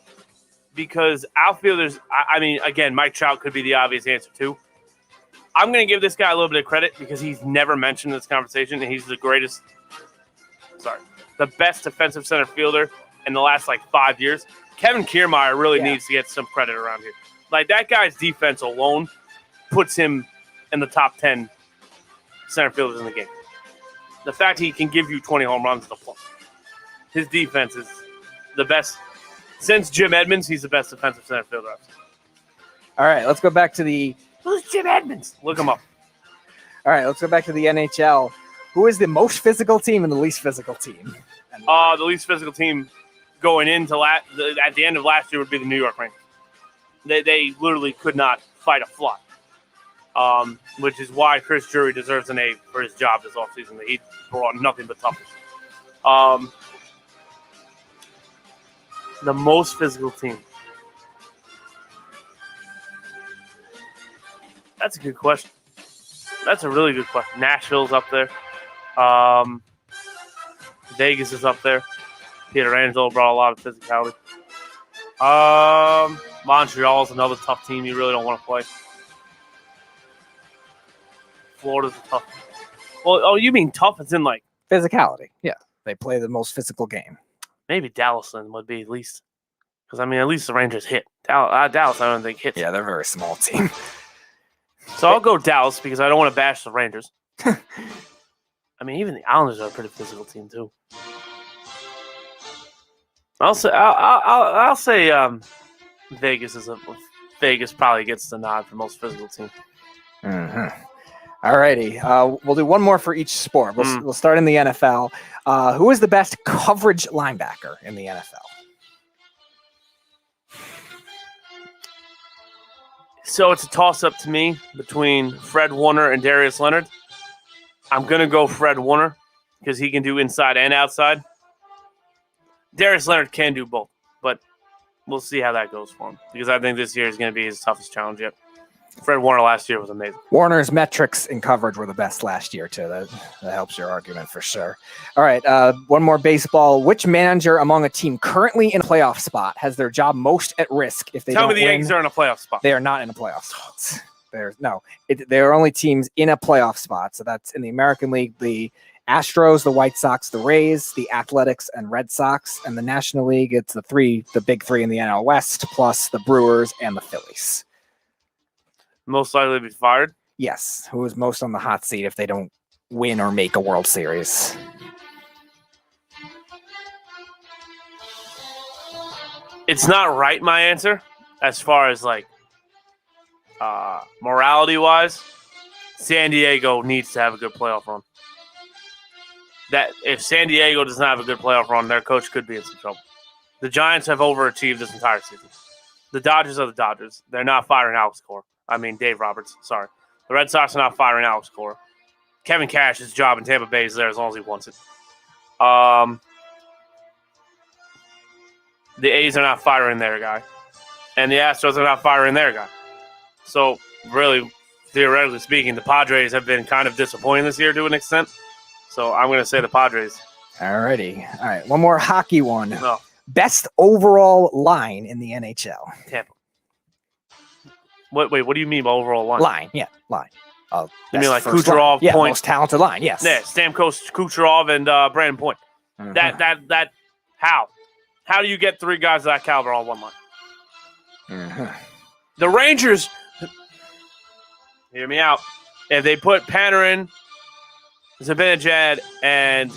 Speaker 25: because outfielders, again, Mike Trout could be the obvious answer too. I'm going to give this guy a little bit of credit because he's never mentioned in this conversation, and he's the best defensive center fielder in the last 5 years. Kevin Kiermaier really needs to get some credit around here. That guy's defense alone puts him in the top 10 center fielders in the game. The fact he can give you 20 home runs is a plus. His defense is the best. Since Jim Edmonds, he's the best defensive center fielder I've seen.
Speaker 28: All right, let's go back to the...
Speaker 25: Who's Jim Edmonds? Look him up.
Speaker 28: All right, let's go back to the NHL. Who is the most physical team and the least physical team?
Speaker 25: The least physical team going into at the end of last year would be the New York Rangers. They literally could not fight a fly, which is why Chris Drury deserves an A for his job this offseason. He brought nothing but toughness. The most physical team. That's a good question. That's a really good question. Nashville's up there. Vegas is up there. Peter Angelo brought a lot of physicality. Montreal's another tough team you really don't want to play. Florida's a tough. Well, you mean tough? It's in
Speaker 28: physicality. Yeah, they play the most physical game.
Speaker 25: Maybe Dallas then would be at least. Because, at least the Rangers hit. Dallas, I don't think hits.
Speaker 28: Yeah, they're a very small team.
Speaker 25: So I'll go Dallas because I don't want to bash the Rangers. Even the Islanders are a pretty physical team, too. I'll say Vegas probably gets the nod for most physical team.
Speaker 28: Mm-hmm. All righty. We'll do one more for each sport. We'll start in the NFL. Who is the best coverage linebacker in the NFL?
Speaker 25: So it's a toss-up to me between Fred Warner and Darius Leonard. I'm going to go Fred Warner because he can do inside and outside. Darius Leonard can do both, but we'll see how that goes for him because I think this year is going to be his toughest challenge yet. Fred Warner last year was amazing.
Speaker 28: Warner's metrics in coverage were the best last year, too. That helps your argument for sure. All right, one more baseball. Which manager among a team currently in a playoff spot has their job most at risk if they
Speaker 25: Tell
Speaker 28: don't
Speaker 25: me the
Speaker 28: win?
Speaker 25: Yankees are in a playoff spot.
Speaker 28: They are not in a playoff spot. There are only teams in a playoff spot. So that's in the American League, the Astros, the White Sox, the Rays, the Athletics, and Red Sox. And the National League, it's the big three in the NL West, plus the Brewers and the Phillies.
Speaker 25: Most likely to be fired?
Speaker 28: Yes. Who is most on the hot seat if they don't win or make a World Series?
Speaker 25: It's not right, my answer, as far as morality-wise. San Diego needs to have a good playoff run. That if San Diego does not have a good playoff run, their coach could be in some trouble. The Giants have overachieved this entire season. The Dodgers are the Dodgers. They're not firing Alex Cora. Dave Roberts. Sorry. The Red Sox are not firing Alex Cora. Kevin Cash's job in Tampa Bay is there as long as he wants it. The A's are not firing their guy. And the Astros are not firing their guy. So, really, theoretically speaking, the Padres have been kind of disappointing this year to an extent. So, I'm going to say the Padres.
Speaker 28: All righty. All right, one more hockey one.
Speaker 25: No.
Speaker 28: Best overall line in the NHL.
Speaker 25: Tampa. Wait, what do you mean by overall line?
Speaker 28: Line. You mean
Speaker 25: like Kucherov,
Speaker 28: line. Yeah,
Speaker 25: Point?
Speaker 28: most talented line, yes.
Speaker 25: Yeah, Stamkos, Kucherov, and Brandon Point.
Speaker 28: Mm-hmm.
Speaker 25: That how? How do you get three guys of that caliber on one line?
Speaker 28: Mm-hmm.
Speaker 25: The Rangers, hear me out. If they put Panarin, Zibanejad, and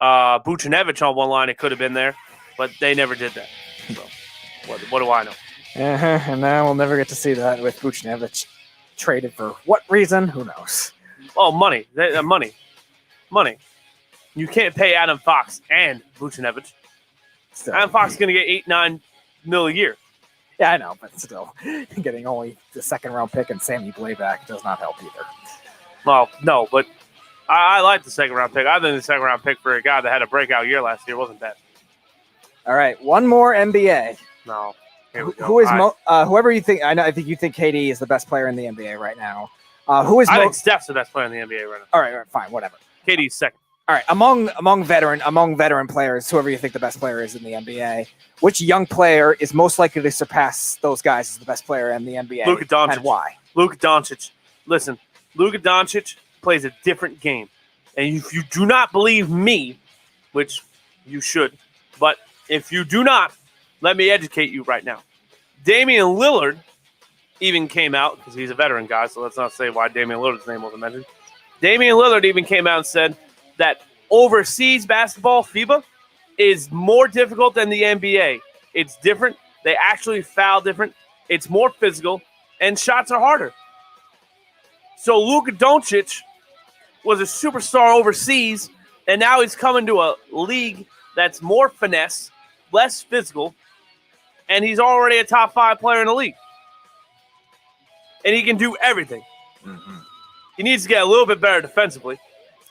Speaker 25: Buchnevich on one line, it could have been there, but they never did that. So, what do I know?
Speaker 28: And now we'll never get to see that with Buchnevich traded for what reason? Who knows?
Speaker 25: Oh, money. Money. You can't pay Adam Fox and Buchnevich. Adam Fox is going to get $8-9 million a year.
Speaker 28: Yeah, I know, but still, getting only the second round pick and Sammy Blayback does not help either.
Speaker 25: Well, no, but I like the second round pick. I think the second round pick for a guy that had a breakout year last year wasn't bad.
Speaker 28: All right, one more NBA.
Speaker 25: No. Here we go.
Speaker 28: Who is whoever you think? I think you think KD is the best player in the NBA right now. Who is?
Speaker 25: I think Steph's the best player in the NBA right now.
Speaker 28: All right, fine, whatever.
Speaker 25: KD's second.
Speaker 28: All right, among veteran players, whoever you think the best player is in the NBA, which young player is most likely to surpass those guys as the best player in the NBA?
Speaker 25: Luka Doncic.
Speaker 28: And why?
Speaker 25: Luka Doncic. Listen, Luka Doncic plays a different game. And if you do not believe me, which you should, but if you do not, let me educate you right now. Damian Lillard even came out, because he's a veteran guy, so let's not say why Damian Lillard's name wasn't mentioned. Damian Lillard even came out and said that overseas basketball, FIBA, is more difficult than the NBA. It's different. They actually foul different. It's more physical, and shots are harder. So Luka Doncic was a superstar overseas, and now he's coming to a league that's more finesse, less physical, and he's already a top 5 player in the league. And he can do everything.
Speaker 28: Mm-hmm.
Speaker 25: He needs to get a little bit better defensively.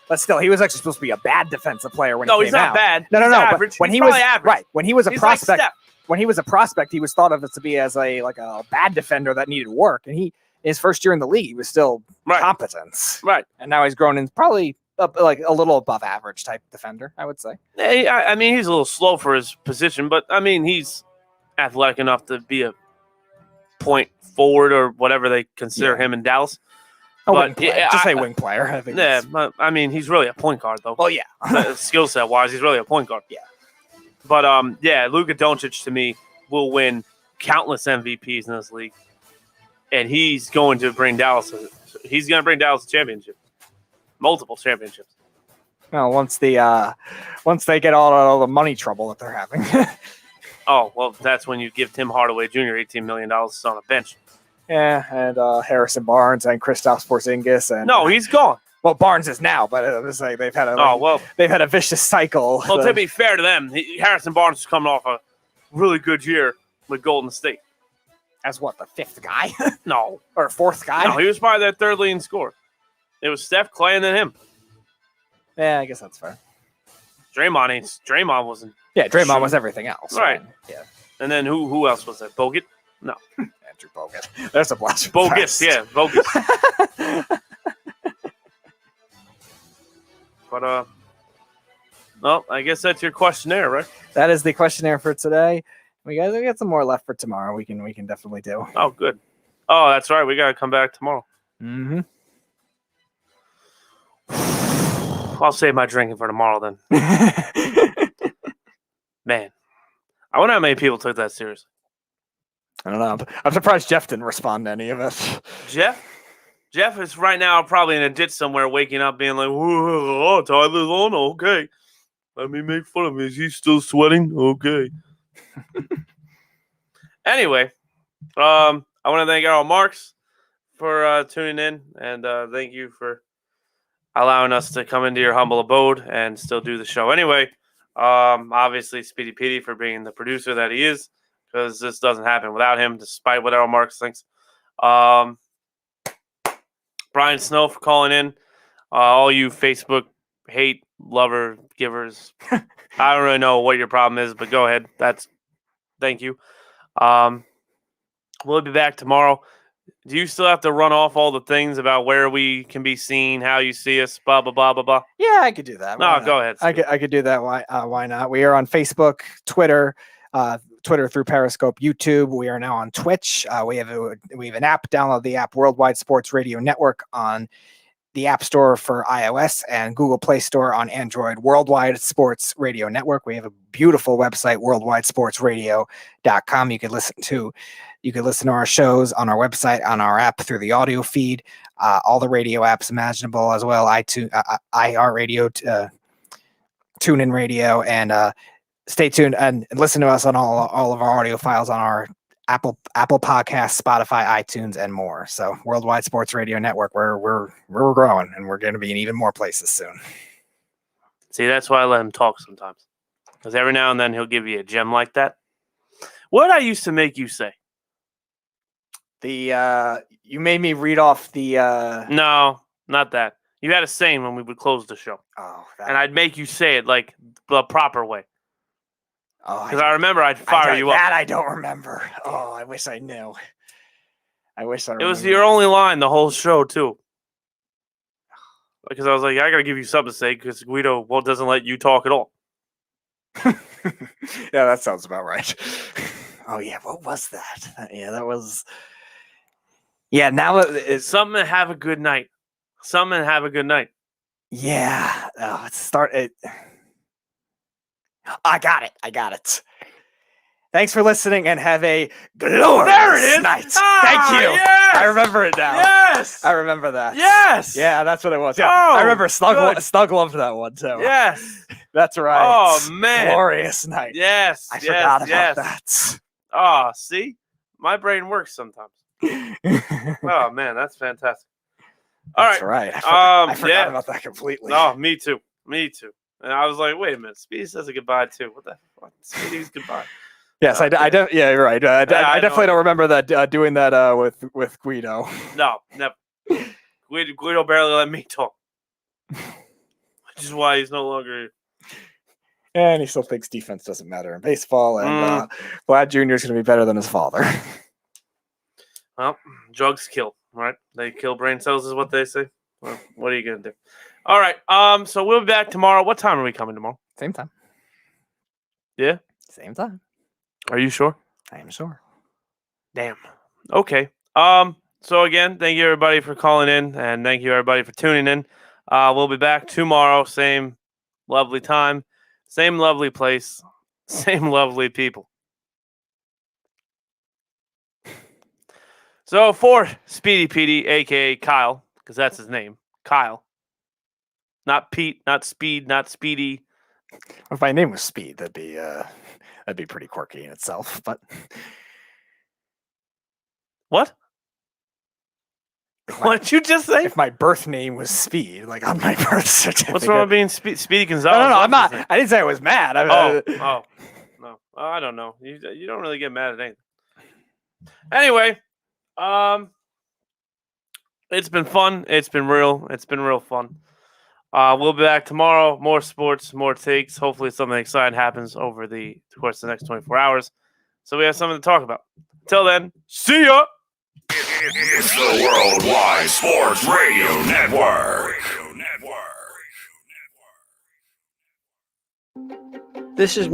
Speaker 28: But still, he was actually supposed to be a bad defensive player when he came out.
Speaker 25: No, he's not bad.
Speaker 28: No.
Speaker 25: He's average.
Speaker 28: But when
Speaker 25: He's
Speaker 28: he was
Speaker 25: average.
Speaker 28: right, when he was a
Speaker 25: He's like
Speaker 28: prospect,
Speaker 25: Steph.
Speaker 28: when he was a prospect, he was thought of as to be as a bad defender that needed work. And he, his first year in the league, he was still competent.
Speaker 25: Right.
Speaker 28: And now he's grown in probably like a little above average type defender, I would say.
Speaker 25: I mean, he's a little slow for his position, but I mean, he's athletic enough to be a point forward or whatever they consider him in Dallas.
Speaker 28: Wing player. Just say wing player. I think
Speaker 25: but, I mean, he's really a point guard, though.
Speaker 28: Well, yeah.
Speaker 25: Skill set wise, he's really a point guard.
Speaker 28: Yeah.
Speaker 25: But Luka Doncic to me will win countless MVPs in this league, and he's going to bring Dallas. He's going to bring Dallas a championship, multiple championships.
Speaker 28: Well, once they get all the money trouble that they're having.
Speaker 25: Oh well, that's when you give Tim Hardaway Jr. $18 million on a bench.
Speaker 28: Yeah, and Harrison Barnes and Kristaps Porzingis and
Speaker 25: no, he's gone.
Speaker 28: Well, Barnes is now, but it's like they've had a vicious cycle.
Speaker 25: Well, to be fair to them, Harrison Barnes is coming off a really good year with Golden State.
Speaker 28: As what, the 5th guy?
Speaker 25: No,
Speaker 28: or 4th guy?
Speaker 25: No, he was probably their 3rd leading scorer. It was Steph, Clay, and then him.
Speaker 28: Yeah, I guess that's fair.
Speaker 25: Draymond wasn't.
Speaker 28: Yeah, Draymond was everything else.
Speaker 25: Right.
Speaker 28: Yeah.
Speaker 25: And then who else was there? Bogut? No.
Speaker 28: Andrew Bogut. There's a blast.
Speaker 25: Bogus, yeah, bogus. But well, I guess that's your questionnaire, right?
Speaker 28: That is the questionnaire for today. We got some more left for tomorrow. We can definitely do.
Speaker 25: Oh, good. Oh, that's right. We gotta come back tomorrow.
Speaker 28: Mm-hmm.
Speaker 25: I'll save my drinking for tomorrow then. Man, I wonder how many people took that seriously.
Speaker 28: I don't know. I'm surprised Jeff didn't respond to any of it.
Speaker 25: Jeff is right now probably in a ditch somewhere, waking up, being like, "Oh, Tyler's on. Okay, let me make fun of him. Is he still sweating? Okay." Anyway, I want to thank Errol Marks for tuning in, and thank you for allowing us to come into your humble abode and still do the show. Anyway, obviously Speedy Petey for being the producer that he is, because this doesn't happen without him, despite what Errol Marks thinks. Brian Snow for calling in. All you Facebook hate lover givers. I don't really know what your problem is, but go ahead. Thank you. We'll be back tomorrow. Do you still have to run off all the things about where we can be seen, how you see us, blah, blah, blah, blah, blah?
Speaker 28: Yeah, I could do that.
Speaker 25: No, go ahead.
Speaker 28: I could do that. Why not? We are on Facebook, Twitter, Twitter through Periscope, YouTube. We are now on Twitch. We have an app. Download the app Worldwide Sports Radio Network on the App Store for iOS and Google Play Store on Android. Worldwide Sports Radio Network. We have a beautiful website, worldwidesportsradio.com. You can listen to our shows on our website, on our app through the audio feed, all the radio apps imaginable as well. iTunes, iHeartRadio, TuneIn Radio, and stay tuned and listen to us on all of our audio files on our Apple Podcasts, Spotify, iTunes, and more. So Worldwide Sports Radio Network, we're growing, and we're going to be in even more places soon.
Speaker 25: See, that's why I let him talk sometimes, because every now and then he'll give you a gem like that. What I used to make you say?
Speaker 28: You made me read off the.
Speaker 25: No, not that. You had a saying when we would close the show.
Speaker 28: Oh,
Speaker 25: and I'd make you say it like the proper way.
Speaker 28: Oh,
Speaker 25: because I remember I'd fire you up.
Speaker 28: That I don't remember. Oh, I wish I knew. I wish I.
Speaker 25: It was your only line the whole show too. Because I was like, I gotta give you something to say because Guido doesn't let you talk at all.
Speaker 28: Yeah, that sounds about right. Oh yeah, what was that? Yeah, that was. Yeah, now it's
Speaker 25: something. Have a good night. Something. Have a good night.
Speaker 28: Yeah. Oh, I got it. Thanks for listening and have a glorious night. Thank you.
Speaker 25: Yes!
Speaker 28: I remember it now.
Speaker 25: Yes.
Speaker 28: I remember that.
Speaker 25: Yes.
Speaker 28: Yeah, that's what it was. Yeah.
Speaker 25: Oh,
Speaker 28: I remember Snug loved that one too.
Speaker 25: Yes.
Speaker 28: That's right.
Speaker 25: Oh man.
Speaker 28: Glorious night.
Speaker 25: Yes.
Speaker 28: I forgot about that.
Speaker 25: Oh, see? My brain works sometimes. Oh man, that's fantastic. All
Speaker 28: That's right. I forgot about that completely.
Speaker 25: Oh, me too. And I was like, wait a minute. Speedy says a goodbye too. What the fuck? Speedy's goodbye.
Speaker 28: Yes, yeah, you're right. I definitely don't remember that doing that with Guido.
Speaker 25: No, never. Guido barely let me talk, which is why he's no longer here.
Speaker 28: And he still thinks defense doesn't matter in baseball, and Vlad Jr. is going to be better than his father.
Speaker 25: Well, drugs kill, right? They kill brain cells, is what they say. Well, what are you going to do? All right. So we'll be back tomorrow. What time are we coming tomorrow?
Speaker 28: Same time.
Speaker 25: Yeah.
Speaker 28: Same time.
Speaker 25: Are you sure?
Speaker 28: I am sure.
Speaker 25: Damn. Okay. So again, thank you everybody for calling in, and thank you everybody for tuning in. We'll be back tomorrow, same lovely time, same lovely place, same lovely people. So for Speedy Petey, aka Kyle, because that's his name, Kyle. Not Pete, not Speed, not Speedy.
Speaker 28: If my name was Speed, that'd be pretty quirky in itself. But
Speaker 25: what? What did you just say?
Speaker 28: If my birth name was Speed, like on my birth certificate.
Speaker 25: What's wrong with being Speedy Gonzalez?
Speaker 28: No, I'm not. I didn't say I was mad.
Speaker 25: No. I don't know. You don't really get mad at anything. Anyway, it's been fun. It's been real. It's been real fun. We'll be back tomorrow. More sports, more takes. Hopefully something exciting happens over the course of the next 24 hours. So we have something to talk about. Until then, see ya!
Speaker 23: It's the Worldwide Sports Radio Network.
Speaker 24: This is